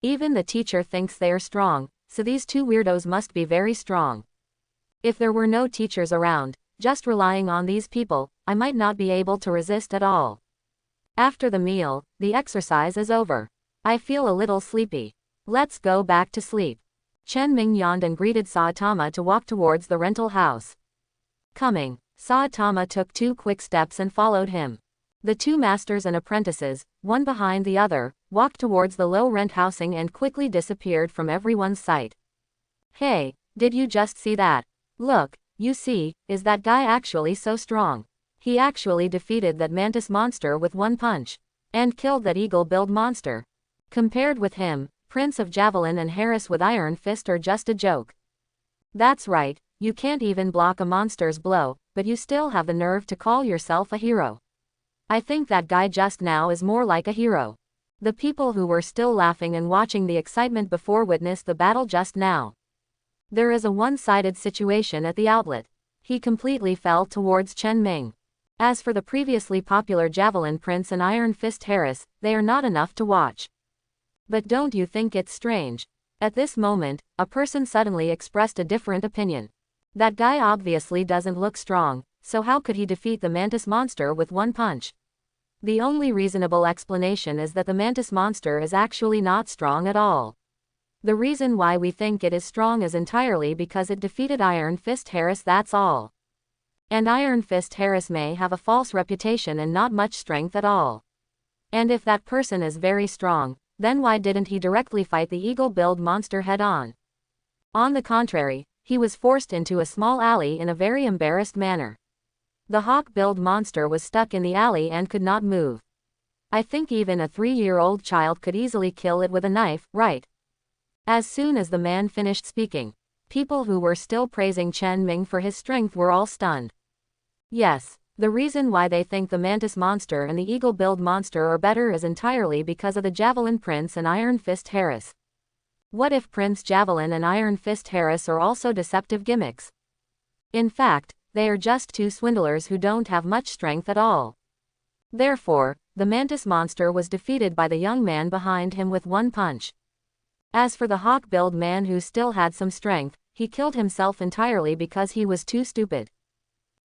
Even the teacher thinks they are strong, so these two weirdos must be very strong. If there were no teachers around, just relying on these people, I might not be able to resist at all. After the meal, the exercise is over. I feel a little sleepy. Let's go back to sleep. Chen Ming yawned and greeted Saitama to walk towards the rental house. Coming. Saitama took 2 quick steps and followed him. The 2 masters and apprentices, one behind the other, walked towards the low-rent housing and quickly disappeared from everyone's sight. Hey, did you just see that? Look, you see, is that guy actually so strong? He actually defeated that mantis monster with 1 punch. And killed that eagle-billed monster. Compared with him, Prince of Javelin and Heiress with Iron Fist are just a joke. That's right, you can't even block a monster's blow, but you still have the nerve to call yourself a hero. I think that guy just now is more like a hero. The people who were still laughing and watching the excitement before witnessed the battle just now. There is a one-sided situation at the outlet. He completely fell towards Chen Ming. As for the previously popular Javelin Prince and Iron Fist Heiress, they are not enough to watch. But don't you think it's strange? At this moment, a person suddenly expressed a different opinion. That guy obviously doesn't look strong, so how could he defeat the mantis monster with 1 punch? The only reasonable explanation is that the mantis monster is actually not strong at all. The reason why we think it is strong is entirely because it defeated Iron Fist Heiress, that's all. And Iron Fist Heiress may have a false reputation and not much strength at all. And if that person is very strong, then why didn't he directly fight the eagle-billed monster head-on? On the contrary, he was forced into a small alley in a very embarrassed manner. The hawk-billed monster was stuck in the alley and could not move. I think even a 3-year-old child could easily kill it with a knife, right? As soon as the man finished speaking, people who were still praising Chen Ming for his strength were all stunned. Yes. The reason why they think the mantis monster and the eagle-billed monster are better is entirely because of the Javelin Prince and Iron Fist Heiress. What if Prince Javelin and Iron Fist Heiress are also deceptive gimmicks? In fact, they are just 2 swindlers who don't have much strength at all. Therefore, the mantis monster was defeated by the young man behind him with 1 punch. As for the hawk-billed man who still had some strength, he killed himself entirely because he was too stupid.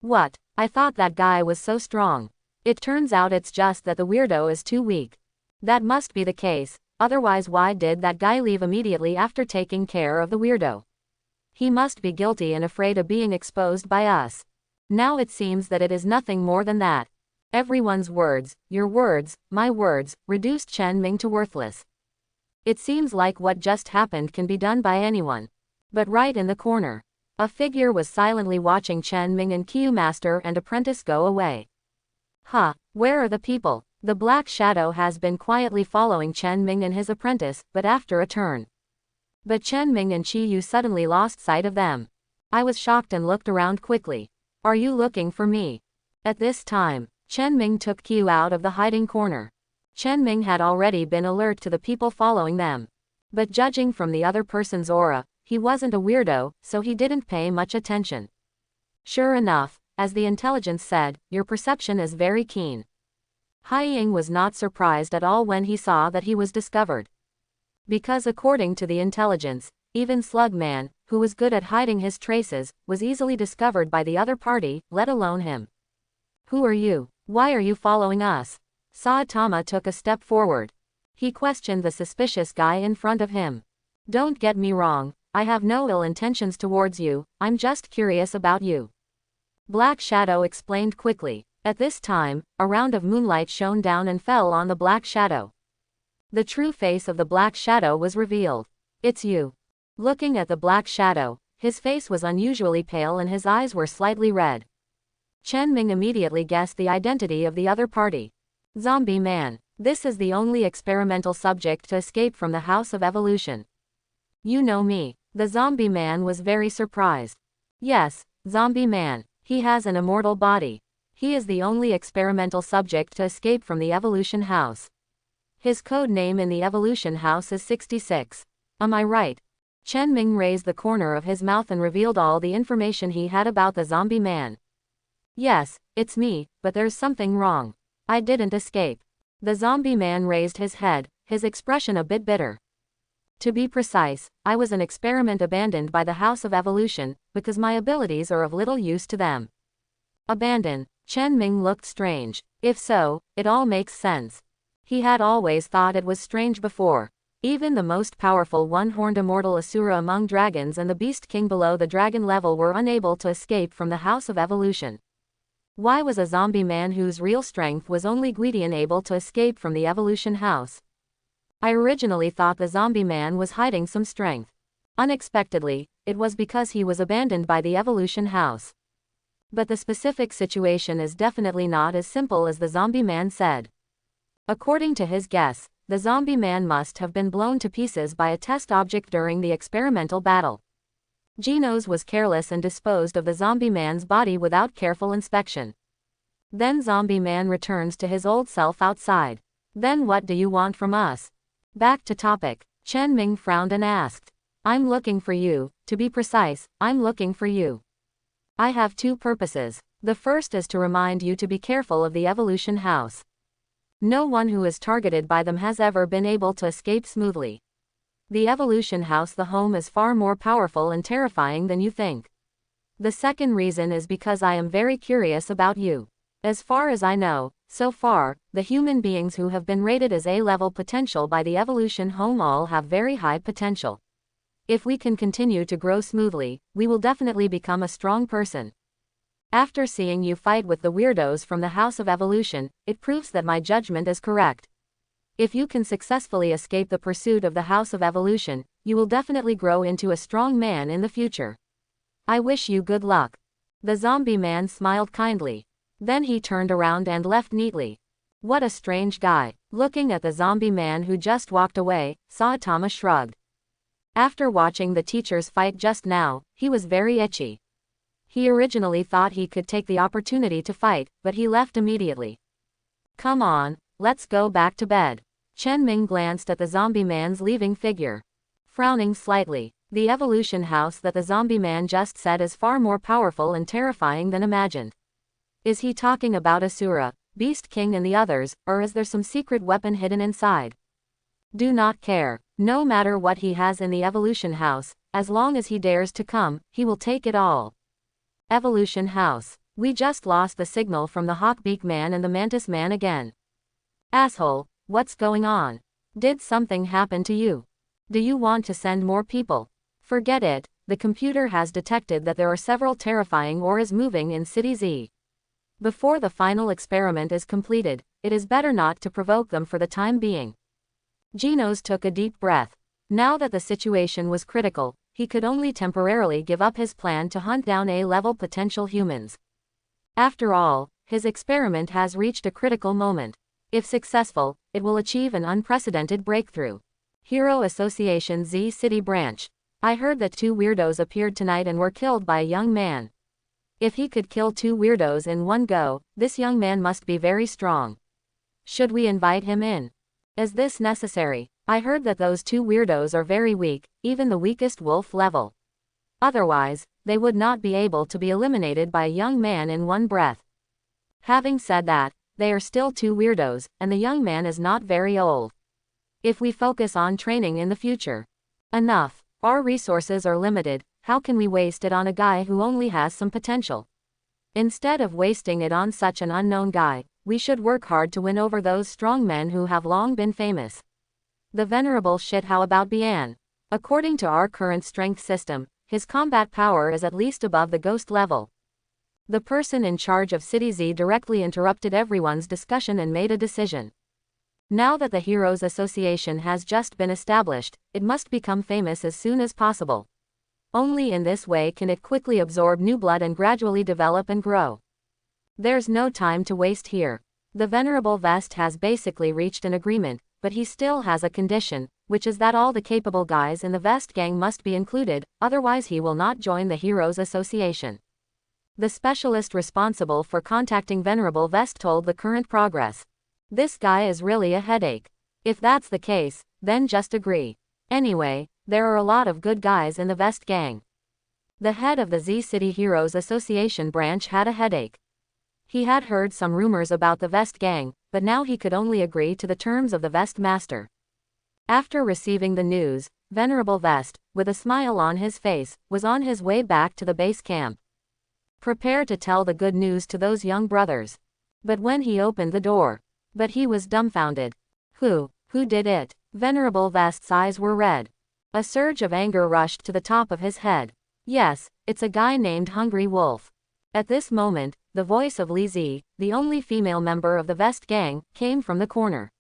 What? I thought that guy was so strong. It turns out it's just that the weirdo is too weak. That must be the case, otherwise why did that guy leave immediately after taking care of the weirdo? He must be guilty and afraid of being exposed by us. Now it seems that it is nothing more than that. Everyone's words, your words, my words, reduced Chen Ming to worthless. It seems like what just happened can be done by anyone. But right in the corner, a figure was silently watching Chen Ming and Qiu master and apprentice go away. Huh, where are the people? The black shadow has been quietly following Chen Ming and his apprentice, but after a turn. But Chen Ming and Qiu suddenly lost sight of them. I was shocked and looked around quickly. Are you looking for me? At this time, Chen Ming took Qiu out of the hiding corner. Chen Ming had already been alert to the people following them. But judging from the other person's aura, he wasn't a weirdo, so he didn't pay much attention. Sure enough, as the intelligence said, your perception is very keen. Hai Ying was not surprised at all when he saw that he was discovered. Because according to the intelligence, even Slugman, who was good at hiding his traces, was easily discovered by the other party, let alone him. Who are you? Why are you following us? Saitama took a step forward. He questioned the suspicious guy in front of him. Don't get me wrong, I have no ill intentions towards you, I'm just curious about you. Black Shadow explained quickly. At this time, a round of moonlight shone down and fell on the Black Shadow. The true face of the Black Shadow was revealed. It's you. Looking at the Black Shadow, his face was unusually pale and his eyes were slightly red. Chen Ming immediately guessed the identity of the other party. Zombie Man. This is the only experimental subject to escape from the House of Evolution. You know me. The Zombie Man was very surprised. Yes, Zombie Man. He has an immortal body. He is the only experimental subject to escape from the Evolution House. His code name in the Evolution House is 66. Am I right? Chen Ming raised the corner of his mouth and revealed all the information he had about the Zombie Man. Yes, it's me, but there's something wrong. I didn't escape. The Zombie Man raised his head, his expression a bit bitter. To be precise, I was an experiment abandoned by the House of Evolution, because my abilities are of little use to them. Abandoned? Chen Ming looked strange. If so, it all makes sense. He had always thought it was strange before. Even the most powerful one-horned immortal Asura among dragons and the Beast King below the dragon level were unable to escape from the House of Evolution. Why was a zombie man whose real strength was only Guidian able to escape from the Evolution House? I originally thought the zombie man was hiding some strength. Unexpectedly, it was because he was abandoned by the Evolution House. But the specific situation is definitely not as simple as the zombie man said. According to his guess, the zombie man must have been blown to pieces by a test object during the experimental battle. Genos was careless and disposed of the zombie man's body without careful inspection. Then zombie man returns to his old self outside. Then what do you want from us? Back to topic. Chen Ming frowned and asked. I'm looking for you, to be precise, I'm looking for you. I have two purposes. The first is to remind you to be careful of the Evolution House. No one who is targeted by them has ever been able to escape smoothly. The Evolution House, the home, is far more powerful and terrifying than you think. The second reason is because I am very curious about you. As far as I know, so far, the human beings who have been rated as A-level potential by the Evolution Home all have very high potential. If we can continue to grow smoothly, we will definitely become a strong person. After seeing you fight with the weirdos from the House of Evolution, it proves that my judgment is correct. If you can successfully escape the pursuit of the House of Evolution, you will definitely grow into a strong man in the future. I wish you good luck. The zombie man smiled kindly. Then he turned around and left neatly. What a strange guy. Looking at the zombie man who just walked away, Saitama shrugged. After watching the teachers fight just now, he was very itchy. He originally thought he could take the opportunity to fight, but he left immediately. Come on, let's go back to bed. Chen Ming glanced at the zombie man's leaving figure. Frowning slightly, the Evolution House that the zombie man just said is far more powerful and terrifying than imagined. Is he talking about Asura, Beast King and the others, or is there some secret weapon hidden inside? Do not care. No matter what he has in the Evolution House, as long as he dares to come, he will take it all. Evolution House. We just lost the signal from the Hawkbeak Man and the Mantis Man again. Asshole, what's going on? Did something happen to you? Do you want to send more people? Forget it, the computer has detected that there are several terrifying auras moving in City Z. Before the final experiment is completed, it is better not to provoke them for the time being. Genos took a deep breath. Now that the situation was critical, he could only temporarily give up his plan to hunt down A-level potential humans. After all, his experiment has reached a critical moment. If successful, it will achieve an unprecedented breakthrough. Hero Association Z City Branch. I heard that 2 weirdos appeared tonight and were killed by a young man. If he could kill 2 weirdos in one go, this young man must be very strong. Should we invite him in? Is this necessary? I heard that those 2 weirdos are very weak, even the weakest wolf level. Otherwise, they would not be able to be eliminated by a young man in one breath. Having said that, they are still 2 weirdos, and the young man is not very old. If we focus on training in the future. Enough. Our resources are limited, how can we waste it on a guy who only has some potential? Instead of wasting it on such an unknown guy, we should work hard to win over those strong men who have long been famous. The venerable shit, how about Bian? According to our current strength system, his combat power is at least above the ghost level. The person in charge of City Z directly interrupted everyone's discussion and made a decision. Now that the Heroes Association has just been established, it must become famous as soon as possible. Only in this way can it quickly absorb new blood and gradually develop and grow. There's no time to waste here. The Venerable Vest has basically reached an agreement, but he still has a condition, which is that all the capable guys in the Vest gang must be included, otherwise he will not join the Heroes Association. The specialist responsible for contacting Venerable Vest told the current progress. This guy is really a headache. If that's the case, then just agree. Anyway, there are a lot of good guys in the Vest gang. The head of the Z City Heroes Association branch had a headache. He had heard some rumors about the Vest gang, but now he could only agree to the terms of the Vest Master. After receiving the news, Venerable Vest, with a smile on his face, was on his way back to the base camp. Prepare to tell the good news to those young brothers. But when he opened the door, he was dumbfounded. Who did it? Venerable Vest's eyes were red. A surge of anger rushed to the top of his head. Yes, it's a guy named Hungry Wolf. At this moment, the voice of Li Zi, the only female member of the Vest gang, came from the corner.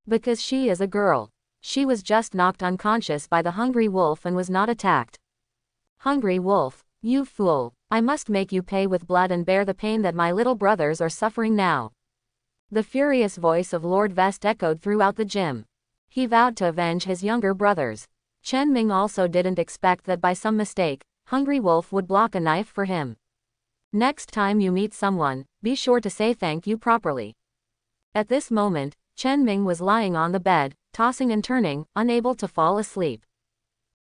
Because she is a girl. She was just knocked unconscious by the Hungry Wolf and was not attacked. Hungry Wolf, you fool, I must make you pay with blood and bear the pain that my little brothers are suffering now. The furious voice of Lord Vest echoed throughout the gym. He vowed to avenge his younger brothers. Chen Ming also didn't expect that by some mistake, Hungry Wolf would block a knife for him. Next time you meet someone, be sure to say thank you properly. At this moment, Chen Ming was lying on the bed, tossing and turning, unable to fall asleep.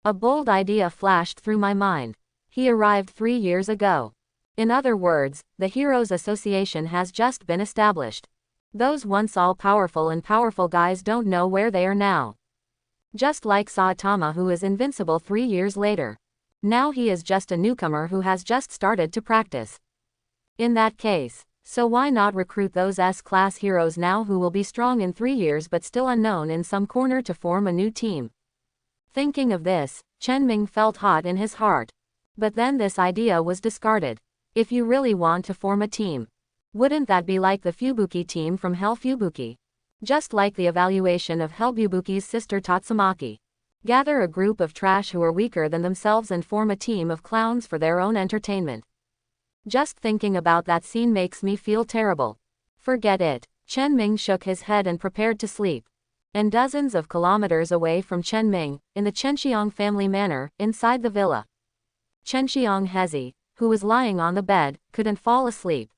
A bold idea flashed through my mind. He arrived 3 years ago. In other words, the Heroes Association has just been established. Those once all-powerful and powerful guys don't know where they are now. Just like Saitama, who is invincible 3 years later. Now he is just a newcomer who has just started to practice. In that case, so why not recruit those S-class heroes now who will be strong in 3 years but still unknown in some corner to form a new team? Thinking of this, Chen Ming felt hot in his heart. But then this idea was discarded. If you really want to form a team, wouldn't that be like the Fubuki team from Hell Fubuki? Just like the evaluation of Hell Fubuki's sister Tatsumaki. Gather a group of trash who are weaker than themselves and form a team of clowns for their own entertainment. Just thinking about that scene makes me feel terrible. Forget it. Chen Ming shook his head and prepared to sleep. And dozens of kilometers away from Chen Ming, in the Chenxiang family manor, inside the villa, Chenxiang Hezi, who was lying on the bed, couldn't fall asleep.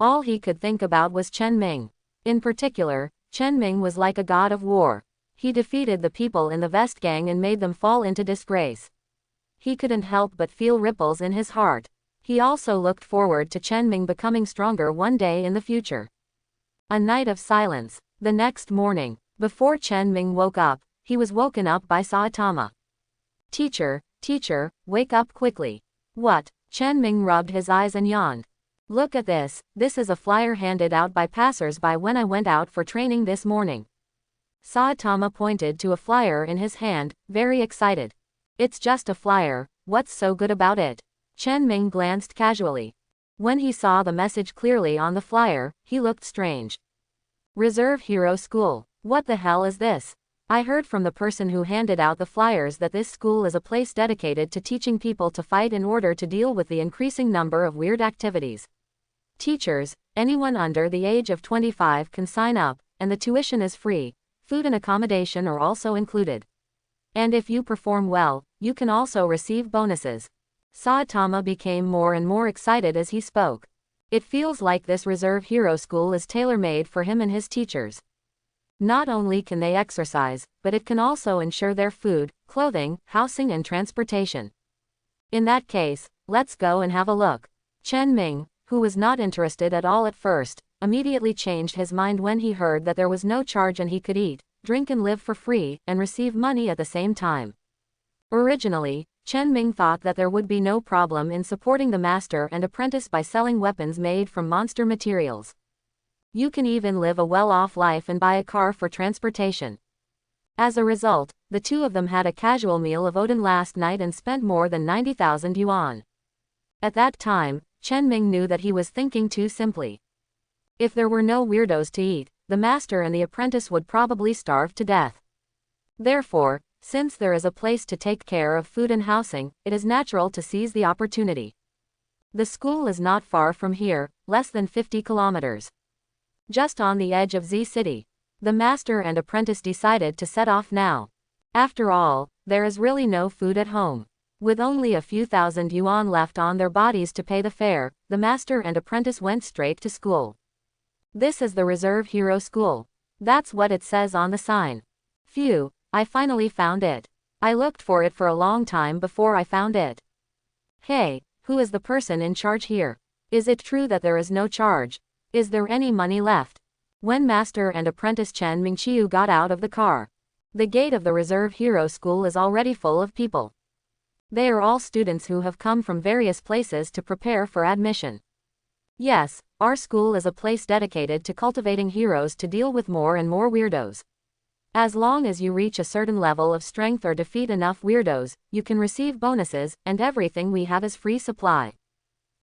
All he could think about was Chen Ming. In particular, Chen Ming was like a god of war. He defeated the people in the Vest gang and made them fall into disgrace. He couldn't help but feel ripples in his heart. He also looked forward to Chen Ming becoming stronger one day in the future. A night of silence. The next morning, before Chen Ming woke up, he was woken up by Saitama. Teacher, wake up quickly. What? Chen Ming rubbed his eyes and yawned. Look at this, this is a flyer handed out by passers-by when I went out for training this morning. Saitama pointed to a flyer in his hand, very excited. It's just a flyer, what's so good about it? Chen Ming glanced casually. When he saw the message clearly on the flyer, he looked strange. Reserve Hero School. What the hell is this? I heard from the person who handed out the flyers that this school is a place dedicated to teaching people to fight in order to deal with the increasing number of weird activities. Teachers, anyone under the age of 25 can sign up, and the tuition is free. Food and accommodation are also included. And if you perform well, you can also receive bonuses. Saitama became more and more excited as he spoke. It feels like this Reserve Hero School is tailor-made for him and his teachers. Not only can they exercise, but it can also ensure their food, clothing, housing and transportation. In that case, let's go and have a look. Chen Ming, who was not interested at all at first, immediately changed his mind when he heard that there was no charge and he could eat, drink and live for free, and receive money at the same time. Originally, Chen Ming thought that there would be no problem in supporting the master and apprentice by selling weapons made from monster materials. You can even live a well-off life and buy a car for transportation. As a result, the two of them had a casual meal of Odin last night and spent more than 90,000 yuan. At that time, Chen Ming knew that he was thinking too simply. If there were no weirdos to eat, the master and the apprentice would probably starve to death. Therefore, since there is a place to take care of food and housing, it is natural to seize the opportunity. The school is not far from here, less than 50 kilometers. Just on the edge of Z City. The master and apprentice decided to set off now. After all, there is really no food at home. With only a few thousand yuan left on their bodies to pay the fare, the master and apprentice went straight to school. This is the Reserve Hero School. That's what it says on the sign. Phew. I finally found it. I looked for it for a long time before I found it. Hey, who is the person in charge here? Is it true that there is no charge? Is there any money left? When master and apprentice Chen Mingqiu got out of the car, the gate of the Reserve Hero School is already full of people. They are all students who have come from various places to prepare for admission. Yes, our school is a place dedicated to cultivating heroes to deal with more and more weirdos. As long as you reach a certain level of strength or defeat enough weirdos, you can receive bonuses, and everything we have is free supply.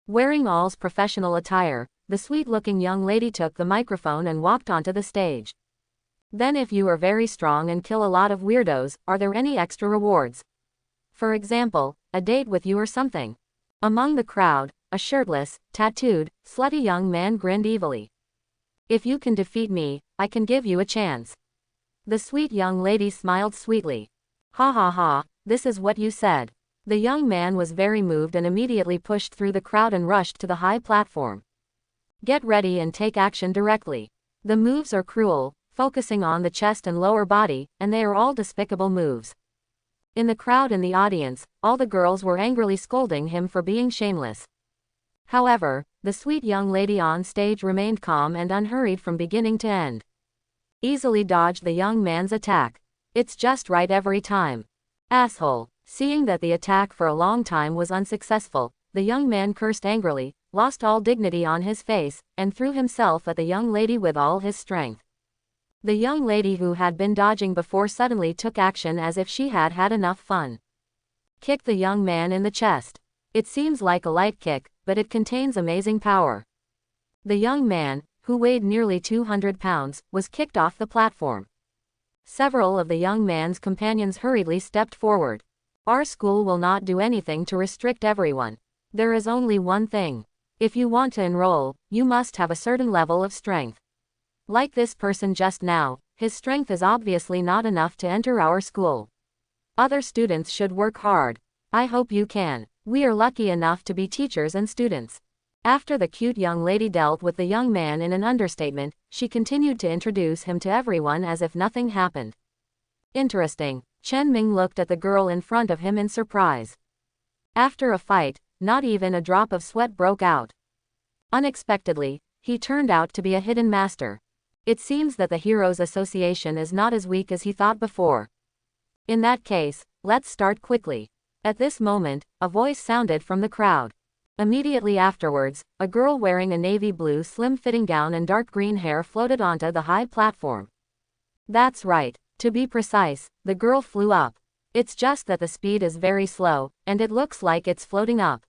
Wearing all's professional attire, the sweet-looking young lady took the microphone and walked onto the stage. Then if you are very strong and kill a lot of weirdos, are there any extra rewards? For example, a date with you or something? Among the crowd, a shirtless, tattooed, slutty young man grinned evilly. If you can defeat me, I can give you a chance. The sweet young lady smiled sweetly. Ha ha ha, this is what you said. The young man was very moved and immediately pushed through the crowd and rushed to the high platform. Get ready and take action directly. The moves are cruel, focusing on the chest and lower body, and they are all despicable moves. In the crowd and the audience, all the girls were angrily scolding him for being shameless. However, the sweet young lady on stage remained calm and unhurried from beginning to end. Easily dodged the young man's attack. It's just right every time. Asshole. Seeing that the attack for a long time was unsuccessful, the young man cursed angrily, lost all dignity on his face, and threw himself at the young lady with all his strength. The young lady who had been dodging before suddenly took action as if she had had enough fun. Kicked the young man in the chest. It seems like a light kick, but it contains amazing power. The young man, who weighed nearly 200 pounds, was kicked off the platform. Several of the young man's companions hurriedly stepped forward. Our school will not do anything to restrict everyone. There is only one thing. If you want to enroll, you must have a certain level of strength. Like this person just now, his strength is obviously not enough to enter our school. Other students should work hard. I hope you can. We are lucky enough to be teachers and students. After the cute young lady dealt with the young man in an understatement, she continued to introduce him to everyone as if nothing happened. Interesting. Chen Ming looked at the girl in front of him in surprise. After a fight, not even a drop of sweat broke out. Unexpectedly, he turned out to be a hidden master. It seems that the Heroes Association is not as weak as he thought before. In that case, let's start quickly. At this moment, a voice sounded from the crowd. Immediately afterwards, a girl wearing a navy blue slim-fitting gown and dark green hair floated onto the high platform. That's right. To be precise, the girl flew up. It's just that the speed is very slow, and it looks like it's floating up.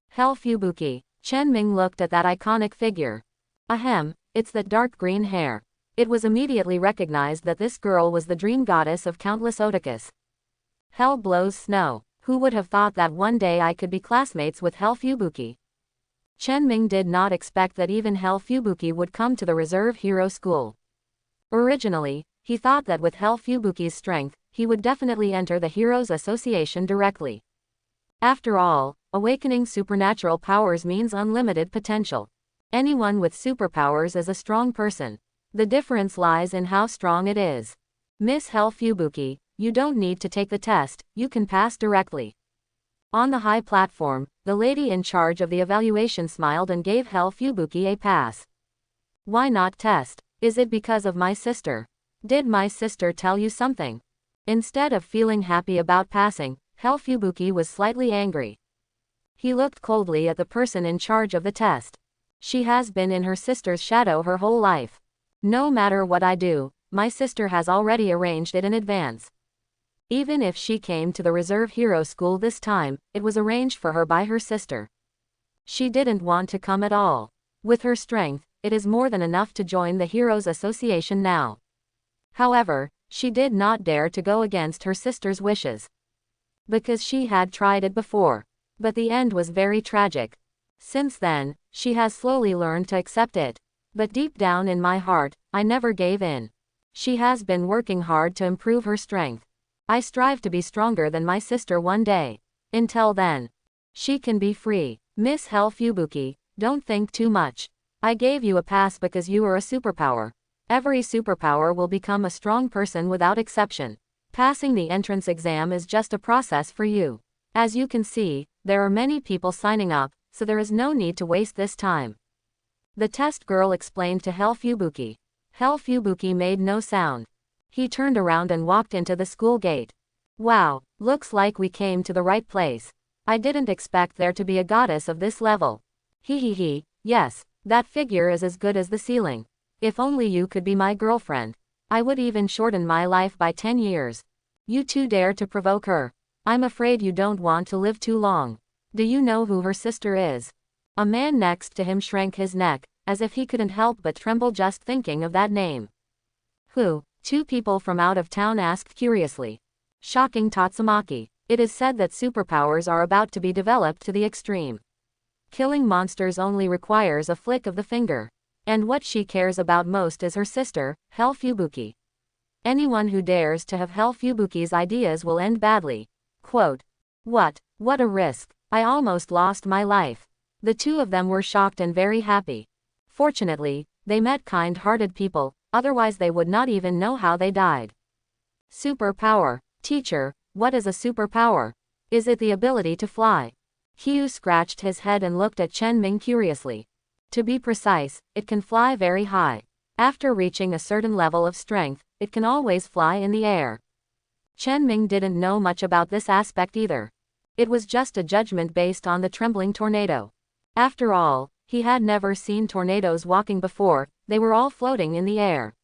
Hell Fubuki. Chen Ming looked at that iconic figure. Ahem, it's that dark green hair. It was immediately recognized that this girl was the dream goddess of countless otakus. Hell blows snow. Who would have thought that one day I could be classmates with Hell Fubuki? Chen Ming did not expect that even Hell Fubuki would come to the reserve hero school. Originally, he thought that with Hell Fubuki's strength, he would definitely enter the Heroes Association directly. After all, awakening supernatural powers means unlimited potential. Anyone with superpowers is a strong person. The difference lies in how strong it is. Miss Hell Fubuki, you don't need to take the test, you can pass directly. On the high platform, the lady in charge of the evaluation smiled and gave Hell Fubuki a pass. Why not test? Is it because of my sister? Did my sister tell you something? Instead of feeling happy about passing, Hell Fubuki was slightly angry. He looked coldly at the person in charge of the test. She has been in her sister's shadow her whole life. No matter what I do, my sister has already arranged it in advance. Even if she came to the Reserve Hero School this time, it was arranged for her by her sister. She didn't want to come at all. With her strength, it is more than enough to join the Heroes Association now. However, she did not dare to go against her sister's wishes. Because she had tried it before. But the end was very tragic. Since then, she has slowly learned to accept it. But deep down in my heart, I never gave in. She has been working hard to improve her strength. I strive to be stronger than my sister one day. Until then, she can be free. Miss Hell Fubuki, don't think too much. I gave you a pass because you are a superpower. Every superpower will become a strong person without exception. Passing the entrance exam is just a process for you. As you can see, there are many people signing up, so there is no need to waste this time. The test girl explained to Hell Fubuki. Hell Fubuki made no sound. He turned around and walked into the school gate. Wow, looks like we came to the right place. I didn't expect there to be a goddess of this level. Hehehe, yes, that figure is as good as the ceiling. If only you could be my girlfriend. I would even shorten my life by 10 years. You two dare to provoke her. I'm afraid you don't want to live too long. Do you know who her sister is? A man next to him shrank his neck, as if he couldn't help but tremble just thinking of that name. Who? Two people from out of town asked curiously. Shocking Tatsumaki. It is said that superpowers are about to be developed to the extreme. Killing monsters only requires a flick of the finger. And what she cares about most is her sister, Hell Fubuki. Anyone who dares to have Hell Fubuki's ideas will end badly. Quote. What a risk. I almost lost my life. The two of them were shocked and very happy. Fortunately, they met kind-hearted people, otherwise they would not even know how they died. Superpower. Teacher, what is a superpower? Is it the ability to fly? Hugh scratched his head and looked at Chen Ming curiously. To be precise, it can fly very high. After reaching a certain level of strength, it can always fly in the air. Chen Ming didn't know much about this aspect either. It was just a judgment based on the trembling tornado. After all, he had never seen tornadoes walking before, they were all floating in the air.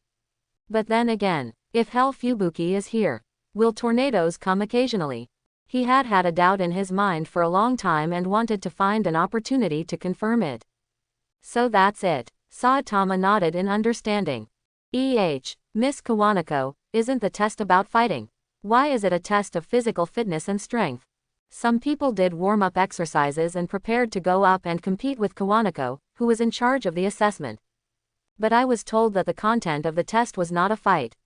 But then again, if Hell Fubuki is here, will tornadoes come occasionally? He had had a doubt in his mind for a long time and wanted to find an opportunity to confirm it. So that's it. Saitama nodded in understanding. Miss Kawanako, isn't the test about fighting? Why is it a test of physical fitness and strength? Some people did warm-up exercises and prepared to go up and compete with Kawanako, who was in charge of the assessment. But I was told that the content of the test was not a fight.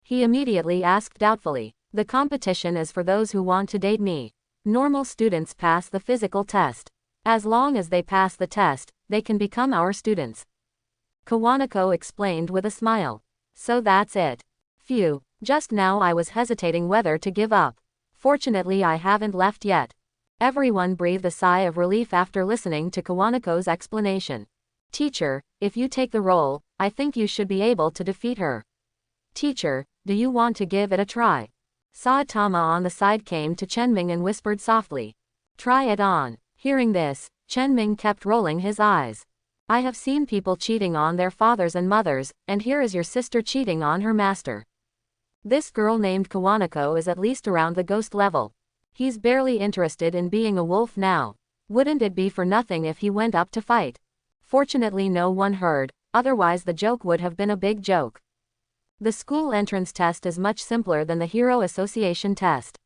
He immediately asked doubtfully. The competition is for those who want to date me. Normal students pass the physical test. As long as they pass the test, they can become our students. Kawanako explained with a smile. So that's it. Phew, just now I was hesitating whether to give up. Fortunately I haven't left yet. Everyone breathed a sigh of relief after listening to Kawanako's explanation. Teacher, if you take the role, I think you should be able to defeat her. Teacher, do you want to give it a try? Saitama on the side came to Chen Ming and whispered softly. Try it on. Hearing this, Chen Ming kept rolling his eyes. I have seen people cheating on their fathers and mothers, and here is your sister cheating on her master. This girl named Kawanako is at least around the ghost level. He's barely interested in being a wolf now. Wouldn't it be for nothing if he went up to fight? Fortunately no one heard, otherwise the joke would have been a big joke. The school entrance test is much simpler than the Hero Association test.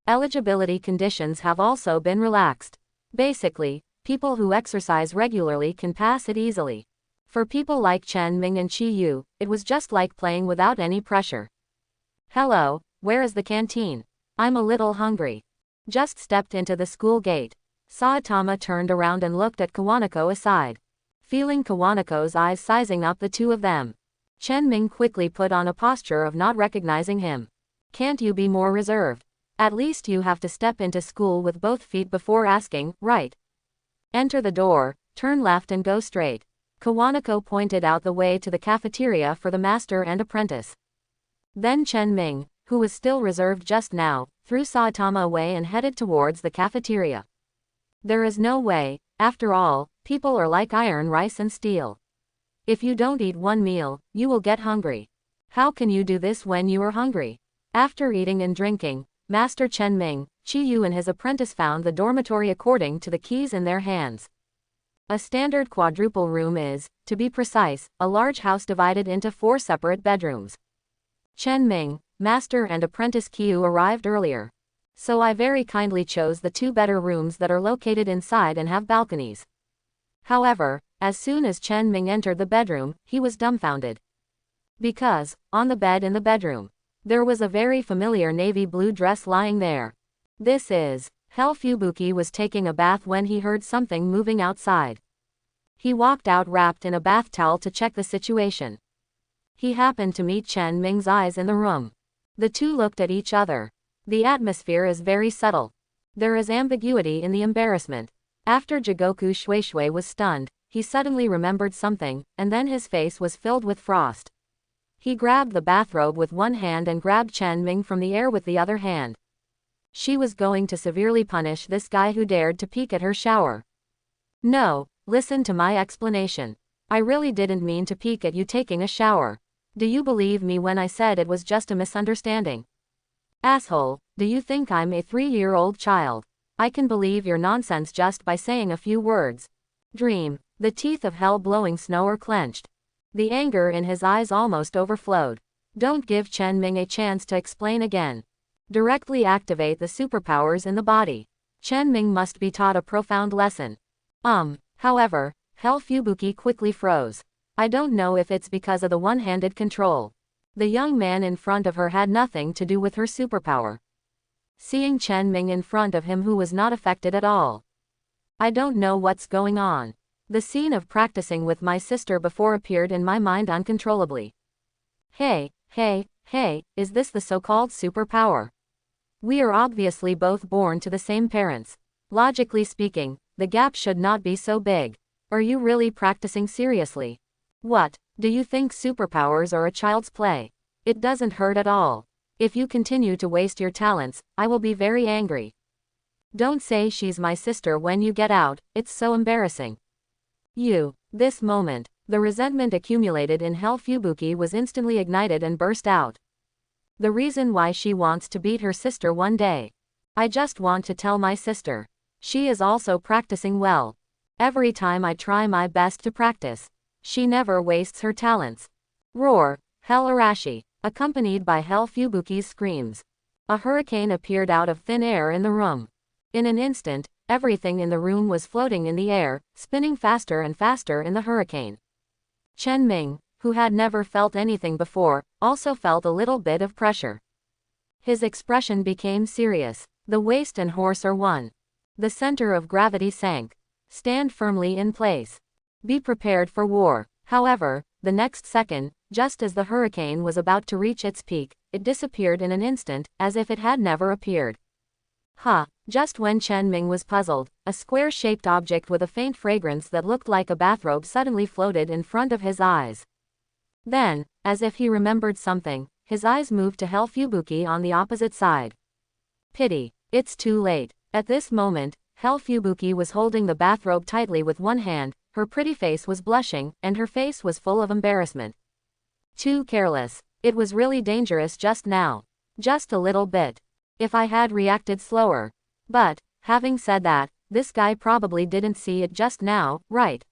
Eligibility conditions have also been relaxed. Basically, people who exercise regularly can pass it easily. For people like Chen Ming and Chi Yu, it was just like playing without any pressure. Hello, where is the canteen? I'm a little hungry. Just stepped into the school gate. Saitama turned around and looked at Kawaneko aside. Feeling Kawaneko's eyes sizing up the two of them, Chen Ming quickly put on a posture of not recognizing him. Can't you be more reserved? At least you have to step into school with both feet before asking, right? Enter the door, turn left and go straight. Kawaneko pointed out the way to the cafeteria for the master and apprentice. Then Chen Ming, who was still reserved just now, threw Saitama away and headed towards the cafeteria. There is no way, after all, people are like iron, rice and steel. If you don't eat one meal, you will get hungry. How can you do this when you are hungry? After eating and drinking, Master Chen Ming, Chi Yu and his apprentice found the dormitory according to the keys in their hands. A standard quadruple room is, to be precise, a large house divided into 4 separate bedrooms. Chen Ming, Master and apprentice Qiu arrived earlier. So I very kindly chose the 2 better rooms that are located inside and have balconies. However, as soon as Chen Ming entered the bedroom, he was dumbfounded. Because, on the bed in the bedroom, there was a very familiar navy blue dress lying there. This is, Fubuki was taking a bath when he heard something moving outside. He walked out wrapped in a bath towel to check the situation. He happened to meet Chen Ming's eyes in the room. The two looked at each other. The atmosphere is very subtle. There is ambiguity in the embarrassment. After Jigoku Shueishui was stunned, he suddenly remembered something, and then his face was filled with frost. He grabbed the bathrobe with one hand and grabbed Chen Ming from the air with the other hand. She was going to severely punish this guy who dared to peek at her shower. No, listen to my explanation. I really didn't mean to peek at you taking a shower. Do you believe me when I said it was just a misunderstanding? Asshole, do you think I'm a 3-year-old child? I can believe your nonsense just by saying a few words. Dream. The teeth of hell blowing snow are clenched. The anger in his eyes almost overflowed. Don't give Chen Ming a chance to explain again. Directly activate the superpowers in the body. Chen Ming must be taught a profound lesson. However, Fubuki quickly froze. I don't know if it's because of the one-handed control. The young man in front of her had nothing to do with her superpower. Seeing Chen Ming in front of him who was not affected at all. I don't know what's going on. The scene of practicing with my sister before appeared in my mind uncontrollably. Hey, is this the so-called superpower? We are obviously both born to the same parents. Logically speaking, the gap should not be so big. Are you really practicing seriously? What, do you think superpowers are a child's play? It doesn't hurt at all. If you continue to waste your talents, I will be very angry. Don't say she's my sister when you get out, it's so embarrassing. This moment, the resentment accumulated in Fubuki was instantly ignited and burst out. The reason why she wants to beat her sister one day. I just want to tell my sister. She is also practicing well. Every time I try my best to practice, she never wastes her talents. Roar, Hell Arashi, accompanied by Fubuki's screams. A hurricane appeared out of thin air in the room. In an instant, everything in the room was floating in the air, spinning faster and faster in the hurricane. Chen Ming, who had never felt anything before, also felt a little bit of pressure. His expression became serious. The waist and horse are one. The center of gravity sank. Stand firmly in place. Be prepared for war. However, the next second, just as the hurricane was about to reach its peak, it disappeared in an instant, as if it had never appeared. Just when Chen Ming was puzzled, a square-shaped object with a faint fragrance that looked like a bathrobe suddenly floated in front of his eyes. Then, as if he remembered something, his eyes moved to Fubuki on the opposite side. Pity. It's too late. At this moment, Fubuki was holding the bathrobe tightly with one hand, her pretty face was blushing, and her face was full of embarrassment. Too careless. It was really dangerous just now. Just a little bit. If I had reacted slower. But, having said that, this guy probably didn't see it just now, right?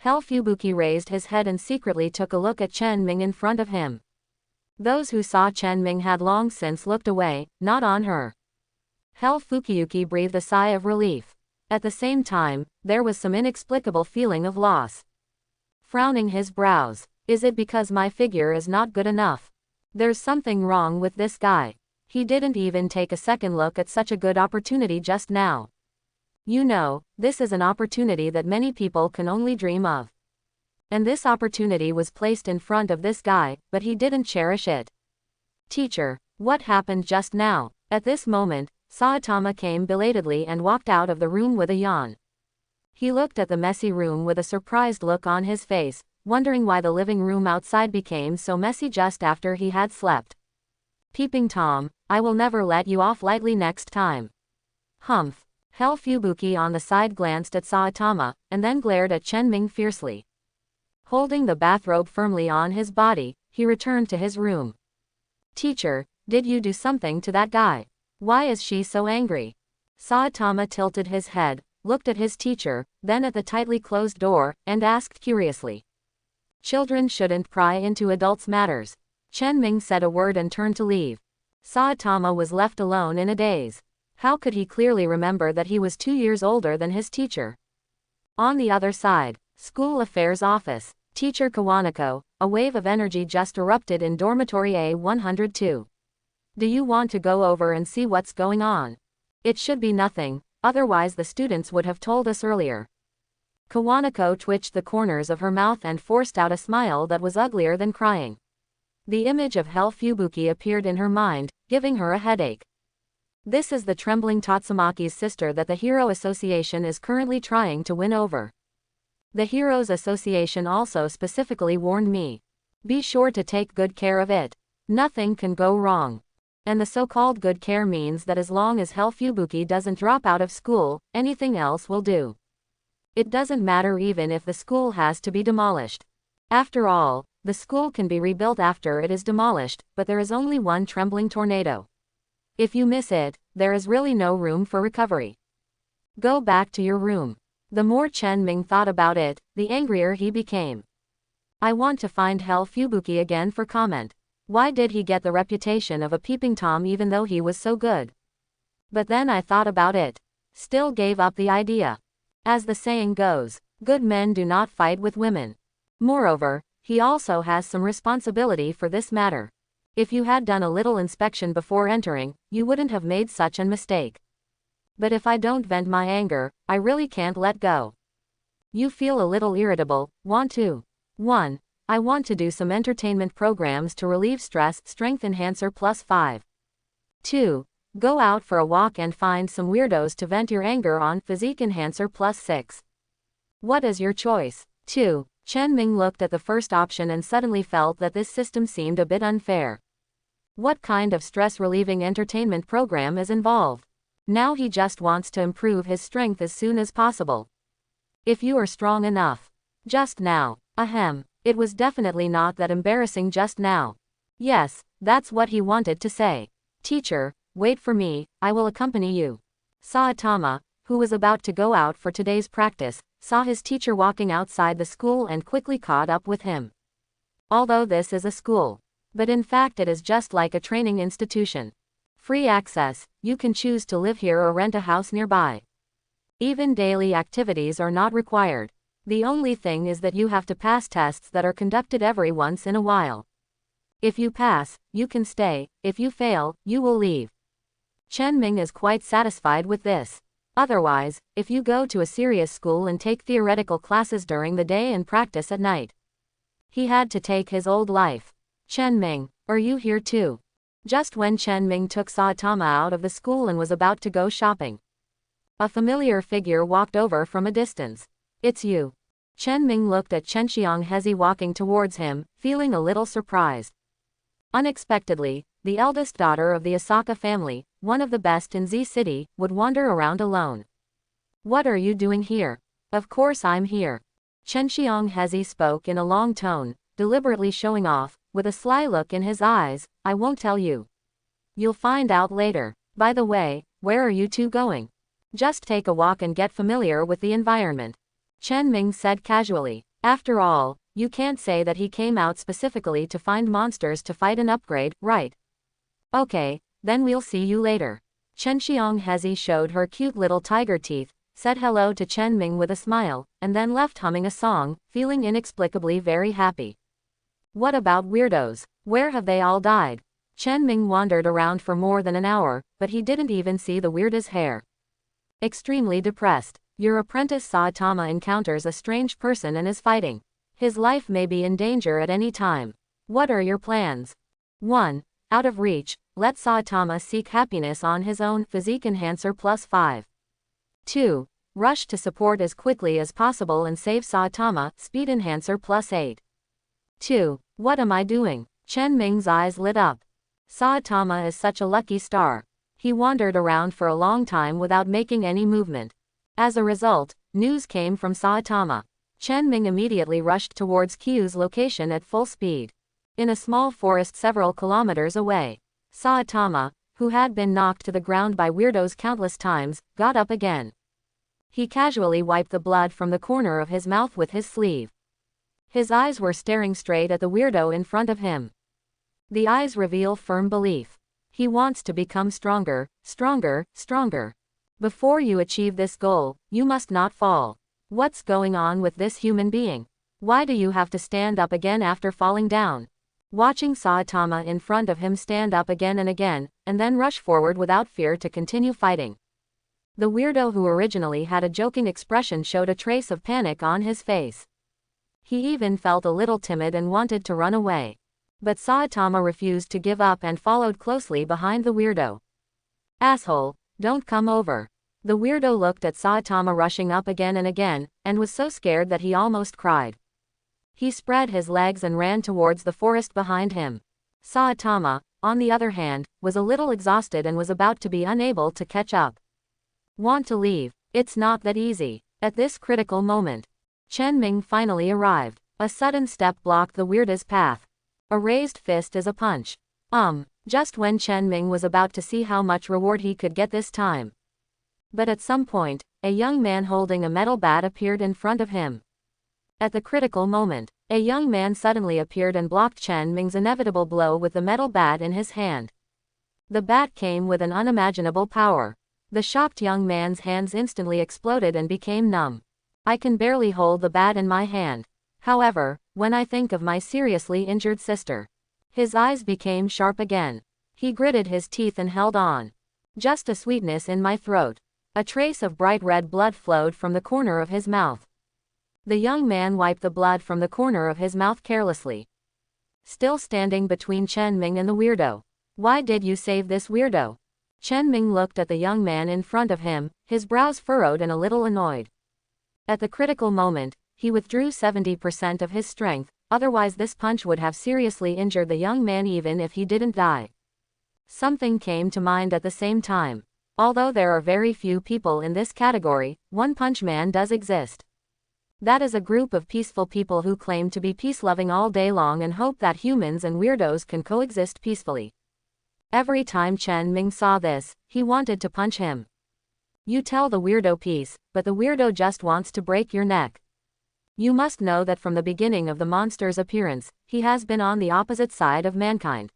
Fubuki raised his head and secretly took a look at Chen Ming in front of him. Those who saw Chen Ming had long since looked away, not on her. Fubuki breathed a sigh of relief. At the same time, there was some inexplicable feeling of loss. Frowning his brows, is it because my figure is not good enough? There's something wrong with this guy. He didn't even take a second look at such a good opportunity just now. You know, this is an opportunity that many people can only dream of. And this opportunity was placed in front of this guy, but he didn't cherish it. Teacher, what happened just now? At this moment, Saitama came belatedly and walked out of the room with a yawn. He looked at the messy room with a surprised look on his face, wondering why the living room outside became so messy just after he had slept. Peeping Tom, I will never let you off lightly next time. Humph. Fubuki on the side glanced at Saitama, and then glared at Chen Ming fiercely. Holding the bathrobe firmly on his body, he returned to his room. Teacher, did you do something to that guy? Why is she so angry? Saitama tilted his head, looked at his teacher, then at the tightly closed door, and asked curiously. Children shouldn't pry into adults' matters. Chen Ming said a word and turned to leave. Saitama was left alone in a daze. How could he clearly remember that he was 2 years older than his teacher? On the other side, School Affairs Office, Teacher Kawanako, a wave of energy just erupted in Dormitory A102. Do you want to go over and see what's going on? It should be nothing, otherwise the students would have told us earlier. Kawanako twitched the corners of her mouth and forced out a smile that was uglier than crying. The image of Fubuki appeared in her mind, giving her a headache. This is the trembling Tatsumaki's sister that the Hero Association is currently trying to win over. The Heroes Association also specifically warned me. Be sure to take good care of it. Nothing can go wrong. And the so-called good care means that as long as Fubuki doesn't drop out of school, anything else will do. It doesn't matter even if the school has to be demolished. After all, the school can be rebuilt after it is demolished, but there is only one trembling tornado. If you miss it, there is really no room for recovery. Go back to your room. The more Chen Ming thought about it, the angrier he became. I want to find Fubuki again for comment. Why did he get the reputation of a peeping Tom even though he was so good? But then I thought about it. Still gave up the idea. As the saying goes, good men do not fight with women. Moreover, he also has some responsibility for this matter. If you had done a little inspection before entering, you wouldn't have made such a mistake. But if I don't vent my anger, I really can't let go. You feel a little irritable, want to? 1. I want to do some entertainment programs to relieve stress, strength enhancer +5. 2. Go out for a walk and find some weirdos to vent your anger on, physique enhancer +6. What is your choice? 2. Chen Ming looked at the first option and suddenly felt that this system seemed a bit unfair. What kind of stress-relieving entertainment program is involved? Now he just wants to improve his strength as soon as possible. If you are strong enough. Just now. Ahem. It was definitely not that embarrassing just now. Yes, that's what he wanted to say. Teacher, wait for me, I will accompany you. Saitama, who was about to go out for today's practice, saw his teacher walking outside the school and quickly caught up with him. Although this is a school, but in fact it is just like a training institution. Free access, you can choose to live here or rent a house nearby. Even daily activities are not required. The only thing is that you have to pass tests that are conducted every once in a while. If you pass, you can stay, if you fail, you will leave. Chen Ming is quite satisfied with this. Otherwise, if you go to a serious school and take theoretical classes during the day and practice at night. He had to take his old life. Chen Ming, are you here too? Just when Chen Ming took Saitama out of the school and was about to go shopping, a familiar figure walked over from a distance. It's you. Chen Ming looked at Chen Xianghezi walking towards him, feeling a little surprised. Unexpectedly, the eldest daughter of the Asaka family, one of the best in Z City, would wander around alone. What are you doing here? Of course I'm here. Chen Xianghezi spoke in a long tone, deliberately showing off, with a sly look in his eyes. I won't tell you. You'll find out later. By the way, where are you two going? Just take a walk and get familiar with the environment. Chen Ming said casually. After all, you can't say that he came out specifically to find monsters to fight and upgrade, right? Okay, then we'll see you later. Chen Xianghezi showed her cute little tiger teeth, said hello to Chen Ming with a smile, and then left humming a song, feeling inexplicably very happy. What about weirdos? Where have they all died? Chen Ming wandered around for more than an hour, but he didn't even see the weirdest hair. Extremely depressed. Your apprentice Saitama encounters a strange person and is fighting. His life may be in danger at any time. What are your plans? 1. Out of reach, let Saitama seek happiness on his own, physique enhancer +5. 2. Rush to support as quickly as possible and save Saitama, speed enhancer +8. 2. What am I doing? Chen Ming's eyes lit up. Saitama is such a lucky star. He wandered around for a long time without making any movement. As a result, news came from Saitama. Chen Ming immediately rushed towards Kyu's location at full speed. In a small forest several kilometers away, Saitama, who had been knocked to the ground by weirdos countless times, got up again. He casually wiped the blood from the corner of his mouth with his sleeve. His eyes were staring straight at the weirdo in front of him. The eyes reveal firm belief. He wants to become stronger, stronger, stronger. Before you achieve this goal, you must not fall. What's going on with this human being? Why do you have to stand up again after falling down? Watching Saitama in front of him stand up again and then rush forward without fear to continue fighting. The weirdo who originally had a joking expression showed a trace of panic on his face. He even felt a little timid and wanted to run away. But Saitama refused to give up and followed closely behind the weirdo. Asshole, don't come over. The weirdo looked at Saitama rushing up again and was so scared that he almost cried. He spread his legs and ran towards the forest behind him. Saitama, on the other hand, was a little exhausted and was about to be unable to catch up. Want to leave? It's not that easy. At this critical moment, Chen Ming finally arrived. A sudden step blocked the weirdo's path. A raised fist is a punch. Just when Chen Ming was about to see how much reward he could get this time. But at some point, a young man holding a metal bat appeared in front of him. At the critical moment, a young man suddenly appeared and blocked Chen Ming's inevitable blow with the metal bat in his hand. The bat came with an unimaginable power. The shocked young man's hands instantly exploded and became numb. I can barely hold the bat in my hand. However, when I think of my seriously injured sister. His eyes became sharp again. He gritted his teeth and held on. Just a sweetness in my throat. A trace of bright red blood flowed from the corner of his mouth. The young man wiped the blood from the corner of his mouth carelessly. Still standing between Chen Ming and the weirdo. Why did you save this weirdo? Chen Ming looked at the young man in front of him, his brows furrowed and a little annoyed. At the critical moment, he withdrew 70% of his strength, otherwise this punch would have seriously injured the young man even if he didn't die. Something came to mind at the same time. Although there are very few people in this category, One Punch Man does exist. That is a group of peaceful people who claim to be peace-loving all day long and hope that humans and weirdos can coexist peacefully. Every time Chen Ming saw this, he wanted to punch him. You tell the weirdo peace, but the weirdo just wants to break your neck. You must know that from the beginning of the monster's appearance, he has been on the opposite side of mankind.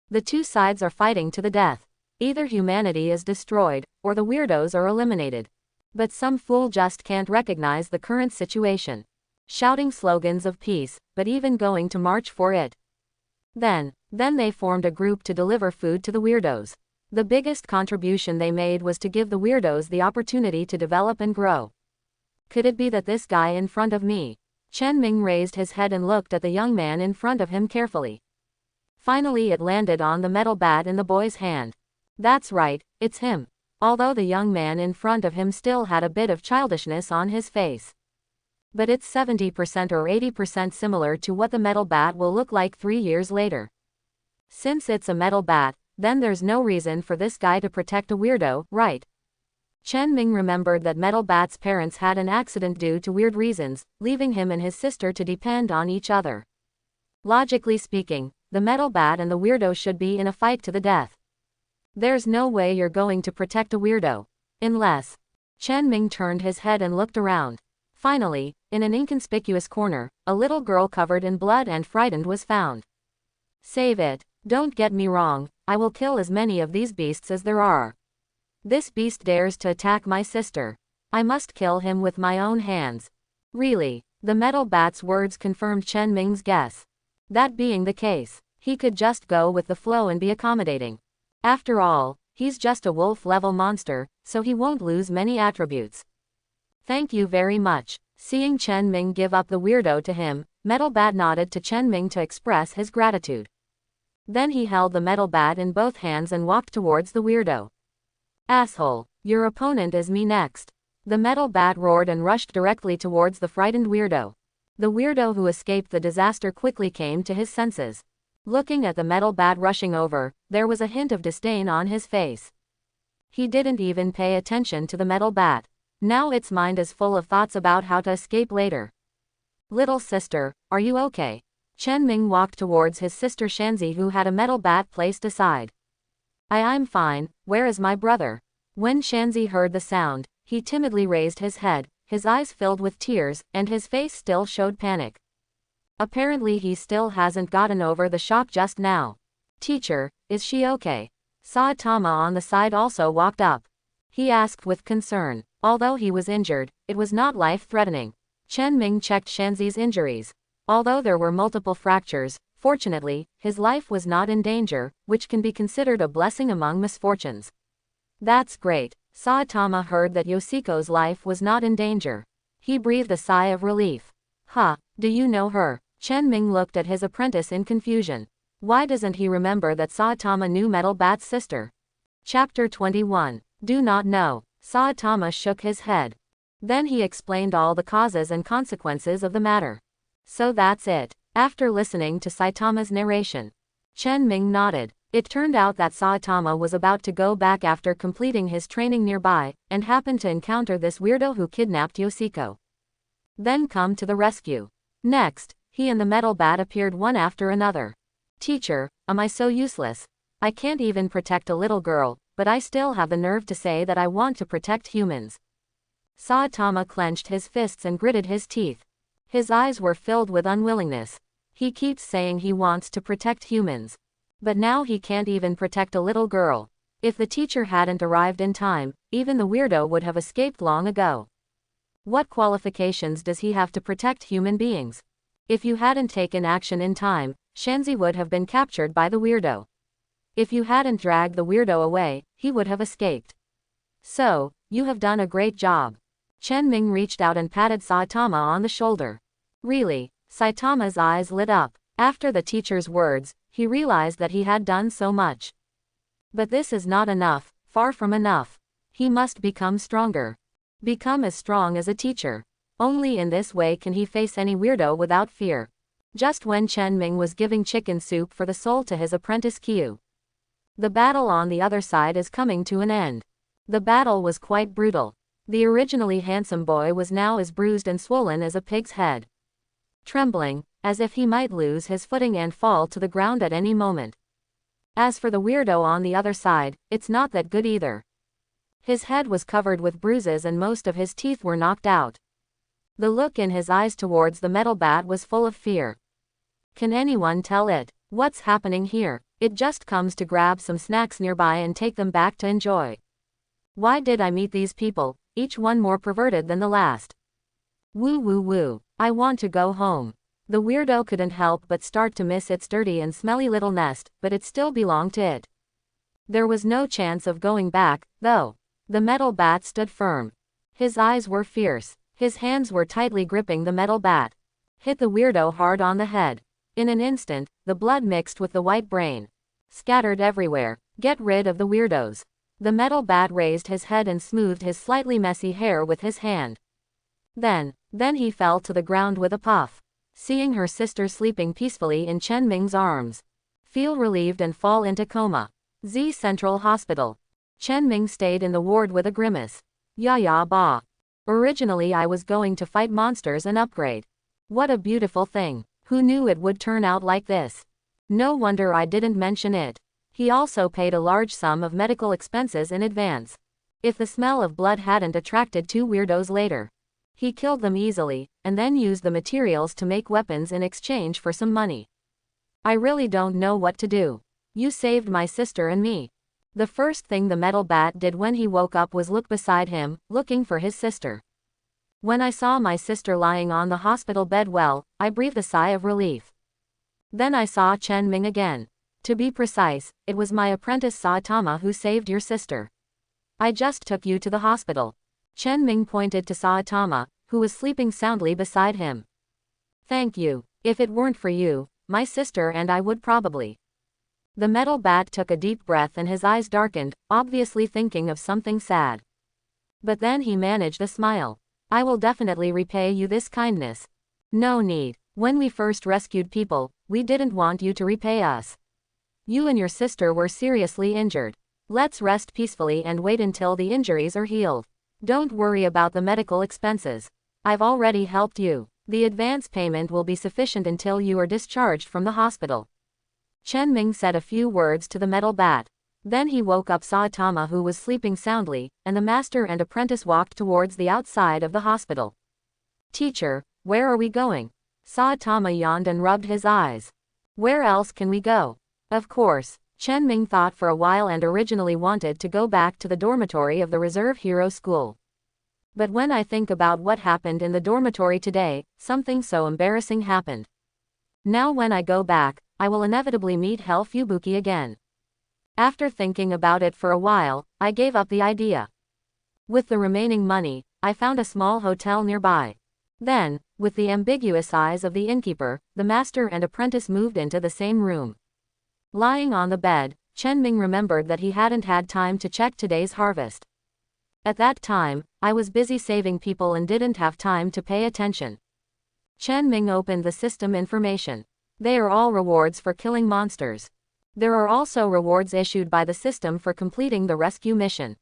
The two sides are fighting to the death. Either humanity is destroyed, or the weirdos are eliminated. But some fool just can't recognize the current situation. Shouting slogans of peace, but even going to march for it. Then they formed a group to deliver food to the weirdos. The biggest contribution they made was to give the weirdos the opportunity to develop and grow. Could it be that this guy in front of me? Chen Ming raised his head and looked at the young man in front of him carefully. Finally it landed on the metal bat in the boy's hand. That's right, it's him. Although the young man in front of him still had a bit of childishness on his face. But it's 70% or 80% similar to what the metal bat will look like 3 years later. Since it's a metal bat, then there's no reason for this guy to protect a weirdo, right? Chen Ming remembered that Metal Bat's parents had an accident due to weird reasons, leaving him and his sister to depend on each other. Logically speaking, the Metal Bat and the weirdo should be in a fight to the death. There's no way you're going to protect a weirdo. Unless Chen Ming turned his head and looked around. Finally, in an inconspicuous corner, a little girl covered in blood and frightened was found. Save it. Don't get me wrong, I will kill as many of these beasts as there are. This beast dares to attack my sister. I must kill him with my own hands. Really, the metal bat's words confirmed Chen Ming's guess. That being the case, he could just go with the flow and be accommodating. After all, he's just a wolf-level monster, so he won't lose many attributes. Thank you very much. Seeing Chen Ming give up the weirdo to him, Metal Bat nodded to Chen Ming to express his gratitude. Then he held the metal bat in both hands and walked towards the weirdo. Asshole, your opponent is me next. The metal bat roared and rushed directly towards the frightened weirdo. The weirdo who escaped the disaster quickly came to his senses. Looking at the metal bat rushing over, there was a hint of disdain on his face. He didn't even pay attention to the metal bat. Now its mind is full of thoughts about how to escape later. Little sister, are you okay? Chen Ming walked towards his sister Shanzi, who had a metal bat placed aside. I'm fine, where is my brother? When Shanzi heard the sound, he timidly raised his head, his eyes filled with tears, and his face still showed panic. Apparently he still hasn't gotten over the shock just now. Teacher, is she okay? Saitama on the side also walked up. He asked with concern. Although he was injured, it was not life-threatening. Chen Ming checked Shanzi's injuries. Although there were multiple fractures, fortunately, his life was not in danger, which can be considered a blessing among misfortunes. That's great. Saitama heard that Yoshiko's life was not in danger. He breathed a sigh of relief. Do you know her? Chen Ming looked at his apprentice in confusion. Why doesn't he remember that Saitama knew Metal Bat's sister? Chapter 21. Do not know. Saitama shook his head. Then he explained all the causes and consequences of the matter. So that's it. After listening to Saitama's narration, Chen Ming nodded. It turned out that Saitama was about to go back after completing his training nearby, and happened to encounter this weirdo who kidnapped Yoshiko. Then come to the rescue. Next, he and the metal bat appeared one after another. Teacher, am I so useless? I can't even protect a little girl, but I still have the nerve to say that I want to protect humans. Saitama clenched his fists and gritted his teeth. His eyes were filled with unwillingness. He keeps saying he wants to protect humans. But now he can't even protect a little girl. If the teacher hadn't arrived in time, even the weirdo would have escaped long ago. What qualifications does he have to protect human beings? If you hadn't taken action in time, Shanzi would have been captured by the weirdo. If you hadn't dragged the weirdo away, he would have escaped. So, you have done a great job. Chen Ming reached out and patted Saitama on the shoulder. Really? Saitama's eyes lit up. After the teacher's words, he realized that he had done so much. But this is not enough, far from enough. He must become stronger. Become as strong as a teacher. Only in this way can he face any weirdo without fear. Just when Chen Ming was giving chicken soup for the soul to his apprentice Kyu, the battle on the other side is coming to an end. The battle was quite brutal. The originally handsome boy was now as bruised and swollen as a pig's head. Trembling, as if he might lose his footing and fall to the ground at any moment. As for the weirdo on the other side, it's not that good either. His head was covered with bruises and most of his teeth were knocked out. The look in his eyes towards the metal bat was full of fear. Can anyone tell it? What's happening here? It just comes to grab some snacks nearby and take them back to enjoy. Why did I meet these people, each one more perverted than the last? Woo woo woo. I want to go home. The weirdo couldn't help but start to miss its dirty and smelly little nest, but it still belonged to it. There was no chance of going back, though. The metal bat stood firm. His eyes were fierce. His hands were tightly gripping the metal bat. Hit the weirdo hard on the head. In an instant, the blood mixed with the white brain. Scattered everywhere. Get rid of the weirdos. The metal bat raised his head and smoothed his slightly messy hair with his hand. Then he fell to the ground with a puff. Seeing her sister sleeping peacefully in Chen Ming's arms. Feel relieved and fall into coma. Z Central Hospital. Chen Ming stayed in the ward with a grimace. Ya ba. Originally I was going to fight monsters and upgrade. What a beautiful thing. Who knew it would turn out like this? No wonder I didn't mention it. He also paid a large sum of medical expenses in advance. If the smell of blood hadn't attracted two weirdos later. He killed them easily, and then used the materials to make weapons in exchange for some money. I really don't know what to do. You saved my sister and me. The first thing the metal bat did when he woke up was look beside him, looking for his sister. When I saw my sister lying on the hospital bed, well, I breathed a sigh of relief. Then I saw Chen Ming again. To be precise, it was my apprentice Saitama who saved your sister. I just took you to the hospital. Chen Ming pointed to Saitama, who was sleeping soundly beside him. Thank you. If it weren't for you, my sister and I would probably. The metal bat took a deep breath and his eyes darkened, obviously thinking of something sad. But then he managed a smile. I will definitely repay you this kindness. No need. When we first rescued people, we didn't want you to repay us. You and your sister were seriously injured. Let's rest peacefully and wait until the injuries are healed. Don't worry about the medical expenses. I've already helped you. The advance payment will be sufficient until you are discharged from the hospital. Chen Ming said a few words to the metal bat. Then he woke up Saitama, who was sleeping soundly, and the master and apprentice walked towards the outside of the hospital. Teacher, where are we going? Saitama yawned and rubbed his eyes. Where else can we go? Of course. Chen Ming thought for a while and originally wanted to go back to the dormitory of the Reserve Hero School. But when I think about what happened in the dormitory today, something so embarrassing happened. Now when I go back, I will inevitably meet Hell Fubuki again. After thinking about it for a while, I gave up the idea. With the remaining money, I found a small hotel nearby. Then, with the ambiguous eyes of the innkeeper, the master and apprentice moved into the same room. Lying on the bed, Chen Ming remembered that he hadn't had time to check today's harvest. At that time, I was busy saving people and didn't have time to pay attention. Chen Ming opened the system information. They are all rewards for killing monsters. There are also rewards issued by the system for completing the rescue mission.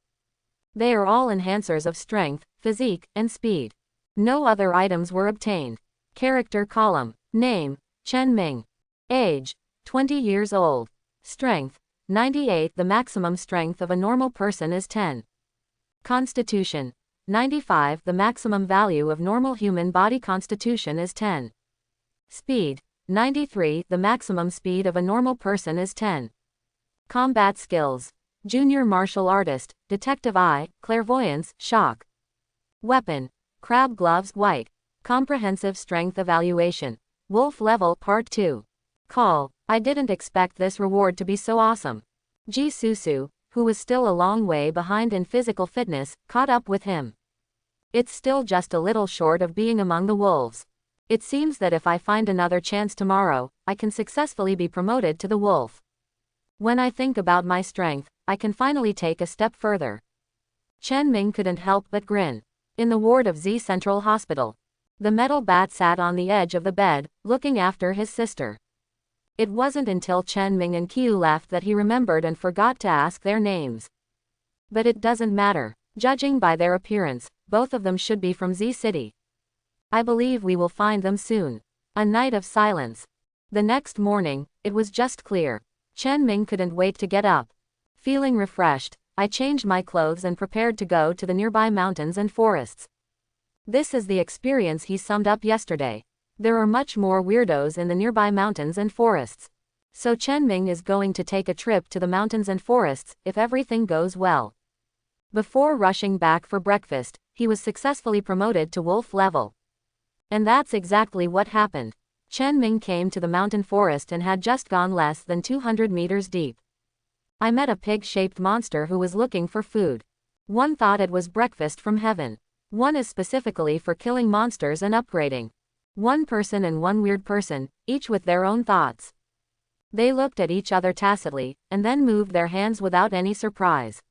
They are all enhancers of strength, physique, and speed. No other items were obtained. Character column. Name, Chen Ming. Age, 20 years old. Strength, 98. The maximum strength of a normal person is 10. Constitution, 95. The maximum value of normal human body constitution is 10. Speed, 93. The maximum speed of a normal person is 10. Combat skills. Junior martial artist, detective eye, clairvoyance, shock. Weapon, crab gloves, white. Comprehensive strength evaluation. Wolf level part 2. Call. I didn't expect this reward to be so awesome. Ji Susu, who was still a long way behind in physical fitness, caught up with him. It's still just a little short of being among the wolves. It seems that if I find another chance tomorrow, I can successfully be promoted to the wolf. When I think about my strength, I can finally take a step further. Chen Ming couldn't help but grin. In the ward of Z Central Hospital, the metal bat sat on the edge of the bed, looking after his sister. It wasn't until Chen Ming and Qiu left that he remembered and forgot to ask their names. But it doesn't matter. Judging by their appearance, both of them should be from Z City. I believe we will find them soon. A night of silence. The next morning, it was just clear. Chen Ming couldn't wait to get up. Feeling refreshed, I changed my clothes and prepared to go to the nearby mountains and forests. This is the experience he summed up yesterday. There are much more weirdos in the nearby mountains and forests. So Chen Ming is going to take a trip to the mountains and forests, if everything goes well. Before rushing back for breakfast, he was successfully promoted to wolf level. And that's exactly what happened. Chen Ming came to the mountain forest and had just gone less than 200 meters deep. I met a pig-shaped monster who was looking for food. One thought it was breakfast from heaven. One is specifically for killing monsters and upgrading. One person and one weird person, each with their own thoughts. They looked at each other tacitly, and then moved their hands without any surprise.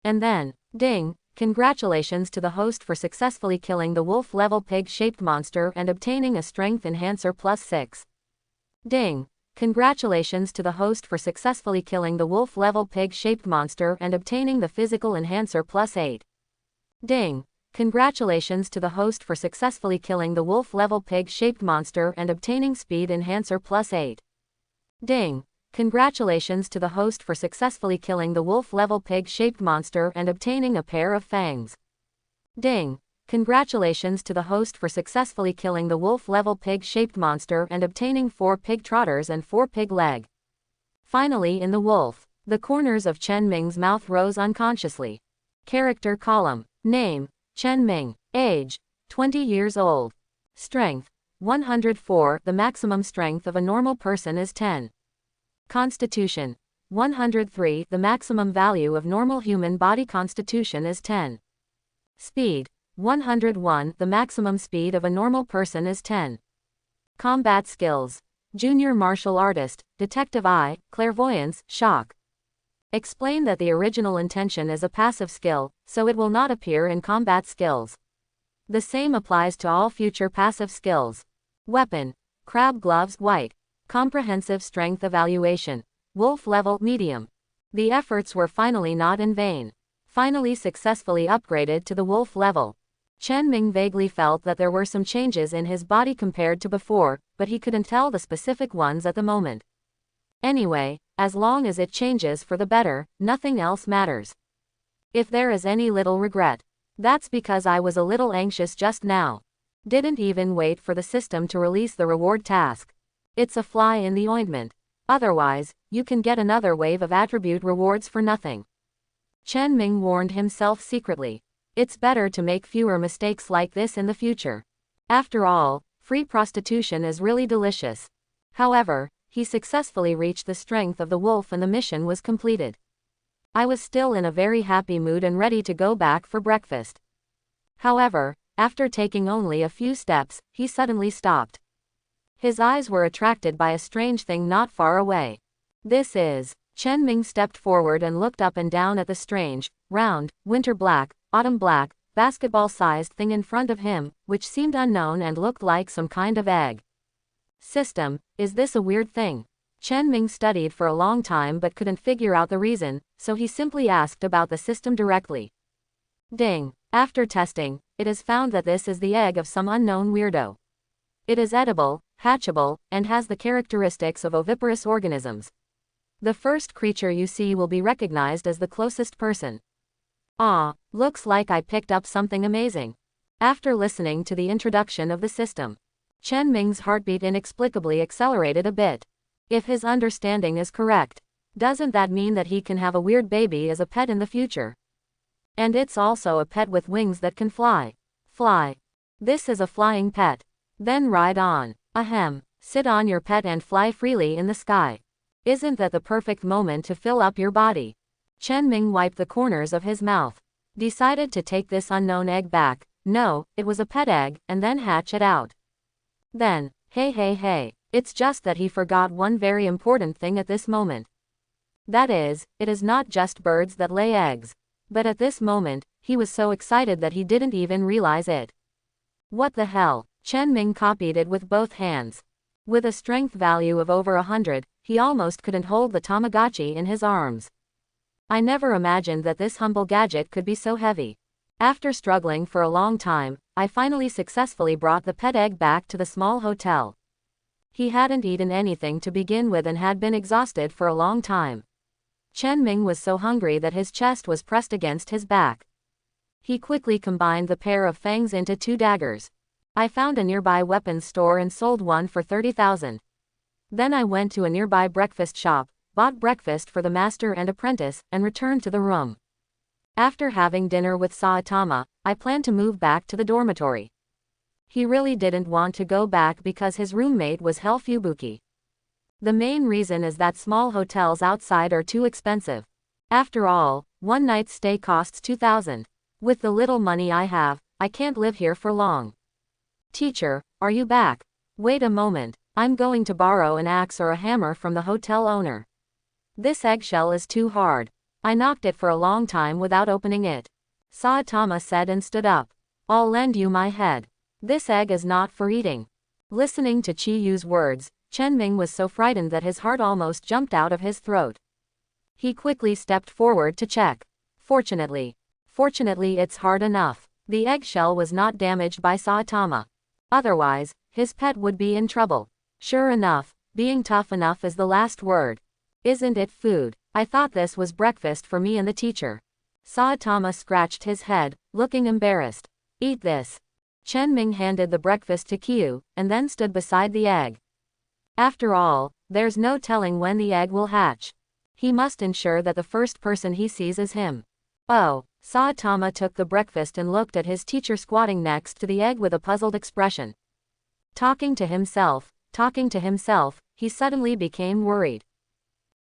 And then, ding, congratulations to the host for successfully killing the wolf-level pig-shaped monster and obtaining a strength enhancer +6. Ding, congratulations to the host for successfully killing the wolf-level pig-shaped monster and obtaining the physical enhancer +8. Ding. Congratulations to the host for successfully killing the wolf-level pig-shaped monster and obtaining speed enhancer +8. Ding. Congratulations to the host for successfully killing the wolf-level pig-shaped monster and obtaining a pair of fangs. Ding! Congratulations to the host for successfully killing the wolf-level pig-shaped monster and obtaining 4 pig trotters and 4 pig leg. Finally in the wolf. The corners of Chen Ming's mouth rose unconsciously. Character column. Name, Chen Ming. Age, 20 years old. Strength, 104. The maximum strength of a normal person is 10. Constitution, 103. The maximum value of normal human body constitution is 10. Speed, 101. The maximum speed of a normal person is 10. Combat skills. Junior martial artist, detective eye, clairvoyance, shock. Explain that the original intention is a passive skill, so it will not appear in combat skills. The same applies to all future passive skills. Weapon, crab gloves, white. Comprehensive strength evaluation. Wolf level, medium. The efforts were finally not in vain. Finally successfully upgraded to the wolf level. Chen Ming vaguely felt that there were some changes in his body compared to before, but he couldn't tell the specific ones at the moment. Anyway, as long as it changes for the better, nothing else matters. If there is any little regret, that's because I was a little anxious just now. Didn't even wait for the system to release the reward task. It's a fly in the ointment. Otherwise, you can get another wave of attribute rewards for nothing. Chen Ming warned himself secretly. It's better to make fewer mistakes like this in the future. After all, free prostitution is really delicious. However, he successfully reached the strength of the wolf and the mission was completed. I was still in a very happy mood and ready to go back for breakfast. However, after taking only a few steps, he suddenly stopped. His eyes were attracted by a strange thing not far away. This is. Chen Ming stepped forward and looked up and down at the strange, round, winter black, autumn black, basketball-sized thing in front of him, which seemed unknown and looked like some kind of egg. System, is this a weird thing? Chen Ming studied for a long time but couldn't figure out the reason, so he simply asked about the system directly. Ding. After testing, it is found that this is the egg of some unknown weirdo. It is edible, hatchable, and has the characteristics of oviparous organisms. The first creature you see will be recognized as the closest person. Ah, looks like I picked up something amazing. After listening to the introduction of the system, Chen Ming's heartbeat inexplicably accelerated a bit. If his understanding is correct, doesn't that mean that he can have a weird baby as a pet in the future? And it's also a pet with wings that can fly. Fly. This is a flying pet. Then ride on. Ahem. Sit on your pet and fly freely in the sky. Isn't that the perfect moment to fill up your body? Chen Ming wiped the corners of his mouth. Decided to take this unknown egg back. No, it was a pet egg, and then hatch it out. Then, hey, it's just that he forgot one very important thing at this moment. That is, it is not just birds that lay eggs. But at this moment, he was so excited that he didn't even realize it. What the hell? Chen Ming copied it with both hands. With a strength value of over 100, he almost couldn't hold the Tamagotchi in his arms. I never imagined that this humble gadget could be so heavy. After struggling for a long time, I finally successfully brought the pet egg back to the small hotel. He hadn't eaten anything to begin with and had been exhausted for a long time. Chen Ming was so hungry that his chest was pressed against his back. He quickly combined the pair of fangs into 2 daggers. I found a nearby weapons store and sold one for 30,000. Then I went to a nearby breakfast shop, bought breakfast for the master and apprentice, and returned to the room. After having dinner with Saitama, I planned to move back to the dormitory. He really didn't want to go back because his roommate was Fubuki. The main reason is that small hotels outside are too expensive. After all, one night's stay costs 2,000. With the little money I have, I can't live here for long. Teacher, are you back? Wait a moment, I'm going to borrow an axe or a hammer from the hotel owner. This eggshell is too hard. I knocked it for a long time without opening it. Saitama said and stood up. I'll lend you my head. This egg is not for eating. Listening to Chiyu's words, Chen Ming was so frightened that his heart almost jumped out of his throat. He quickly stepped forward to check. Fortunately it's hard enough. The eggshell was not damaged by Saitama. Otherwise, his pet would be in trouble. Sure enough, being tough enough is the last word. Isn't it food? I thought this was breakfast for me and the teacher. Saitama scratched his head, looking embarrassed. Eat this. Chen Ming handed the breakfast to Kyu, and then stood beside the egg. After all, there's no telling when the egg will hatch. He must ensure that the first person he sees is him. Oh, Saitama took the breakfast and looked at his teacher squatting next to the egg with a puzzled expression. Talking to himself, he suddenly became worried.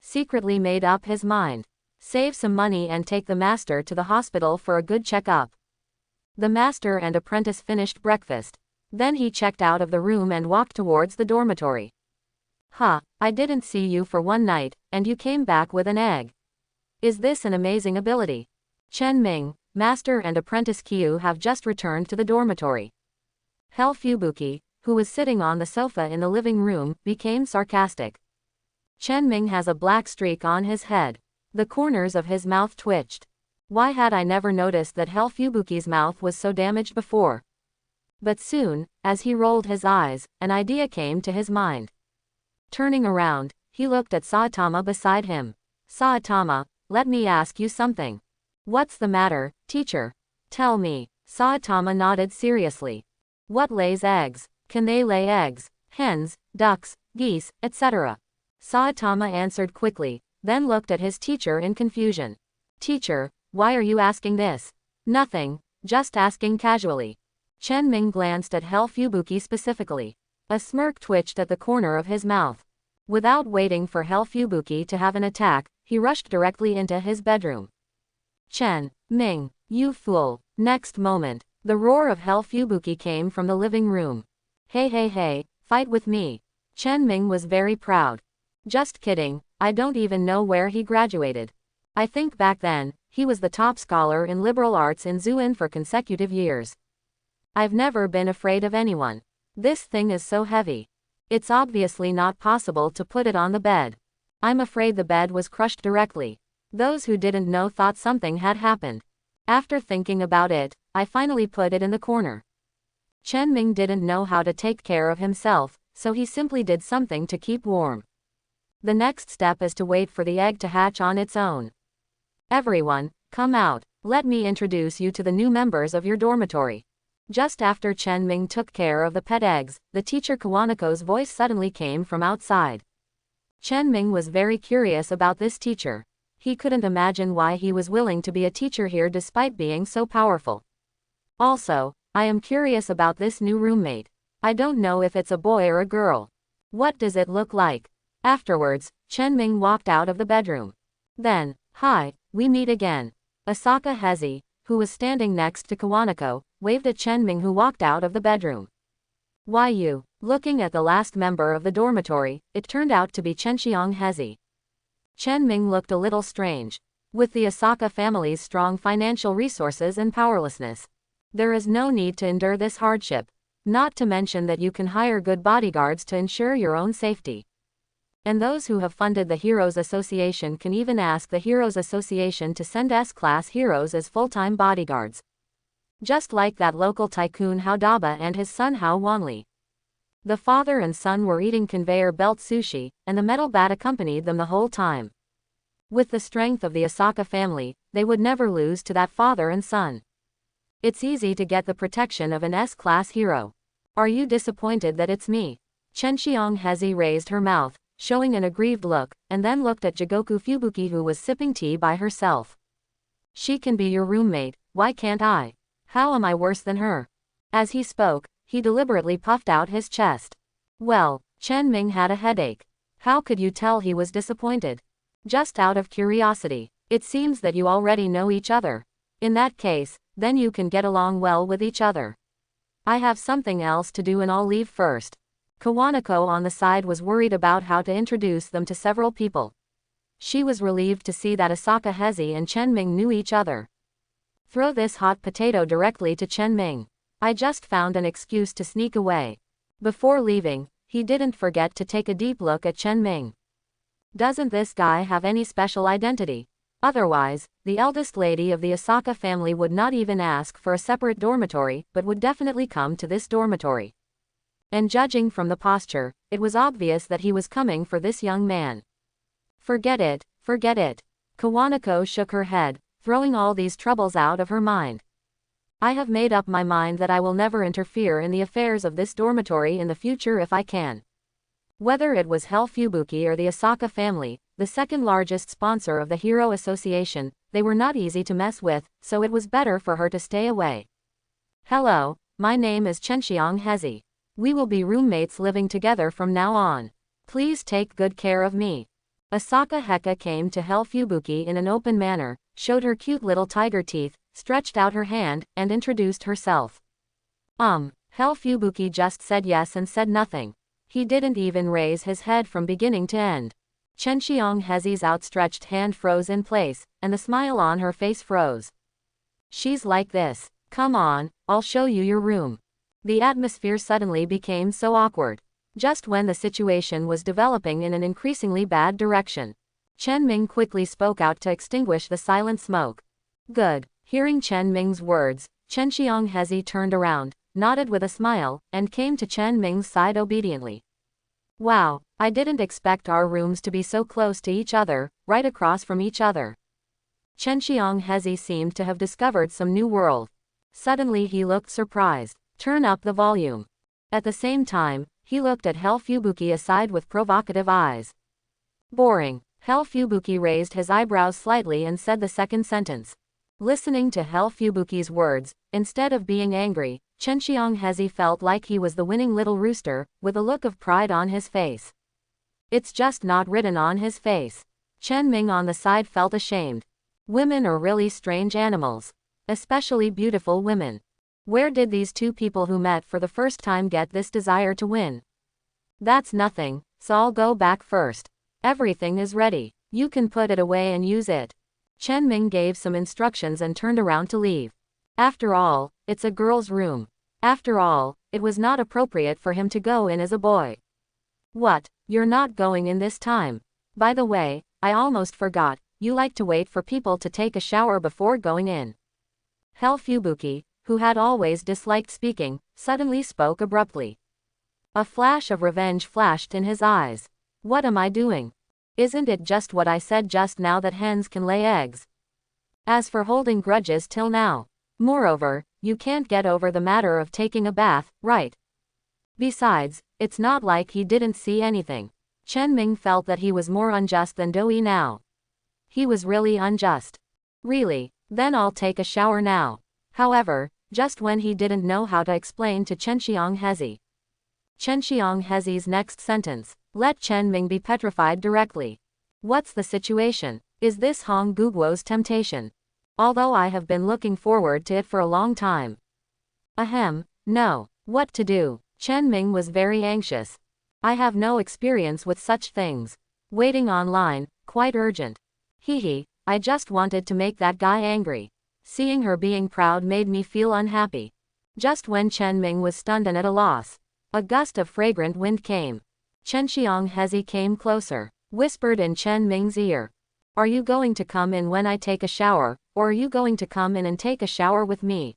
Secretly made up his mind. Save some money and take the master to the hospital for a good checkup. The master and apprentice finished breakfast. Then he checked out of the room and walked towards the dormitory. I didn't see you for one night, and you came back with an egg. Is this an amazing ability? Chen Ming, master and apprentice Kyu have just returned to the dormitory. Fubuki, who was sitting on the sofa in the living room, became sarcastic. Chen Ming has a black streak on his head. The corners of his mouth twitched. Why had I never noticed that Fubuki's mouth was so damaged before? But soon, as he rolled his eyes, an idea came to his mind. Turning around, he looked at Saitama beside him. Saitama, let me ask you something. What's the matter, teacher? Tell me. Saitama nodded seriously. What lays eggs? Can they lay eggs? Hens, ducks, geese, etc. Saitama answered quickly, then looked at his teacher in confusion. Teacher, why are you asking this? Nothing, just asking casually. Chen Ming glanced at Fubuki specifically. A smirk twitched at the corner of his mouth. Without waiting for Fubuki to have an attack, he rushed directly into his bedroom. Chen Ming, you fool. Next moment, the roar of Fubuki came from the living room. Hey, fight with me. Chen Ming was very proud. Just kidding, I don't even know where he graduated. I think back then, he was the top scholar in liberal arts in Zuin for consecutive years. I've never been afraid of anyone. This thing is so heavy. It's obviously not possible to put it on the bed. I'm afraid the bed was crushed directly. Those who didn't know thought something had happened. After thinking about it, I finally put it in the corner. Chen Ming didn't know how to take care of himself, so he simply did something to keep warm. The next step is to wait for the egg to hatch on its own. Everyone, come out. Let me introduce you to the new members of your dormitory. Just after Chen Ming took care of the pet eggs, the teacher Kawanako's voice suddenly came from outside. Chen Ming was very curious about this teacher. He couldn't imagine why he was willing to be a teacher here despite being so powerful. Also, I am curious about this new roommate. I don't know if it's a boy or a girl. What does it look like? Afterwards, Chen Ming walked out of the bedroom. Then, hi, we meet again. Asaka Hezi, who was standing next to Kawanako, waved at Chen Ming who walked out of the bedroom. Why you? Looking at the last member of the dormitory, it turned out to be Chenxiang Hezi. Chen Ming looked a little strange. With the Asaka family's strong financial resources and powerlessness, there is no need to endure this hardship. Not to mention that you can hire good bodyguards to ensure your own safety. And those who have funded the Heroes Association can even ask the Heroes Association to send S-class heroes as full-time bodyguards. Just like that local tycoon Hao Daba and his son Hao Wanli. The father and son were eating conveyor belt sushi, and the metal bat accompanied them the whole time. With the strength of the Asaka family, they would never lose to that father and son. It's easy to get the protection of an S-class hero. Are you disappointed that it's me? Chenxiang Hezi raised her mouth, showing an aggrieved look, and then looked at Jigoku Fubuki who was sipping tea by herself. She can be your roommate, why can't I? How am I worse than her? As he spoke, he deliberately puffed out his chest. Well, Chen Ming had a headache. How could you tell he was disappointed? Just out of curiosity. It seems that you already know each other. In that case, then you can get along well with each other. I have something else to do and I'll leave first. Kawanako on the side was worried about how to introduce them to several people. She was relieved to see that Asaka Hezi and Chen Ming knew each other. Throw this hot potato directly to Chen Ming. I just found an excuse to sneak away. Before leaving, he didn't forget to take a deep look at Chen Ming. Doesn't this guy have any special identity? Otherwise, the eldest lady of the Asaka family would not even ask for a separate dormitory but would definitely come to this dormitory. And judging from the posture, it was obvious that he was coming for this young man. Forget it, forget it. Kawanako shook her head, throwing all these troubles out of her mind. I have made up my mind that I will never interfere in the affairs of this dormitory in the future if I can. Whether it was Hell Fubuki or the Asaka family, the second largest sponsor of the Hero Association, they were not easy to mess with, so it was better for her to stay away. Hello, my name is Chenxiang Hezi. We will be roommates living together from now on. Please take good care of me. Asaka Heka came to Hell Fubuki in an open manner, showed her cute little tiger teeth, stretched out her hand, and introduced herself. Hell Fubuki just said yes and said nothing. He didn't even raise his head from beginning to end. Chenxiang Hezi's outstretched hand froze in place, and the smile on her face froze. She's like this. Come on, I'll show you your room. The atmosphere suddenly became so awkward. Just when the situation was developing in an increasingly bad direction, Chen Ming quickly spoke out to extinguish the silent smoke. Good. Hearing Chen Ming's words, Chenxiang Hezi turned around, nodded with a smile, and came to Chen Ming's side obediently. Wow, I didn't expect our rooms to be so close to each other, right across from each other. Chenxiang Hezi seemed to have discovered some new world. Suddenly he looked surprised. Turn up the volume. At the same time, he looked at Hell Fubuki aside with provocative eyes. Boring. Hell Fubuki raised his eyebrows slightly and said the second sentence. Listening to Hell Fubuki's words, instead of being angry, Chenxiang Hezi felt like he was the winning little rooster, with a look of pride on his face. It's just not written on his face. Chen Ming on the side felt ashamed. Women are really strange animals. Especially beautiful women. Where did these two people who met for the first time get this desire to win? That's nothing, so I'll go back first. Everything is ready. You can put it away and use it. Chen Ming gave some instructions and turned around to leave. After all, it's a girl's room. After all, it was not appropriate for him to go in as a boy. What, you're not going in this time? By the way, I almost forgot, you like to wait for people to take a shower before going in. Hell Fubuki, who had always disliked speaking, suddenly spoke abruptly. A flash of revenge flashed in his eyes. What am I doing? Isn't it just what I said just now that hens can lay eggs? As for holding grudges till now. Moreover, you can't get over the matter of taking a bath, right? Besides, it's not like he didn't see anything. Chen Ming felt that he was more unjust than Doi now. He was really unjust. Really? Then I'll take a shower now. However, just when he didn't know how to explain to Chenxiang Hezi. Chenxiang Hezi's next sentence. Let Chen Ming be petrified directly. What's the situation? Is this Hong Guguo's temptation? Although I have been looking forward to it for a long time. Ahem, no. What to do? Chen Ming was very anxious. I have no experience with such things. Waiting online, quite urgent. Hehe, I just wanted to make that guy angry. Seeing her being proud made me feel unhappy. Just when Chen Ming was stunned and at a loss, a gust of fragrant wind came. Chenxiang Hezi came closer, whispered in Chen Ming's ear. Are you going to come in when I take a shower, or are you going to come in and take a shower with me?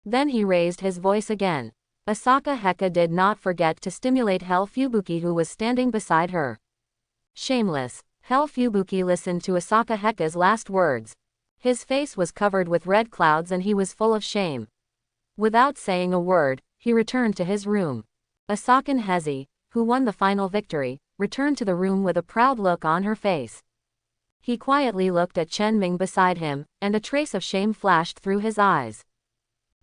Then he raised his voice again. Asaka Heka did not forget to stimulate Hell Fubuki, who was standing beside her. Shameless. Hell Fubuki listened to Asaka Heka's last words. His face was covered with red clouds and he was full of shame. Without saying a word, he returned to his room. Asaka Hezi, who won the final victory, returned to the room with a proud look on her face. He quietly looked at Chen Ming beside him, and a trace of shame flashed through his eyes.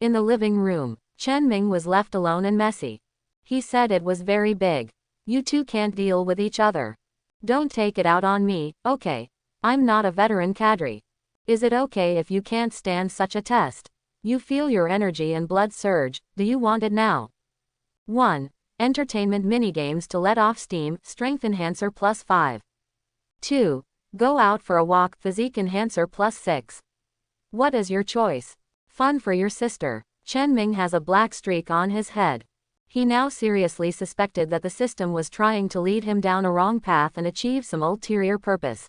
In the living room, Chen Ming was left alone and messy. He said it was very big. You two can't deal with each other. Don't take it out on me, okay? I'm not a veteran cadre. Is it okay if you can't stand such a test? You feel your energy and blood surge, do you want it now? 1. Entertainment minigames to let off steam, strength enhancer +5. 2. Go out for a walk, physique enhancer +6. What is your choice? Fun for your sister. Chen Ming has a black streak on his head. He now seriously suspected that the system was trying to lead him down a wrong path and achieve some ulterior purpose.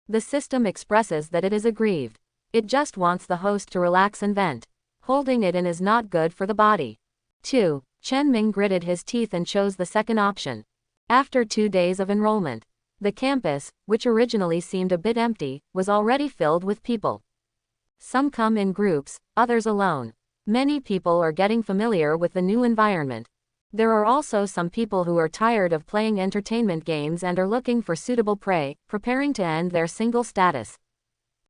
The system expresses that it is aggrieved. It just wants the host to relax and vent. Holding it in is not good for the body. 2. Chen Ming gritted his teeth and chose the second option. After 2 days of enrollment, The campus, which originally seemed a bit empty, was already filled with people. Some come in groups, others alone. Many people are getting familiar with the new environment. There are also some people who are tired of playing entertainment games and are looking for suitable prey, preparing to end their single status.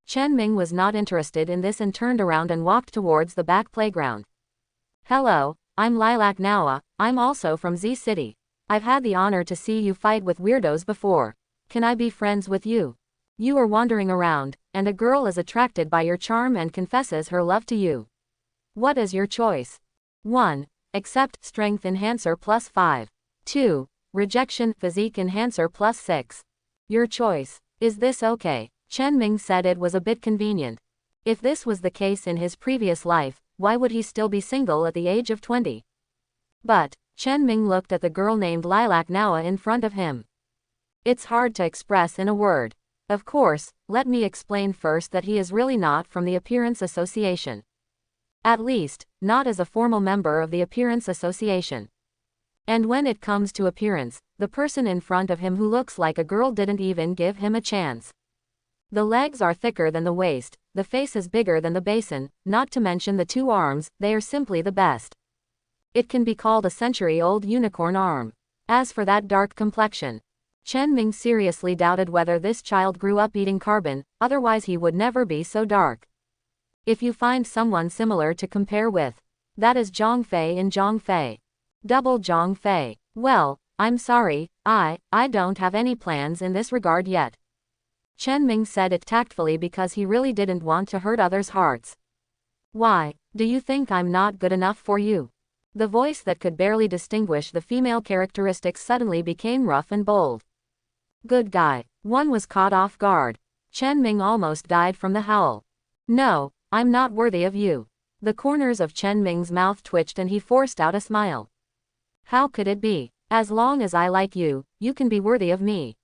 Chen Ming was not interested in this and turned around and walked towards the back playground. Hello, I'm Lilac Nawa, I'm also from Z City. I've had the honor to see you fight with weirdos before. Can I be friends with you? You are wandering around, and a girl is attracted by your charm and confesses her love to you. What is your choice? 1. Accept, strength enhancer plus 5. 2. Rejection, physique enhancer plus 6. Your choice. Is this okay? Chen Ming said it was a bit convenient. If this was the case in his previous life, why would he still be single at the age of 20? But, Chen Ming looked at the girl named Lilac Nawa in front of him. It's hard to express in a word. Of course, let me explain first that he is really not from the Appearance Association. At least, not as a formal member of the Appearance Association. And when it comes to appearance, the person in front of him who looks like a girl didn't even give him a chance. The legs are thicker than the waist, the face is bigger than the basin, not to mention the 2 arms, they are simply the best. It can be called a century-old unicorn arm. As for that dark complexion, Chen Ming seriously doubted whether this child grew up eating carbon, otherwise he would never be so dark. If you find someone similar to compare with, that is Zhang Fei in Zhang Fei. Double Zhang Fei. Well, I'm sorry, I don't have any plans in this regard yet. Chen Ming said it tactfully because he really didn't want to hurt others' hearts. Why, do you think I'm not good enough for you? The voice that could barely distinguish the female characteristics suddenly became rough and bold. Good guy. One was caught off guard. Chen Ming almost died from the howl. No, I'm not worthy of you. The corners of Chen Ming's mouth twitched and he forced out a smile. How could it be? As long as I like you, you can be worthy of me.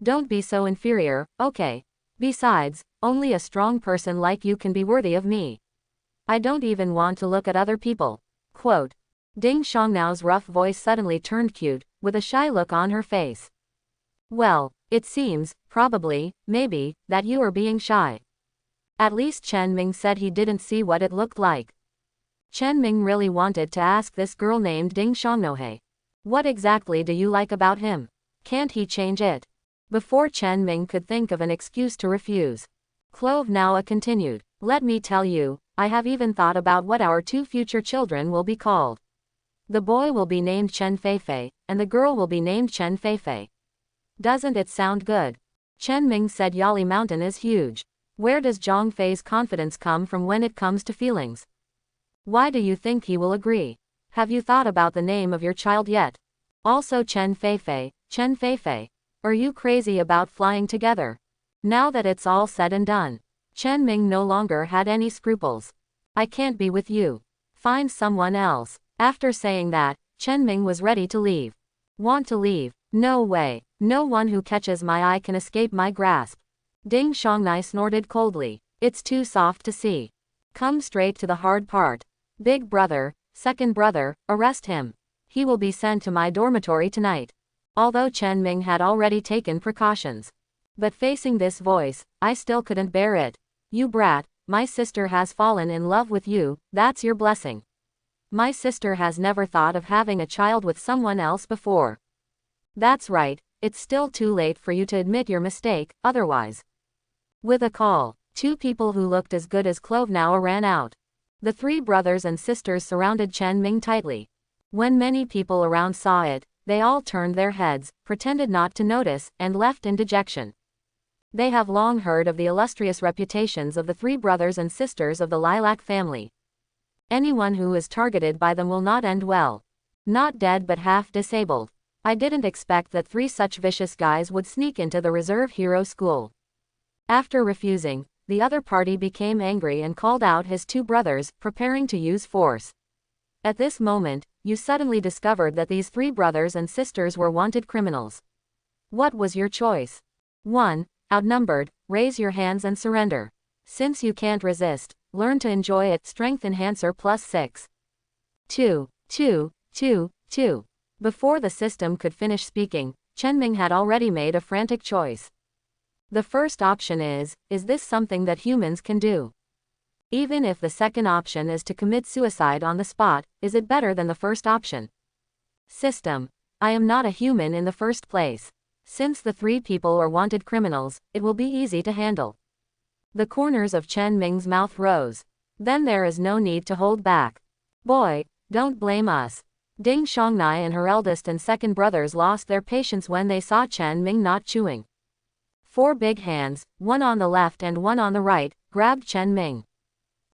Don't be so inferior, okay? Besides, only a strong person like you can be worthy of me. I don't even want to look at other people. Quote. Ding Shangnao's rough voice suddenly turned cute, with a shy look on her face. Well, it seems, probably, maybe, that you are being shy. At least Chen Ming said he didn't see what it looked like. Chen Ming really wanted to ask this girl named Ding Shangnohe. What exactly do you like about him? Can't he change it? Before Chen Ming could think of an excuse to refuse, Clove Nawa continued. Let me tell you, I have even thought about what our 2 future children will be called. The boy will be named Chen Feifei, and the girl will be named Chen Feifei. Doesn't it sound good? Chen Ming said Yali Mountain is huge. Where does Zhang Fei's confidence come from when it comes to feelings? Why do you think he will agree? Have you thought about the name of your child yet? Also Chen Feifei, Chen Feifei. Are you crazy about flying together? Now that it's all said and done, Chen Ming no longer had any scruples. I can't be with you. Find someone else. After saying that, Chen Ming was ready to leave. Want to leave? No way. No one who catches my eye can escape my grasp. Ding Shangnai snorted coldly. It's too soft to see. Come straight to the hard part. Big brother, second brother, arrest him. He will be sent to my dormitory tonight. Although Chen Ming had already taken precautions. But facing this voice, I still couldn't bear it. You brat, my sister has fallen in love with you, that's your blessing. My sister has never thought of having a child with someone else before. That's right, it's still too late for you to admit your mistake, otherwise. With a call, 2 people who looked as good as Clove Now ran out. The 3 brothers and sisters surrounded Chen Ming tightly. When many people around saw it, they all turned their heads, pretended not to notice, and left in dejection. They have long heard of the illustrious reputations of the 3 brothers and sisters of the Lilac family. Anyone who is targeted by them will not end well. Not dead but half disabled. I didn't expect that 3 such vicious guys would sneak into the reserve hero school. After refusing, the other party became angry and called out his 2 brothers, preparing to use force. At this moment, you suddenly discovered that these 3 brothers and sisters were wanted criminals. What was your choice? 1. Outnumbered, raise your hands and surrender. Since you can't resist, learn to enjoy it. Strength enhancer plus 6. 2. Before the system could finish speaking, Chen Ming had already made a frantic choice. The first option is this something that humans can do? Even if the second option is to commit suicide on the spot, is it better than the first option? System. I am not a human in the first place. Since the three people are wanted criminals, it will be easy to handle. The corners of Chen Ming's mouth rose. Then there is no need to hold back. Boy, don't blame us. Ding Xiangnai and her eldest and second brothers lost their patience when they saw Chen Ming not chewing. 4 big hands, one on the left and one on the right, grabbed Chen Ming.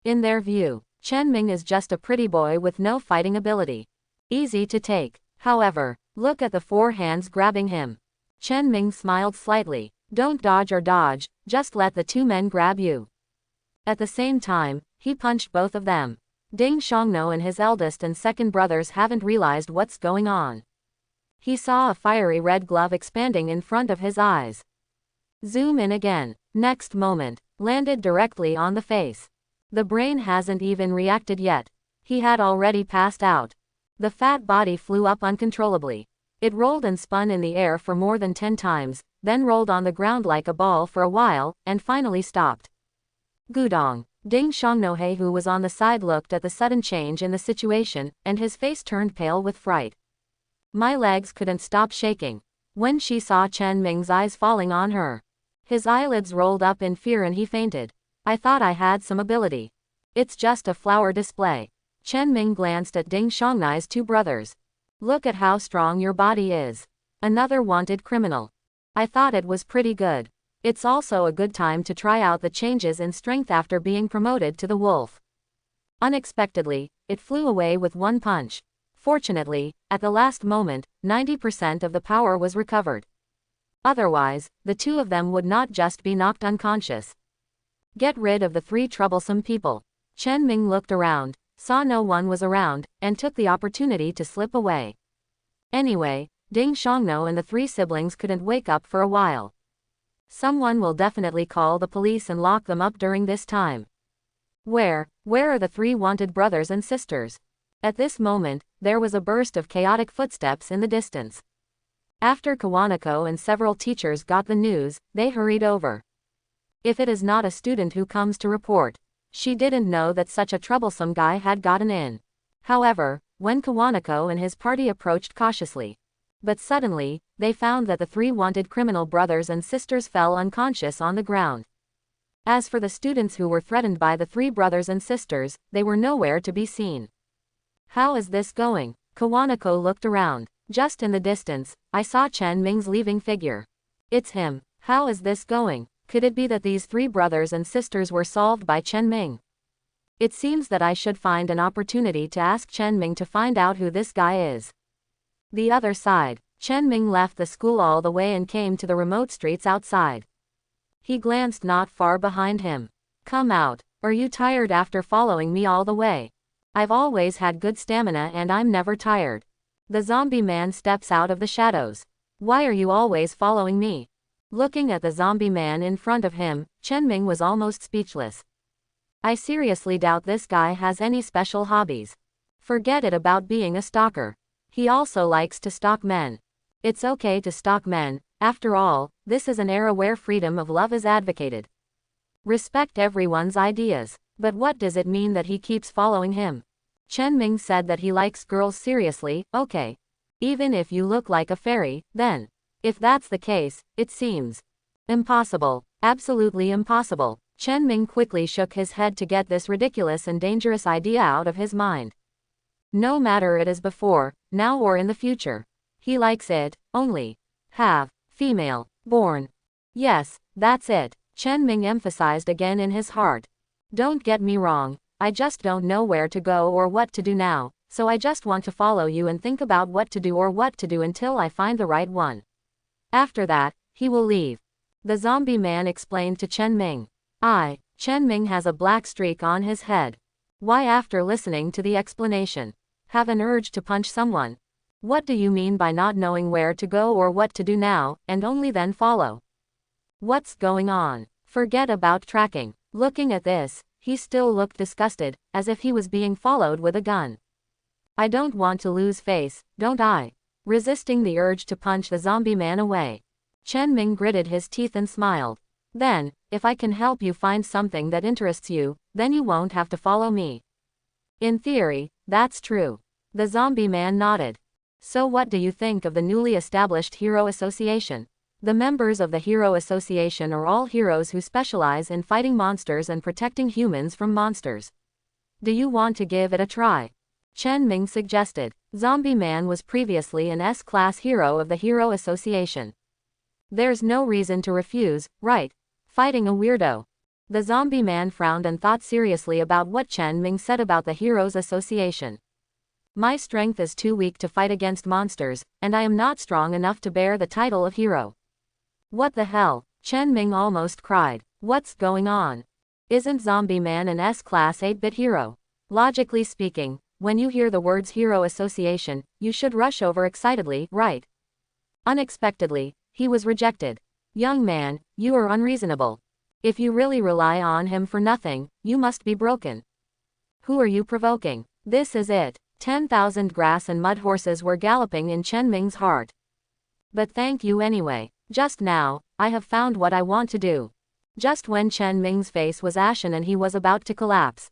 In their view, Chen Ming is just a pretty boy with no fighting ability. Easy to take. However, look at the 4 hands grabbing him. Chen Ming smiled slightly. Don't dodge or dodge, just let the 2 men grab you. At the same time, he punched both of them. Ding Xiangno and his eldest and second brothers haven't realized what's going on. He saw a fiery red glove expanding in front of his eyes. Zoom in again. Next moment, landed directly on the face. The brain hasn't even reacted yet. He had already passed out. The fat body flew up uncontrollably. It rolled and spun in the air for more than 10 times, then rolled on the ground like a ball for a while, and finally stopped. Gudong. Ding Xiangnohe, who was on the side, looked at the sudden change in the situation, and his face turned pale with fright. My legs couldn't stop shaking. When she saw Chen Ming's eyes falling on her, his eyelids rolled up in fear and he fainted. I thought I had some ability. It's just a flower display. Chen Ming glanced at Ding Xiangnai's 2 brothers. Look at how strong your body is. Another wanted criminal. I thought it was pretty good. It's also a good time to try out the changes in strength after being promoted to the wolf. Unexpectedly, it flew away with 1 punch. Fortunately, at the last moment, 90% of the power was recovered. Otherwise, the 2 of them would not just be knocked unconscious. Get rid of the 3 troublesome people. Chen Ming looked around, saw no one was around, and took the opportunity to slip away. Anyway, Ding Xiangno and the 3 siblings couldn't wake up for a while. Someone will definitely call the police and lock them up during this time. Where are the 3 wanted brothers and sisters? At this moment, there was a burst of chaotic footsteps in the distance. After Kawanako and several teachers got the news, they hurried over. If it is not a student who comes to report, she didn't know that such a troublesome guy had gotten in. However, when Kawanako and his party approached cautiously, but suddenly, they found that the 3 wanted criminal brothers and sisters fell unconscious on the ground. As for the students who were threatened by the 3 brothers and sisters, they were nowhere to be seen. How is this going? Kawanako looked around. Just in the distance, I saw Chen Ming's leaving figure. It's him. How is this going? Could it be that these 3 brothers and sisters were solved by Chen Ming? It seems that I should find an opportunity to ask Chen Ming to find out who this guy is. The other side. Chen Ming left the school all the way and came to the remote streets outside. He glanced not far behind him. Come out. Are you tired after following me all the way? I've always had good stamina and I'm never tired. The zombie man steps out of the shadows. Why are you always following me? Looking at the zombie man in front of him, Chen Ming was almost speechless. I seriously doubt this guy has any special hobbies. Forget it about being a stalker. He also likes to stalk men. It's okay to stalk men, after all, this is an era where freedom of love is advocated. Respect everyone's ideas. But what does it mean that he keeps following him? Chen Ming said that he likes girls seriously, okay. Even if you look like a fairy, then. If that's the case, it seems impossible. Absolutely impossible. Chen Ming quickly shook his head to get this ridiculous and dangerous idea out of his mind. No matter it is before, now or in the future. He likes it, only. Have. Female. Born. Yes, that's it. Chen Ming emphasized again in his heart. Don't get me wrong, I just don't know where to go or what to do now, so I just want to follow you and think about what to do until I find the right one. After that, he will leave. The zombie man explained to Chen Ming. Chen Ming has a black streak on his head. Why, after listening to the explanation, have an urge to punch someone? What do you mean by not knowing where to go or what to do now, and only then follow? What's going on? Forget about tracking. Looking at this, he still looked disgusted, as if he was being followed with a gun. I don't want to lose face, don't I? resisting the urge to punch the zombie man away. Chen Ming gritted his teeth and smiled. Then, if I can help you find something that interests you, then you won't have to follow me. In theory, that's true. The zombie man nodded. So what do you think of the newly established Hero Association? The members of the Hero Association are all heroes who specialize in fighting monsters and protecting humans from monsters. Do you want to give it a try? Chen Ming suggested. Zombie Man was previously an S-class hero of the Hero Association. There's no reason to refuse, right? Fighting a weirdo. The zombie man frowned and thought seriously about what Chen Ming said about the Heroes Association. My strength is too weak to fight against monsters, and I am not strong enough to bear the title of hero. What the hell? Chen Ming almost cried. What's going on? Isn't Zombie Man an S-class 8-bit hero? Logically speaking, when you hear the words Hero Association, you should rush over excitedly, right? Unexpectedly, he was rejected. Young man, you are unreasonable. If you really rely on him for nothing, you must be broken. Who are you provoking? This is it. 10,000 grass and mud horses were galloping in Chen Ming's heart. But thank you anyway. Just now, I have found what I want to do. Just when Chen Ming's face was ashen and he was about to collapse,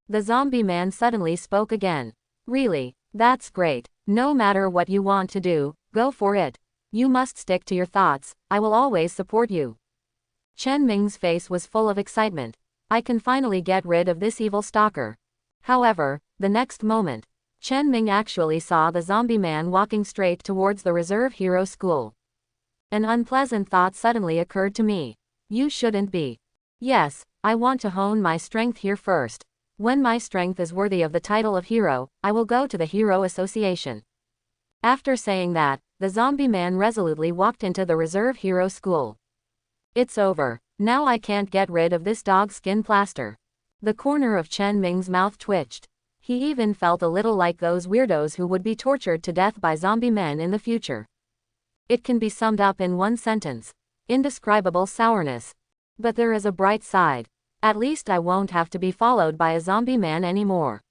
the zombie man suddenly spoke again. Really? That's great. No matter what you want to do, go for it. You must stick to your thoughts. I will always support you. Chen Ming's face was full of excitement. I can finally get rid of this evil stalker. However, the next moment, Chen Ming actually saw the zombie man walking straight towards the Reserve Hero School. An unpleasant thought suddenly occurred to me. You shouldn't be. Yes, I want to hone my strength here first. When my strength is worthy of the title of hero, I will go to the Hero Association. After saying that, the zombie man resolutely walked into the Reserve Hero School. It's over. Now I can't get rid of this dog skin plaster. The corner of Chen Ming's mouth twitched. He even felt a little like those weirdos who would be tortured to death by zombie men in the future. It can be summed up in one sentence. Indescribable sourness. But there is a bright side. At least I won't have to be followed by a zombie man anymore.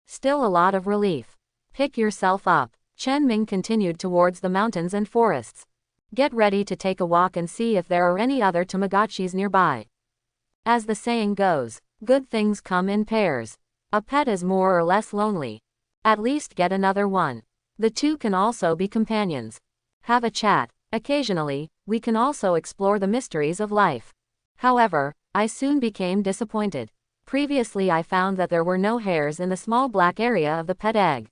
Still a lot of relief. Pick yourself up. Chen Ming continued towards the mountains and forests. Get ready to take a walk and see if there are any other Tamagotchis nearby. As the saying goes, good things come in pairs. A pet is more or less lonely. At least get another one. The two can also be companions. Have a chat. Occasionally, we can also explore the mysteries of life. However, I soon became disappointed. Previously I found that there were no hairs in the small black area of the pet egg.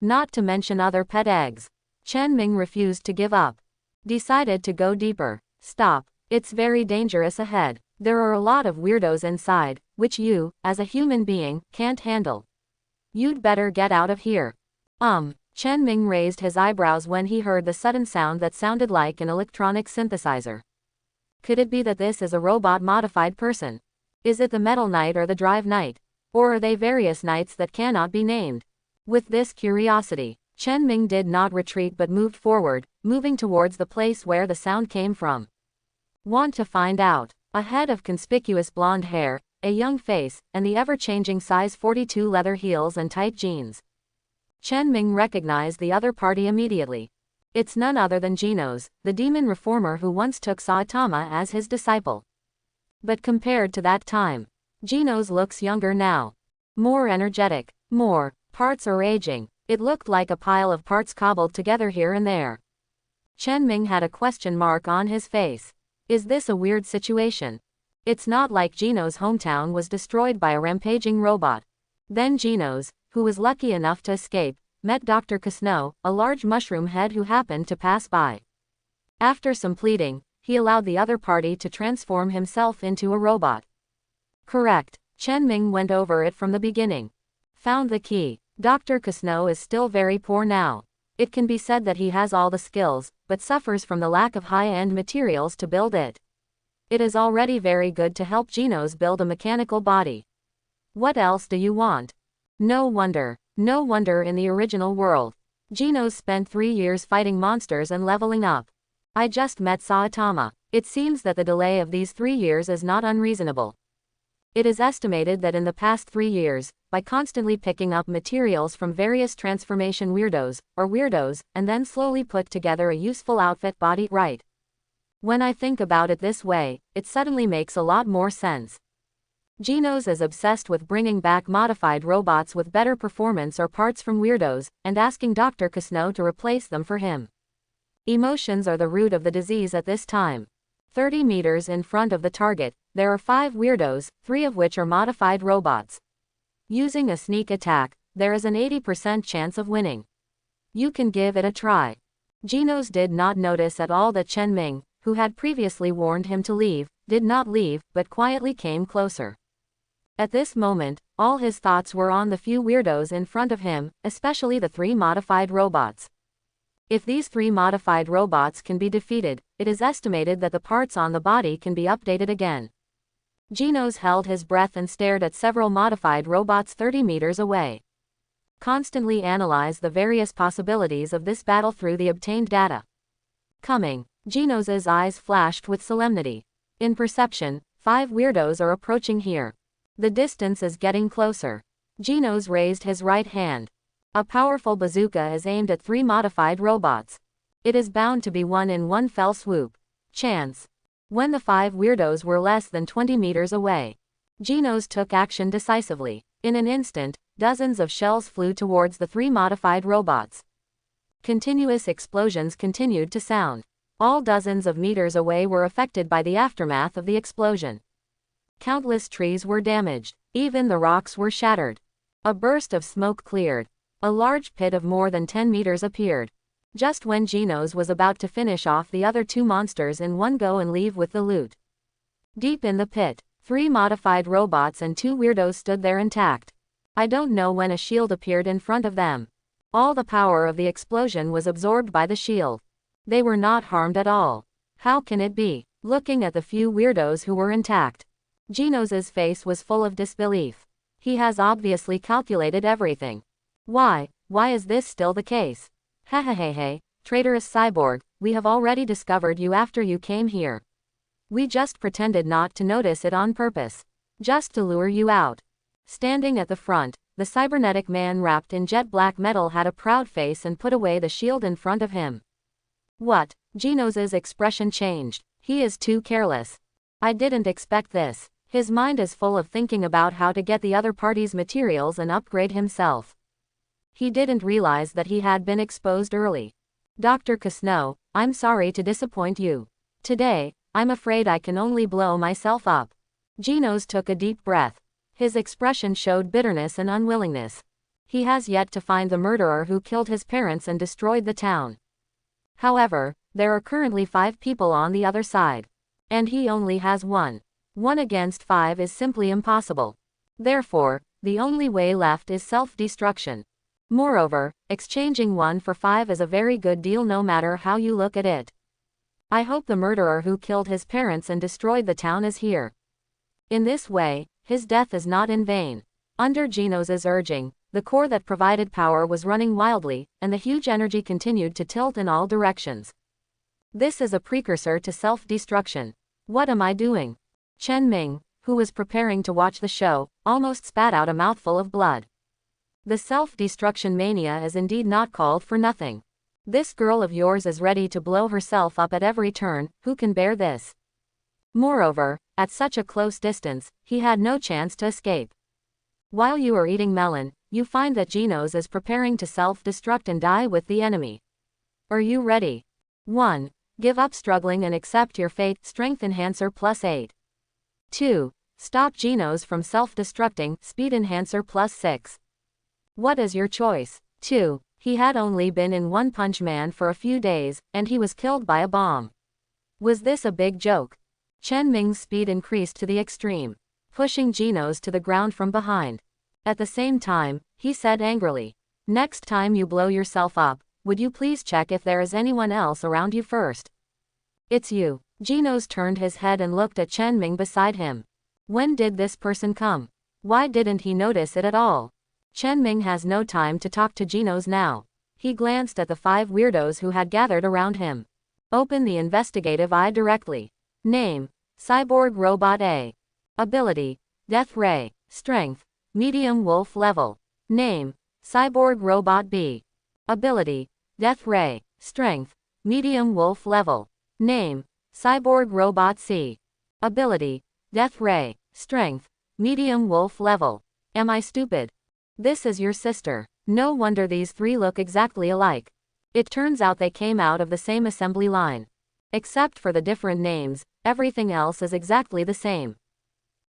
Not to mention other pet eggs. Chen Ming refused to give up. Decided to go deeper. Stop. It's very dangerous ahead. There are a lot of weirdos inside, which you, as a human being, can't handle. You'd better get out of here. Chen Ming raised his eyebrows when he heard the sudden sound that sounded like an electronic synthesizer. Could it be that this is a robot-modified person? Is it the Metal Knight or the Drive Knight? Or are they various knights that cannot be named? With this curiosity, Chen Ming did not retreat but moved forward, moving towards the place where the sound came from. Want to find out? A head of conspicuous blonde hair, a young face, and the ever-changing size 42 leather heels and tight jeans. Chen Ming recognized the other party immediately. It's none other than Genos, the demon reformer who once took Saitama as his disciple. But compared to that time, Genos looks younger now. More energetic. More. Parts are aging. It looked like a pile of parts cobbled together here and there. Chen Ming had a question mark on his face. Is this a weird situation? It's not like Genos' hometown was destroyed by a rampaging robot. Then Genos, who was lucky enough to escape, met Dr. Kusno, a large mushroom head who happened to pass by. After some pleading, he allowed the other party to transform himself into a robot. Correct. Chen Ming went over it from the beginning. Found the key. Dr. Kusno is still very poor now. It can be said that he has all the skills, but suffers from the lack of high-end materials to build it. It is already very good to help Genos build a mechanical body. What else do you want? No wonder. No wonder in the original world. Genos spent 3 years fighting monsters and leveling up. I just met Saitama. It seems that the delay of these 3 years is not unreasonable. It is estimated that in the past 3 years, by constantly picking up materials from various transformation weirdos, and then slowly put together a useful outfit body right. When I think about it this way, it suddenly makes a lot more sense. Genos is obsessed with bringing back modified robots with better performance or parts from weirdos, and asking Dr. Kusno to replace them for him. Emotions are the root of the disease at this time. 30 meters in front of the target, there are 5 weirdos, 3 of which are modified robots. Using a sneak attack, there is an 80% chance of winning. You can give it a try. Genos did not notice at all that Chen Ming, who had previously warned him to leave, did not leave, but quietly came closer. At this moment, all his thoughts were on the few weirdos in front of him, especially the 3 modified robots. If these 3 modified robots can be defeated, it is estimated that the parts on the body can be updated again. Genos held his breath and stared at several modified robots 30 meters away. Constantly analyze the various possibilities of this battle through the obtained data. Coming. Genos's eyes flashed with solemnity. In perception, 5 weirdos are approaching here. The distance is getting closer. Genos raised his right hand. A powerful bazooka is aimed at 3 modified robots. It is bound to be won in one fell swoop. Chance. When the 5 weirdos were less than 20 meters away, Genos took action decisively. In an instant, dozens of shells flew towards the 3 modified robots. Continuous explosions continued to sound. All dozens of meters away were affected by the aftermath of the explosion. Countless trees were damaged. Even the rocks were shattered. A burst of smoke cleared. A large pit of more than 10 meters appeared. Just when Genos was about to finish off the other 2 monsters in one go and leave with the loot. Deep in the pit, 3 modified robots and 2 weirdos stood there intact. I don't know when a shield appeared in front of them. All the power of the explosion was absorbed by the shield. They were not harmed at all. How can it be? Looking at the few weirdos who were intact, Genos's face was full of disbelief. He has obviously calculated everything. Why is this still the case? Hehehehe, traitorous cyborg, we have already discovered you after you came here. We just pretended not to notice it on purpose. Just to lure you out. Standing at the front, the cybernetic man wrapped in jet black metal had a proud face and put away the shield in front of him. What? Genos's expression changed. He is too careless. I didn't expect this. His mind is full of thinking about how to get the other party's materials and upgrade himself. He didn't realize that he had been exposed early. Dr. Kusno, I'm sorry to disappoint you. Today, I'm afraid I can only blow myself up. Genos took a deep breath. His expression showed bitterness and unwillingness. He has yet to find the murderer who killed his parents and destroyed the town. However, there are currently 5 people on the other side. And he only has 1. 1 against 5 is simply impossible. Therefore, the only way left is self-destruction. Moreover, exchanging 1 for 5 is a very good deal no matter how you look at it. I hope the murderer who killed his parents and destroyed the town is here. In this way, his death is not in vain. Under Genos's urging, the core that provided power was running wildly, and the huge energy continued to tilt in all directions. This is a precursor to self-destruction. What am I doing? Chen Ming, who was preparing to watch the show, almost spat out a mouthful of blood. The self-destruction mania is indeed not called for nothing. This girl of yours is ready to blow herself up at every turn. Who can bear this? Moreover, at such a close distance, he had no chance to escape. While you are eating melon, you find that Genos is preparing to self-destruct and die with the enemy. Are you ready? 1. Give up struggling and accept your fate. Strength enhancer +8. 2. Stop Genos from self-destructing. Speed enhancer +6. What is your choice? 2. He had only been in One Punch Man for a few days, and he was killed by a bomb. Was this a big joke? Chen Ming's speed increased to the extreme, pushing Genos to the ground from behind. At the same time, he said angrily, "Next time you blow yourself up, would you please check if there is anyone else around you first?" It's you. Genos turned his head and looked at Chen Ming beside him. When did this person come? Why didn't he notice it at all? Chen Ming has no time to talk to Genos now. He glanced at the 5 weirdos who had gathered around him. Open the investigative eye directly. Name: Cyborg Robot A. Ability: Death Ray. Strength. Medium wolf level. Name. Cyborg Robot B. Ability. Death Ray. Strength. Medium wolf level. Name. Cyborg Robot C. Ability. Death Ray. Strength. Medium wolf level. Am I stupid? This is your sister. No wonder these three look exactly alike. It turns out they came out of the same assembly line. Except for the different names, everything else is exactly the same.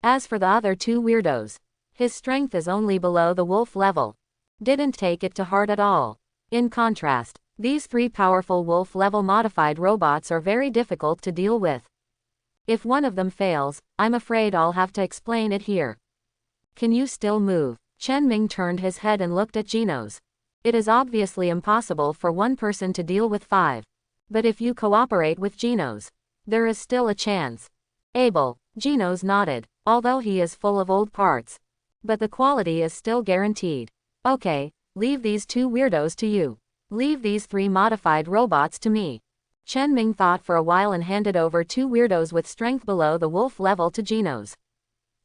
As for the other two weirdos, his strength is only below the wolf level. Didn't take it to heart at all. In contrast, these three powerful wolf level modified robots are very difficult to deal with. If one of them fails, I'm afraid I'll have to explain it here. Can you still move? Chen Ming turned his head and looked at Genos. It is obviously impossible for one person to deal with 5. But if you cooperate with Genos, there is still a chance. Able. Genos nodded, although he is full of old parts. But the quality is still guaranteed. Okay, leave these two weirdos to you. Leave these 3 modified robots to me. Chen Ming thought for a while and handed over 2 weirdos with strength below the wolf level to Genos.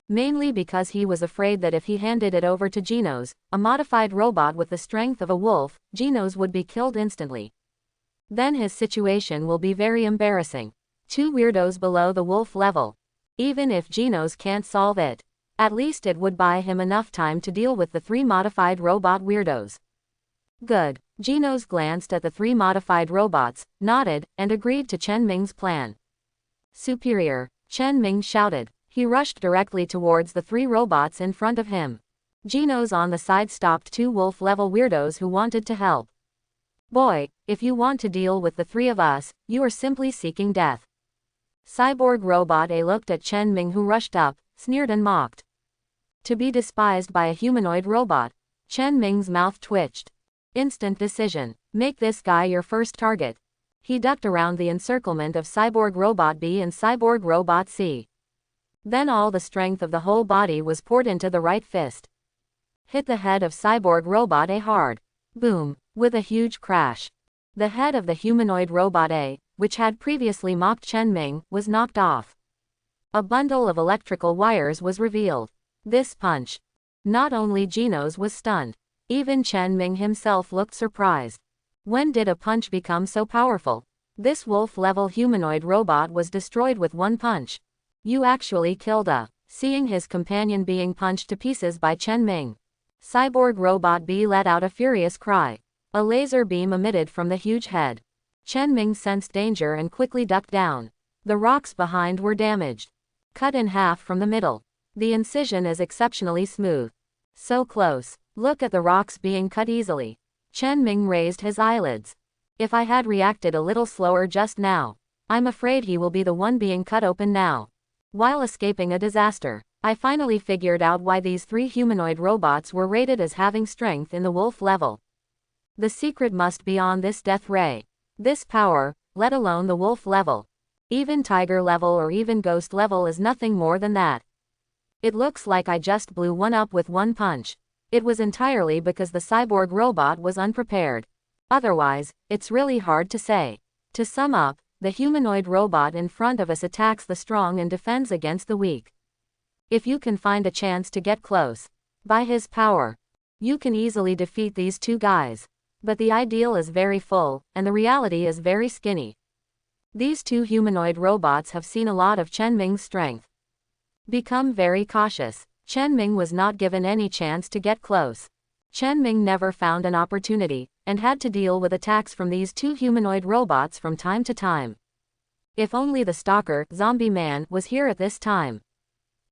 Mainly because he was afraid that if he handed it over to Genos, a modified robot with the strength of a wolf, Genos would be killed instantly. Then his situation will be very embarrassing. 2 weirdos below the wolf level. Even if Genos can't solve it, at least it would buy him enough time to deal with the 3 modified robot weirdos. Good. Genos glanced at the 3 modified robots, nodded, and agreed to Chen Ming's plan. Superior. Chen Ming shouted. He rushed directly towards the 3 robots in front of him. Genos on the side stopped 2 wolf-level weirdos who wanted to help. Boy, if you want to deal with the 3 of us, you are simply seeking death. Cyborg Robot A looked at Chen Ming, who rushed up, sneered and mocked. To be despised by a humanoid robot. Chen Ming's mouth twitched. Instant decision. Make this guy your first target. He ducked around the encirclement of Cyborg Robot B and Cyborg Robot C. Then all the strength of the whole body was poured into the right fist. Hit the head of Cyborg Robot A hard. Boom. With a huge crash. The head of the humanoid Robot A, which had previously mocked Chen Ming, was knocked off. A bundle of electrical wires was revealed. This punch. Not only Genos was stunned. Even Chen Ming himself looked surprised. When did a punch become so powerful? This wolf-level humanoid robot was destroyed with one punch. You actually killed a. Seeing his companion being punched to pieces by Chen Ming, Cyborg Robot B let out a furious cry. A laser beam emitted from the huge head. Chen Ming sensed danger and quickly ducked down. The rocks behind were damaged. Cut in half from the middle. The incision is exceptionally smooth. So close. Look at the rocks being cut easily. Chen Ming raised his eyelids. If I had reacted a little slower just now, I'm afraid he will be the one being cut open now. While escaping a disaster, I finally figured out why these 3 humanoid robots were rated as having strength in the wolf level. The secret must be on this death ray. This power, let alone the wolf level. Even tiger level or even ghost level is nothing more than that. It looks like I just blew one up with one punch. It was entirely because the cyborg robot was unprepared. Otherwise, it's really hard to say. To sum up, the humanoid robot in front of us attacks the strong and defends against the weak. If you can find a chance to get close, by his power, you can easily defeat these 2 guys. But the ideal is very full, and the reality is very skinny. These 2 humanoid robots have seen a lot of Chen Ming's strength. Become very cautious. Chen Ming was not given any chance to get close. Chen Ming never found an opportunity, and had to deal with attacks from these 2 humanoid robots from time to time. If only the stalker, Zombie Man, was here at this time.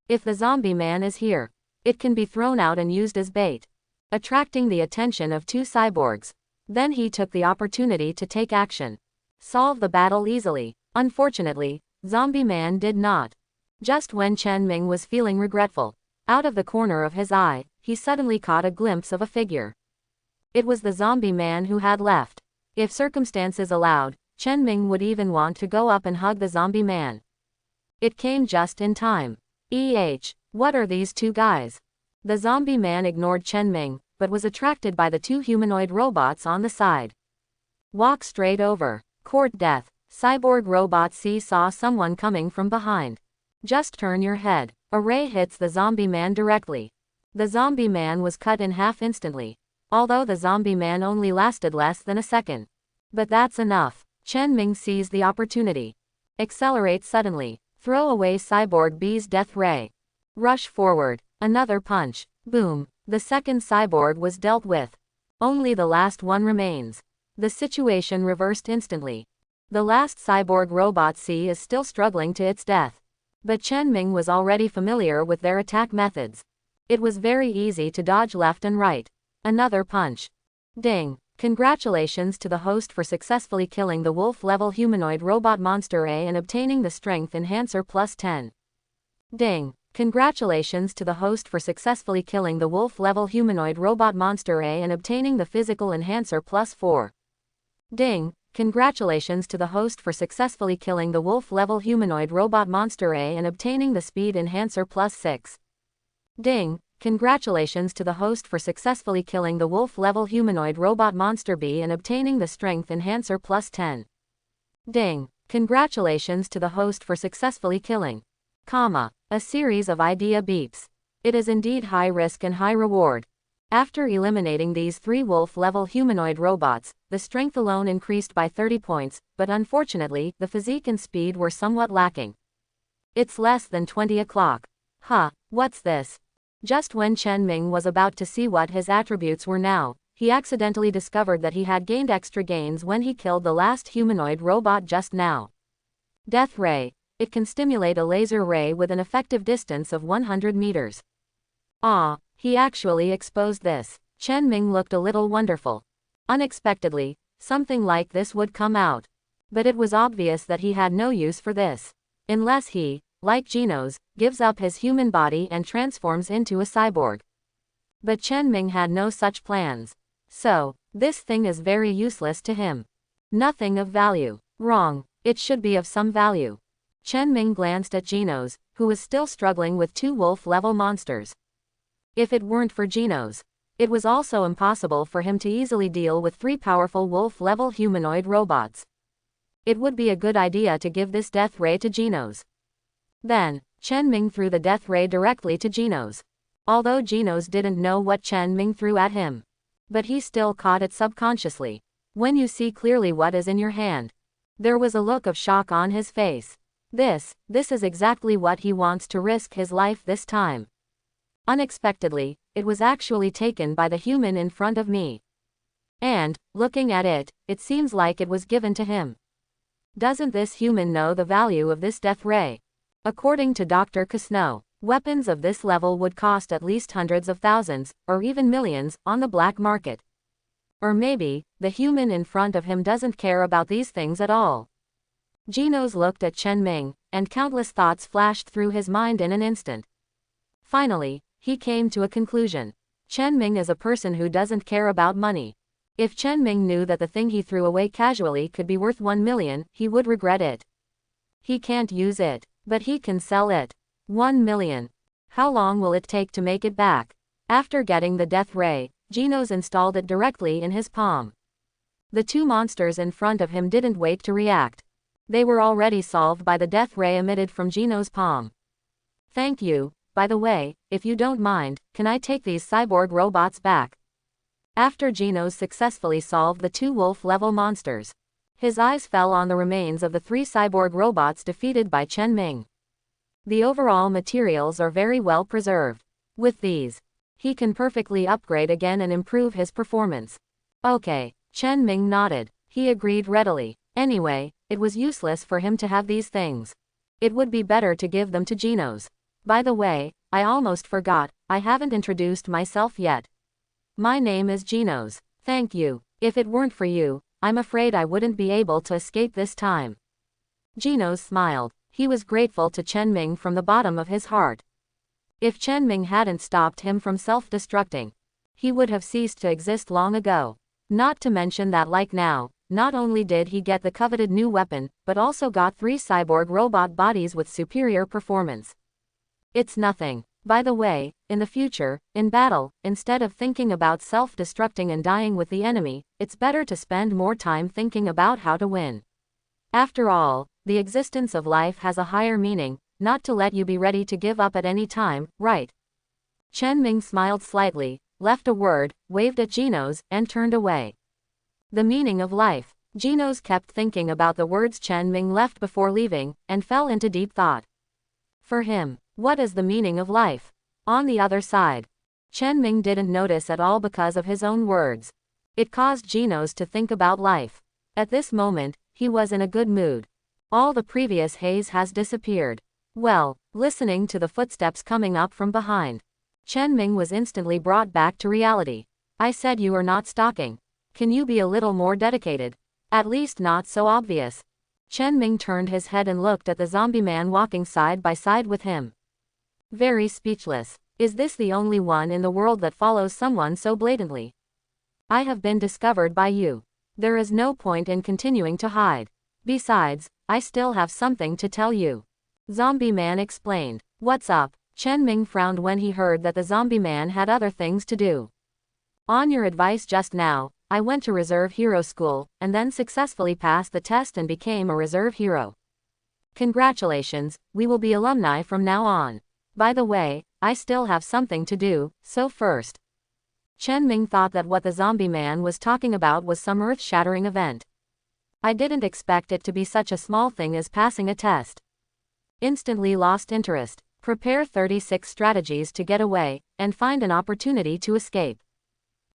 If the Zombie Man is here, it can be thrown out and used as bait, attracting the attention of 2 cyborgs. Then he took the opportunity to take action. Solve the battle easily. Unfortunately, Zombie Man did not. Just when Chen Ming was feeling regretful, out of the corner of his eye, he suddenly caught a glimpse of a figure. It was the Zombie Man who had left. If circumstances allowed, Chen Ming would even want to go up and hug the Zombie Man. It came just in time. What are these 2 guys? The Zombie Man ignored Chen Ming, but was attracted by the 2 humanoid robots on the side. Walk straight over. Court death. Cyborg Robot C saw someone coming from behind. Just turn your head. A ray hits the zombie man directly. The zombie man was cut in half instantly, although the zombie man only lasted less than a second. But that's enough. Chen Ming sees the opportunity. Accelerate suddenly. Throw away Cyborg B's death ray. Rush forward. Another punch. Boom. The second cyborg was dealt with. Only the last one remains. The situation reversed instantly. The last cyborg robot C is still struggling to its death. But Chen Ming was already familiar with their attack methods. It was very easy to dodge left and right. Another punch. Ding. Congratulations to the host for successfully killing the wolf-level humanoid robot monster A and obtaining the strength enhancer plus 10. Ding. Congratulations to the host for successfully killing the wolf-level humanoid robot monster A and obtaining the physical enhancer plus 4. Ding. Congratulations to the host for successfully killing the wolf-level humanoid robot monster A and obtaining the speed enhancer plus 6. Ding. Congratulations to the host for successfully killing the wolf-level humanoid robot monster B and obtaining the strength enhancer plus 10. Ding. Congratulations to the host for successfully killing, a series of idea beeps. It is indeed high risk and high reward. After eliminating these 3 wolf-level humanoid robots, the strength alone increased by 30 points, but unfortunately, the physique and speed were somewhat lacking. It's less than 20 o'clock. What's this? Just when Chen Ming was about to see what his attributes were now, he accidentally discovered that he had gained extra gains when he killed the last humanoid robot just now. Death Ray. It can stimulate a laser ray with an effective distance of 100 meters. He actually exposed this. Chen Ming looked a little wonderful. Unexpectedly, something like this would come out. But it was obvious that he had no use for this. Unless he, like Genos, gives up his human body and transforms into a cyborg. But Chen Ming had no such plans. So, this thing is very useless to him. Nothing of value. Wrong. It should be of some value. Chen Ming glanced at Genos, who was still struggling with 2 wolf-level monsters. If it weren't for Genos, it was also impossible for him to easily deal with 3 powerful wolf-level humanoid robots. It would be a good idea to give this death ray to Genos. Then, Chen Ming threw the death ray directly to Genos. Although Genos didn't know what Chen Ming threw at him. But he still caught it subconsciously. When you see clearly what is in your hand. There was a look of shock on his face. This is exactly what he wants to risk his life this time. Unexpectedly, it was actually taken by the human in front of me. And, looking at it, it seems like it was given to him. Doesn't this human know the value of this death ray? According to Dr. Kusno, weapons of this level would cost at least hundreds of thousands, or even millions, on the black market. Or maybe, the human in front of him doesn't care about these things at all. Genos looked at Chen Ming, and countless thoughts flashed through his mind in an instant. Finally, he came to a conclusion. Chen Ming is a person who doesn't care about money. If Chen Ming knew that the thing he threw away casually could be worth 1 million, he would regret it. He can't use it, but he can sell it. 1 million. How long will it take to make it back? After getting the death ray, Genos installed it directly in his palm. The 2 monsters in front of him didn't wait to react. They were already solved by the death ray emitted from Genos' palm. Thank you. By the way, if you don't mind, can I take these cyborg robots back? After Genos successfully solved the 2 wolf-level monsters, his eyes fell on the remains of the 3 cyborg robots defeated by Chen Ming. The overall materials are very well preserved. With these, he can perfectly upgrade again and improve his performance. Okay, Chen Ming nodded. He agreed readily. Anyway, it was useless for him to have these things. It would be better to give them to Genos. By the way, I almost forgot, I haven't introduced myself yet. My name is Genos. Thank you. If it weren't for you, I'm afraid I wouldn't be able to escape this time. Genos smiled. He was grateful to Chen Ming from the bottom of his heart. If Chen Ming hadn't stopped him from self-destructing, he would have ceased to exist long ago. Not to mention that like now, not only did he get the coveted new weapon, but also got 3 cyborg robot bodies with superior performance. It's nothing. By the way, in the future, in battle, instead of thinking about self-destructing and dying with the enemy, it's better to spend more time thinking about how to win. After all, the existence of life has a higher meaning, not to let you be ready to give up at any time, right? Chen Ming smiled slightly, left a word, waved at Genos, and turned away. The meaning of life. Genos kept thinking about the words Chen Ming left before leaving, and fell into deep thought. For him, what is the meaning of life? On the other side, Chen Ming didn't notice at all because of his own words. It caused Genos to think about life. At this moment, he was in a good mood. All the previous haze has disappeared. Well, listening to the footsteps coming up from behind, Chen Ming was instantly brought back to reality. I said you are not stalking. Can you be a little more dedicated? At least not so obvious. Chen Ming turned his head and looked at the zombie man walking side by side with him. Very speechless. Is this the only one in the world that follows someone so blatantly? I have been discovered by you. There is no point in continuing to hide. Besides, I still have something to tell you. Zombie man explained. What's up? Chen Ming frowned when he heard that the zombie man had other things to do. On your advice just now, I went to Reserve Hero School, and then successfully passed the test and became a Reserve Hero. Congratulations, we will be alumni from now on. By the way, I still have something to do, so first. Chen Ming thought that what the zombie man was talking about was some earth-shattering event. I didn't expect it to be such a small thing as passing a test. Instantly lost interest. Prepare 36 strategies to get away, and find an opportunity to escape.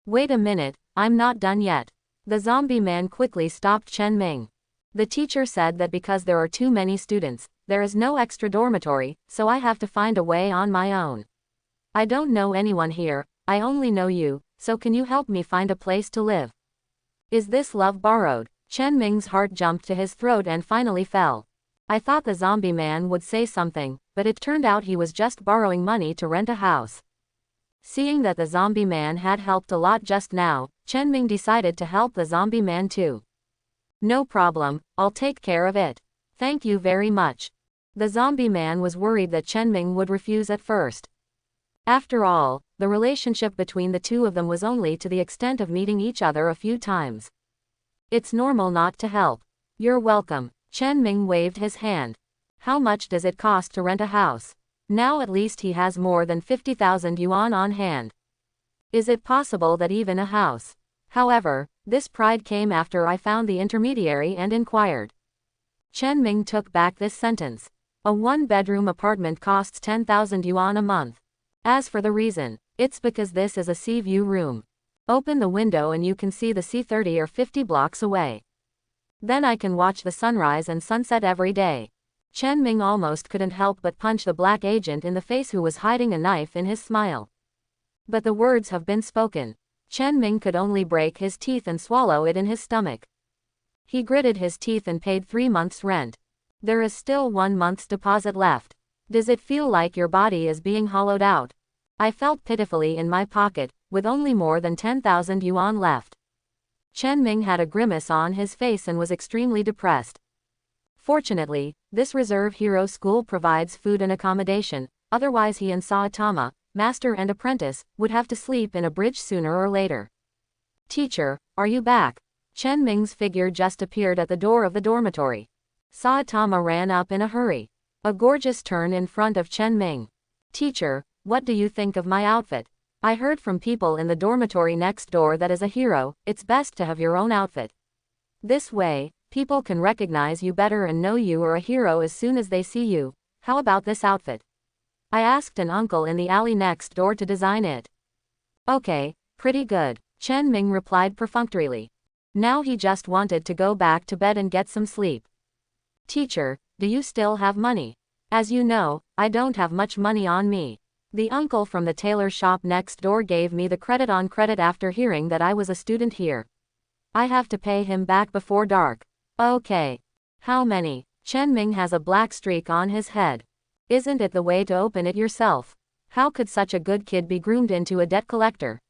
Wait a minute, I'm not done yet. The zombie man quickly stopped Chen Ming. The teacher said that because there are too many students, there is no extra dormitory, so I have to find a way on my own. I don't know anyone here, I only know you, so can you help me find a place to live? Is this love borrowed? Chen Ming's heart jumped to his throat and finally fell. I thought the zombie man would say something, but it turned out he was just borrowing money to rent a house. Seeing that the zombie man had helped a lot just now, Chen Ming decided to help the zombie man too. No problem, I'll take care of it. Thank you very much. The zombie man was worried that Chen Ming would refuse at first. After all, the relationship between the two of them was only to the extent of meeting each other a few times. It's normal not to help. You're welcome. Chen Ming waved his hand. How much does it cost to rent a house? Now at least he has more than 50,000 yuan on hand. Is it possible that even a house? However, this pride came after I found the intermediary and inquired. Chen Ming took back this sentence. A one-bedroom apartment costs 10,000 yuan a month. As for the reason, it's because this is a sea view room. Open the window and you can see the sea 30 or 50 blocks away. Then I can watch the sunrise and sunset every day. Chen Ming almost couldn't help but punch the black agent in the face who was hiding a knife in his smile. But the words have been spoken. Chen Ming could only break his teeth and swallow it in his stomach. He gritted his teeth and paid 3 months' rent. There is still 1 month's deposit left. Does it feel like your body is being hollowed out? I felt pitifully in my pocket, with only more than 10,000 yuan left. Chen Ming had a grimace on his face and was extremely depressed. Fortunately, this Reserve Hero School provides food and accommodation, otherwise he and Saitama, master and apprentice, would have to sleep in a bridge sooner or later. Teacher, are you back? Chen Ming's figure just appeared at the door of the dormitory. Saitama ran up in a hurry. A gorgeous turn in front of Chen Ming. Teacher, what do you think of my outfit? I heard from people in the dormitory next door that as a hero, it's best to have your own outfit. This way, people can recognize you better and know you are a hero as soon as they see you. How about this outfit? I asked an uncle in the alley next door to design it. Okay, pretty good, Chen Ming replied perfunctorily. Now he just wanted to go back to bed and get some sleep. Teacher, do you still have money? As you know, I don't have much money on me. The uncle from the tailor shop next door gave me the credit on credit after hearing that I was a student here. I have to pay him back before dark. Okay. How many? Chen Ming has a black streak on his head. Isn't it the way to open it yourself? How could such a good kid be groomed into a debt collector?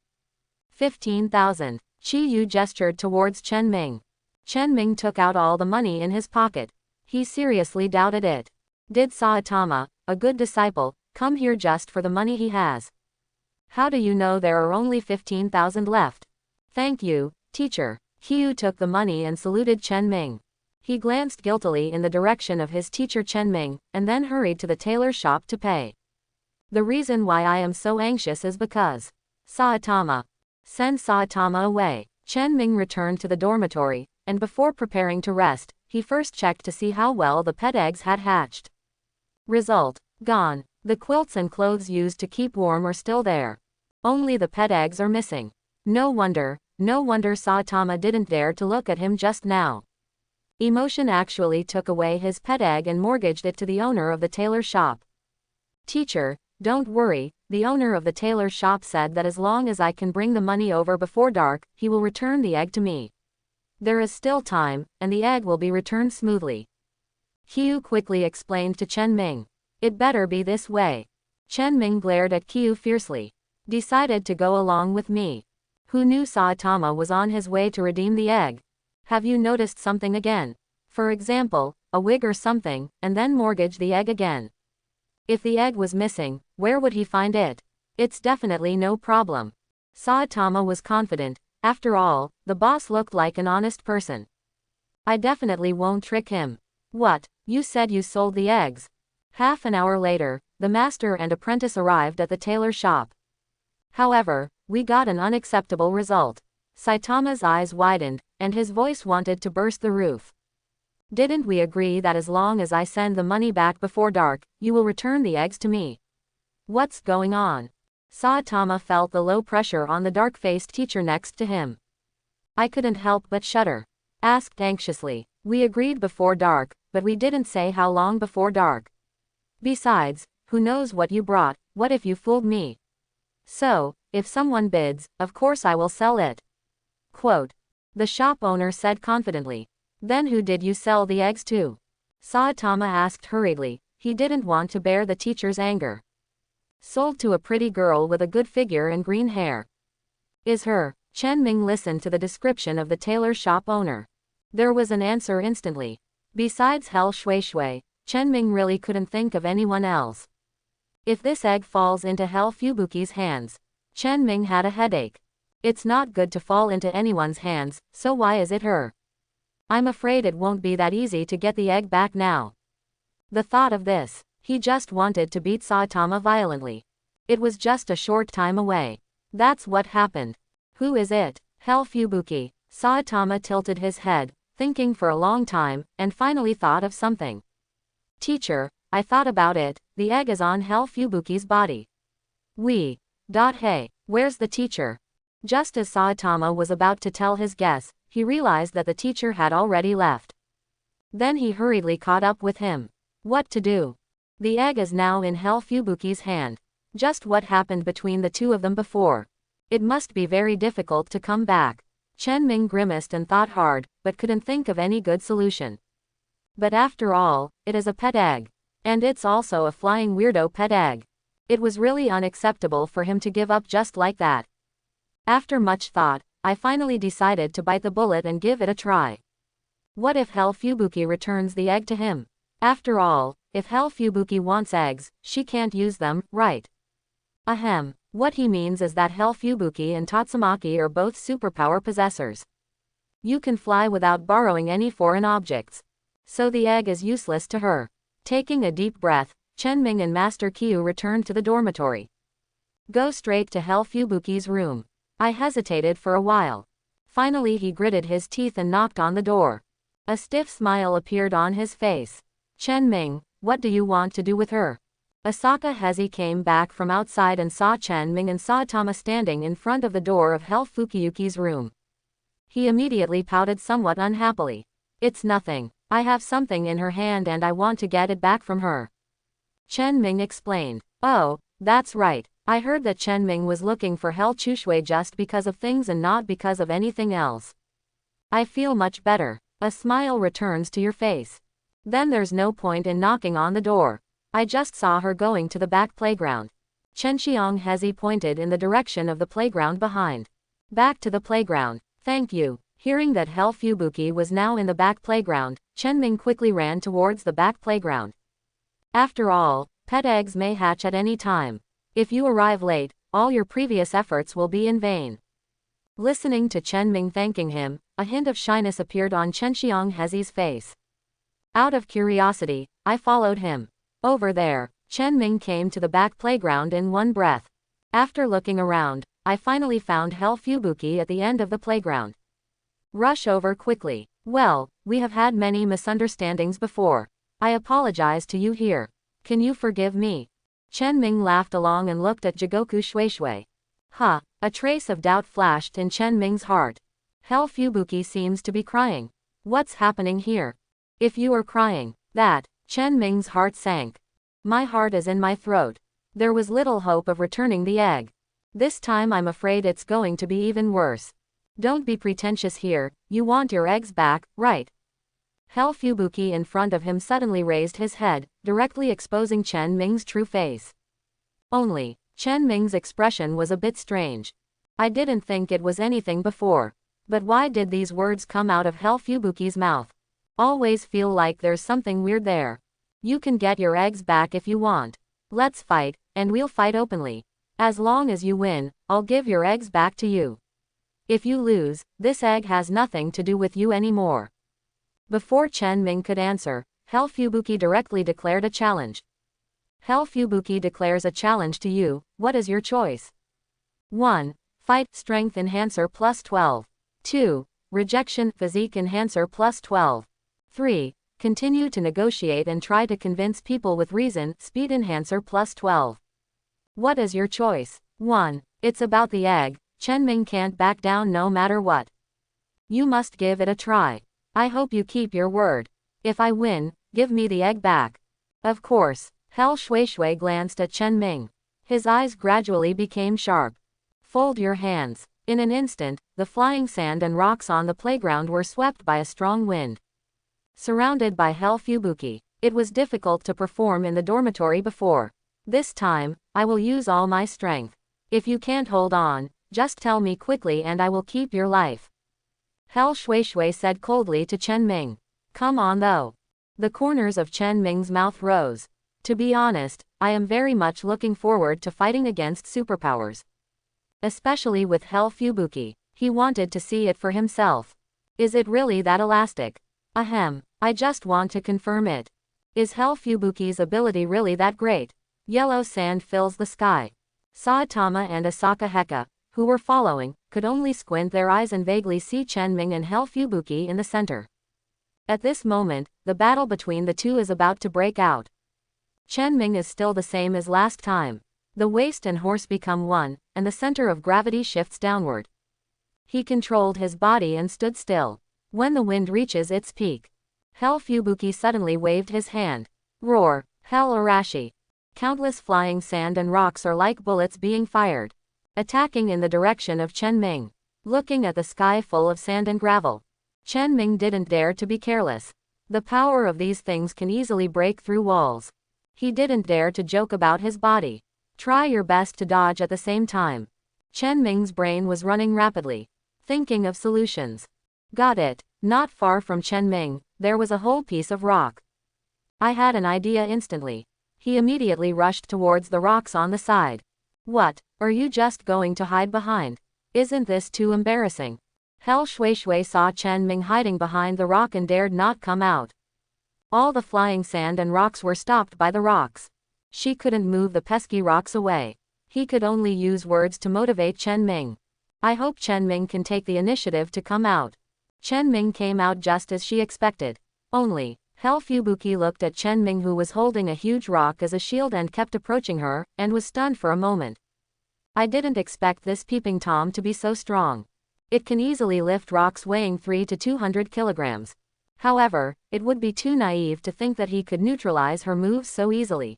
15,000. Chi Yu gestured towards Chen Ming. Chen Ming took out all the money in his pocket. He seriously doubted it. Did Saitama, a good disciple, come here just for the money he has? How do you know there are only 15,000 left? Thank you, teacher. Yu took the money and saluted Chen Ming. He glanced guiltily in the direction of his teacher Chenming, and then hurried to the tailor's shop to pay. The reason why I am so anxious is because Saitama. Send Saitama away. Chenming returned to the dormitory, and before preparing to rest, he first checked to see how well the pet eggs had hatched. Result: gone. The quilts and clothes used to keep warm are still there. Only the pet eggs are missing. No wonder Saitama didn't dare to look at him just now. Emotion actually took away his pet egg and mortgaged it to the owner of the tailor shop. Teacher, don't worry, the owner of the tailor shop said that as long as I can bring the money over before dark, he will return the egg to me. There is still time, and the egg will be returned smoothly. Qiu quickly explained to Chenming. It better be this way. Chenming glared at Qiu fiercely. Decided to go along with me. Who knew Saitama was on his way to redeem the egg? Have you noticed something again? For example, a wig or something, and then mortgage the egg again. If the egg was missing, where would he find it? It's definitely no problem. Saitama was confident. After all, the boss looked like an honest person. I definitely won't trick him. What, you said you sold the eggs? Half an hour later, the master and apprentice arrived at the tailor shop. However, we got an unacceptable result. Saitama's eyes widened, and his voice wanted to burst the roof. Didn't we agree that as long as I send the money back before dark, you will return the eggs to me? What's going on? Saitama felt the low pressure on the dark-faced teacher next to him. I couldn't help but shudder. Asked anxiously. We agreed before dark, but we didn't say how long before dark. Besides, who knows what you brought? What if you fooled me? So, if someone bids, of course I will sell it. Quote. The shop owner said confidently. Then who did you sell the eggs to? Saitama asked hurriedly. He didn't want to bear the teacher's anger. Sold to a pretty girl with a good figure and green hair. Is her? Chenming listened to the description of the tailor shop owner. There was an answer instantly. Besides Hell Shui, Chenming really couldn't think of anyone else. If this egg falls into Hell Fubuki's hands, Chenming had a headache. It's not good to fall into anyone's hands, so why is it her? I'm afraid it won't be that easy to get the egg back now. The thought of this, he just wanted to beat Saitama violently. It was just a short time away. That's what happened. Who is it? Hell Fubuki. Saitama tilted his head, thinking for a long time, and finally thought of something. Teacher, I thought about it, the egg is on Hell Fubuki's body. Hey, where's the teacher? Just as Saitama was about to tell his guess, he realized that the teacher had already left. Then he hurriedly caught up with him. What to do? The egg is now in Hell Fubuki's hand. Just what happened between the two of them before. It must be very difficult to come back. Chenming grimaced and thought hard, but couldn't think of any good solution. But after all, it is a pet egg. And it's also a flying weirdo pet egg. It was really unacceptable for him to give up just like that. After much thought, I finally decided to bite the bullet and give it a try. What if Hell Fubuki returns the egg to him? After all, if Hell Fubuki wants eggs, she can't use them, right? Ahem. What he means is that Hell Fubuki and Tatsumaki are both superpower possessors. You can fly without borrowing any foreign objects. So the egg is useless to her. Taking a deep breath, Chenming and Master Qiu returned to the dormitory. Go straight to Hell Fubuki's room. I hesitated for a while. Finally he gritted his teeth and knocked on the door. A stiff smile appeared on his face. Chenming, what do you want to do with her? Asaka Hezi came back from outside and saw Chenming and Saitama standing in front of the door of Hell Fukiyuki's room. He immediately pouted somewhat unhappily. It's nothing. I have something in her hand and I want to get it back from her. Chenming explained. Oh, that's right. I heard that Chenming was looking for Hell Chushui just because of things and not because of anything else. I feel much better. A smile returns to your face. Then there's no point in knocking on the door. I just saw her going to the back playground. Chenxiang Hezi pointed in the direction of the playground behind. Back to the playground. Thank you. Hearing that Hell Fubuki was now in the back playground, Chenming quickly ran towards the back playground. After all, pet eggs may hatch at any time. If you arrive late, all your previous efforts will be in vain. Listening to Chen Ming thanking him, a hint of shyness appeared on Chen Xianghezi's face. Out of curiosity, I followed him. Over there, Chen Ming came to the back playground in one breath. After looking around, I finally found Hell Fubuki at the end of the playground. Rush over quickly. Well, we have had many misunderstandings before. I apologize to you here. Can you forgive me? Chen Ming laughed along and looked at Jigoku Shuishui. Huh, a trace of doubt flashed in Chen Ming's heart. Hell Fubuki seems to be crying. What's happening here? If you are crying, that, Chen Ming's heart sank. My heart is in my throat. There was little hope of returning the egg. This time I'm afraid it's going to be even worse. Don't be pretentious here, you want your eggs back, right? Hell Fubuki in front of him suddenly raised his head, directly exposing Chen Ming's true face. Only, Chen Ming's expression was a bit strange. I didn't think it was anything before. But why did these words come out of Hell Fubuki's mouth? Always feel like there's something weird there. You can get your eggs back if you want. Let's fight, and we'll fight openly. As long as you win, I'll give your eggs back to you. If you lose, this egg has nothing to do with you anymore. Before Chen Ming could answer, Hell Fubuki directly declared a challenge. Hell Fubuki declares a challenge to you, what is your choice? 1. Fight, Strength Enhancer plus 12. 2. Rejection, Physique Enhancer plus 12. 3. Continue to negotiate and try to convince people with reason, Speed Enhancer plus 12. What is your choice? 1. It's about the egg. Chen Ming can't back down no matter what. You must give it a try. I hope you keep your word. If I win, give me the egg back. Of course. Hell Shuishui glanced at Chen Ming. His eyes gradually became sharp. Fold your hands. In an instant, the flying sand and rocks on the playground were swept by a strong wind. Surrounded by Hell Fubuki, it was difficult to perform in the dormitory before. This time, I will use all my strength. If you can't hold on, just tell me quickly and I will keep your life. Hell Shuishui said coldly to Chen Ming. Come on though. The corners of Chen Ming's mouth rose. To be honest, I am very much looking forward to fighting against superpowers. Especially with Hell Fubuki. He wanted to see it for himself. Is it really that elastic? Ahem, I just want to confirm it. Is Hell Fubuki's ability really that great? Yellow sand fills the sky. Saitama and Asaka Heka, who were following, could only squint their eyes and vaguely see Chen Ming and Hell Fubuki in the center. At this moment, the battle between the two is about to break out. Chen Ming is still the same as last time. The waist and horse become one, and the center of gravity shifts downward. He controlled his body and stood still. When the wind reaches its peak, Hell Fubuki suddenly waved his hand. Roar, Hell Arashi. Countless flying sand and rocks are like bullets being fired, attacking in the direction of Chen Ming. Looking at the sky full of sand and gravel, Chen Ming didn't dare to be careless. The power of these things can easily break through walls. He didn't dare to joke about his body. Try your best to dodge at the same time. Chen Ming's brain was running rapidly, thinking of solutions. Got it. Not far from Chen Ming, there was a whole piece of rock. I had an idea instantly. He immediately rushed towards the rocks on the side. What, are you just going to hide behind? Isn't this too embarrassing? Hell Shuishui saw Chen Ming hiding behind the rock and dared not come out. All the flying sand and rocks were stopped by the rocks. She couldn't move the pesky rocks away. He could only use words to motivate Chen Ming. I hope Chen Ming can take the initiative to come out. Chen Ming came out just as she expected. Only, Hell Fubuki looked at Chen Ming, who was holding a huge rock as a shield and kept approaching her, and was stunned for a moment. I didn't expect this peeping Tom to be so strong. It can easily lift rocks weighing 3 to 200 kilograms. However, it would be too naive to think that he could neutralize her moves so easily.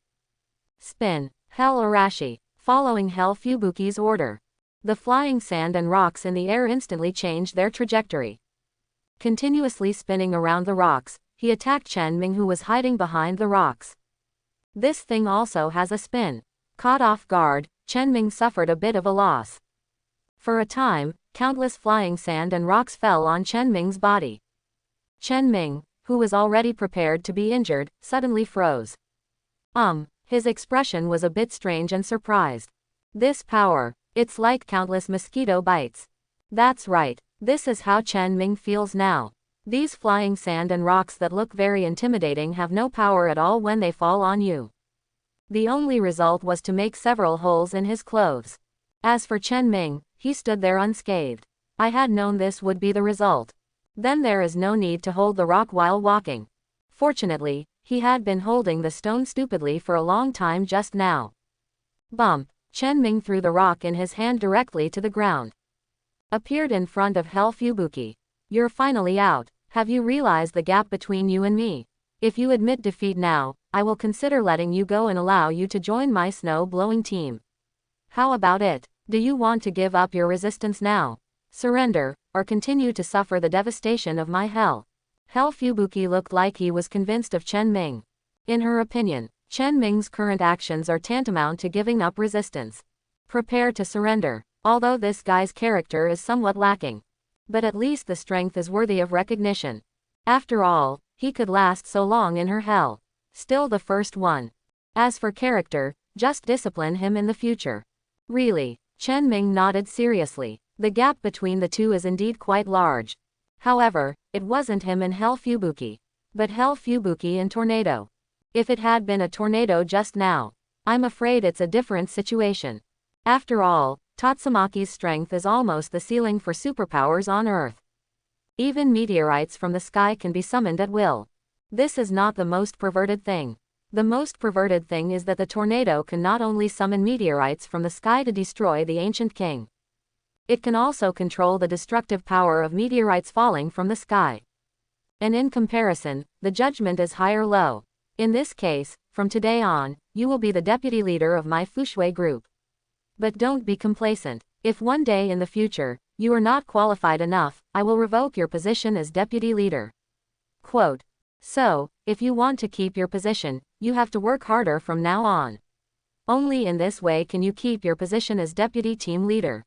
Spin, Hell Arashi, following Hell Fubuki's order. The flying sand and rocks in the air instantly changed their trajectory. Continuously spinning around the rocks, he attacked Chen Ming, who was hiding behind the rocks. This thing also has a spin. Caught off guard, Chen Ming suffered a bit of a loss. For a time, countless flying sand and rocks fell on Chen Ming's body. Chen Ming, who was already prepared to be injured, suddenly froze. His expression was a bit strange and surprised. This power, it's like countless mosquito bites. That's right. This is how Chen Ming feels now. These flying sand and rocks that look very intimidating have no power at all when they fall on you. The only result was to make several holes in his clothes. As for Chen Ming, he stood there unscathed. I had known this would be the result. Then there is no need to hold the rock while walking. Fortunately, he had been holding the stone stupidly for a long time just now. Bump! Chen Ming threw the rock in his hand directly to the ground. Appeared in front of Fubuki. You're finally out. Have you realized the gap between you and me? If you admit defeat now, I will consider letting you go and allow you to join my snow-blowing team. How about it? Do you want to give up your resistance now? Surrender, or continue to suffer the devastation of my hell? Fubuki looked like he was convinced of Chen Ming. In her opinion, Chen Ming's current actions are tantamount to giving up resistance. Prepare to surrender. Although this guy's character is somewhat lacking. But at least the strength is worthy of recognition. After all, he could last so long in her hell. Still the first one. As for character, just discipline him in the future. Really? Chen Ming nodded seriously. The gap between the two is indeed quite large. However, it wasn't him and Fubuki. But Fubuki and Tornado. If it had been a tornado just now, I'm afraid it's a different situation. After all, Tatsumaki's strength is almost the ceiling for superpowers on Earth. Even meteorites from the sky can be summoned at will. This is not the most perverted thing. The most perverted thing is that the tornado can not only summon meteorites from the sky to destroy the ancient king. It can also control the destructive power of meteorites falling from the sky. And in comparison, the judgment is high or low. In this case, from today on, you will be the deputy leader of my Fushui group. But don't be complacent. If one day in the future, you are not qualified enough, I will revoke your position as deputy leader. Quote. So, if you want to keep your position, you have to work harder from now on. Only in this way can you keep your position as deputy team leader.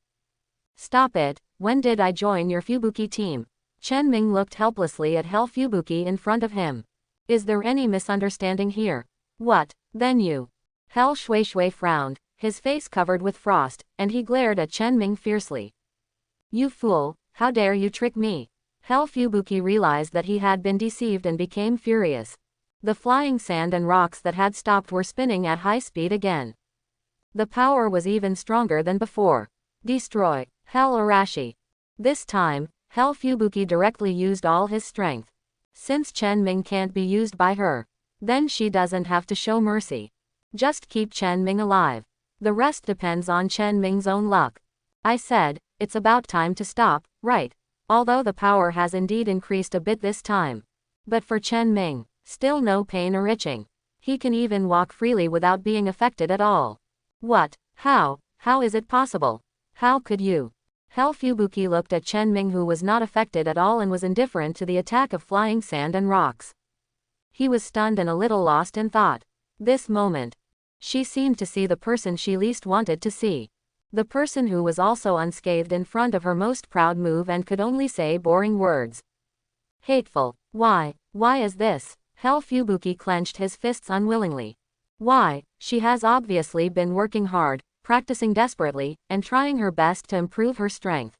Stop it. When did I join your Fubuki team? Chen Ming looked helplessly at Fubuki in front of him. Is there any misunderstanding here? What, then you? Shui frowned, his face covered with frost, and he glared at Chen Ming fiercely. You fool, how dare you trick me? Fubuki realized that he had been deceived and became furious. The flying sand and rocks that had stopped were spinning at high speed again. The power was even stronger than before. Destroy, Arashi. This time, Fubuki directly used all his strength. Since Chen Ming can't be used by her, then she doesn't have to show mercy. Just keep Chen Ming alive. The rest depends on Chen Ming's own luck. I said, it's about time to stop, right? Although the power has indeed increased a bit this time. But for Chen Ming, still no pain or itching. He can even walk freely without being affected at all. What? How is it possible? How could you? Fubuki looked at Chen Ming, who was not affected at all and was indifferent to the attack of flying sand and rocks. He was stunned and a little lost in thought. This moment, she seemed to see the person she least wanted to see. The person who was also unscathed in front of her most proud move and could only say boring words. Hateful. Why is this? Fubuki clenched his fists unwillingly. Why? She has obviously been working hard, practicing desperately, and trying her best to improve her strength.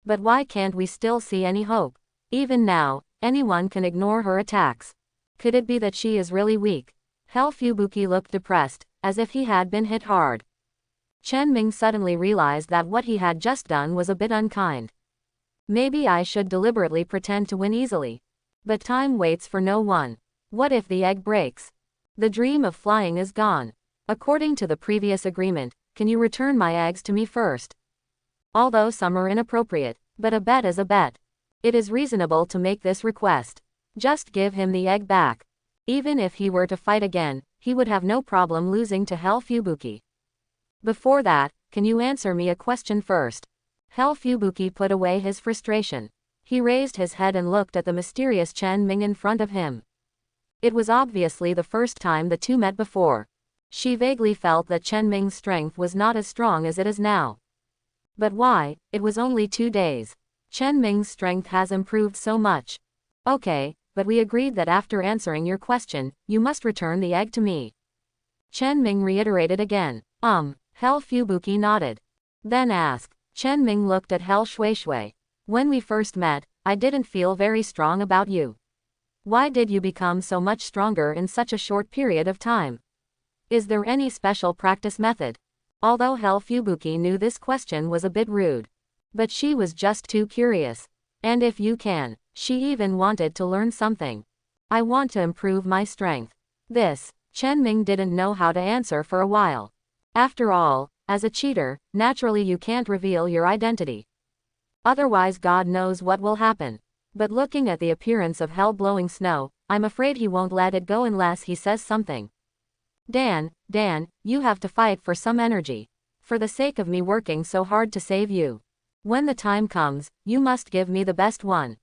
But why can't we still see any hope? Even now, anyone can ignore her attacks. Could it be that she is really weak? Fubuki looked depressed, as if he had been hit hard. Chen Ming suddenly realized that what he had just done was a bit unkind. Maybe I should deliberately pretend to win easily. But time waits for no one. What if the egg breaks? The dream of flying is gone. According to the previous agreement, can you return my eggs to me first? Although some are inappropriate, but a bet is a bet. It is reasonable to make this request. Just give him the egg back. Even if he were to fight again, he would have no problem losing to Fubuki. Before that, can you answer me a question first? Fubuki put away his frustration. He raised his head and looked at the mysterious Chen Ming in front of him. It was obviously the first time the two met before. She vaguely felt that Chen Ming's strength was not as strong as it is now. But why? It was only 2 days. Chen Ming's strength has improved so much. Okay, but we agreed that after answering your question, you must return the egg to me. Chen Ming reiterated again. Fubuki nodded. Then ask. Chen Ming looked at Hell Shui. When we first met, I didn't feel very strong about you. Why did you become so much stronger in such a short period of time? Is there any special practice method? Although Hell Fubuki knew this question was a bit rude. But she was just too curious. And if you can, she even wanted to learn something. I want to improve my strength. This, Chen Ming didn't know how to answer for a while. After all, as a cheater, naturally you can't reveal your identity. Otherwise God knows what will happen. But looking at the appearance of Hell blowing snow, I'm afraid he won't let it go unless he says something. Dan, you have to fight for some energy. For the sake of me working so hard to save you. When the time comes, you must give me the best one.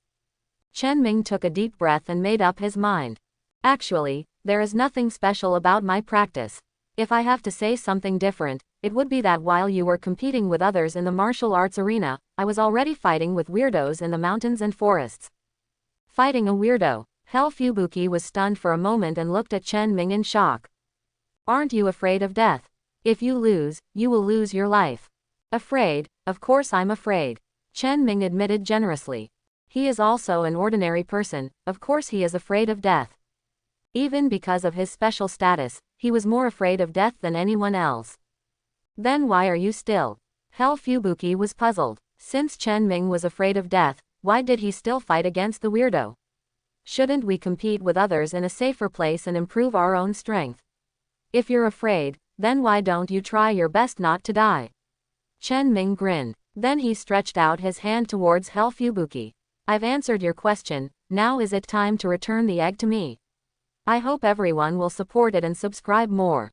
Chen Ming took a deep breath and made up his mind. Actually, there is nothing special about my practice. If I have to say something different, it would be that while you were competing with others in the martial arts arena, I was already fighting with weirdos in the mountains and forests. Fighting a weirdo. Hell Fubuki was stunned for a moment and looked at Chen Ming in shock. Aren't you afraid of death? If you lose, you will lose your life. Afraid? Of course I'm afraid. Chen Ming admitted generously. He is also an ordinary person, of course he is afraid of death. Even because of his special status, he was more afraid of death than anyone else. Then why are you still? Hell Fubuki was puzzled. Since Chen Ming was afraid of death, why did he still fight against the weirdo? Shouldn't we compete with others in a safer place and improve our own strength? If you're afraid, then why don't you try your best not to die? Chen Ming grinned. Then he stretched out his hand towards Hell Fubuki. I've answered your question, now is it time to return the egg to me? I hope everyone will support it and subscribe more.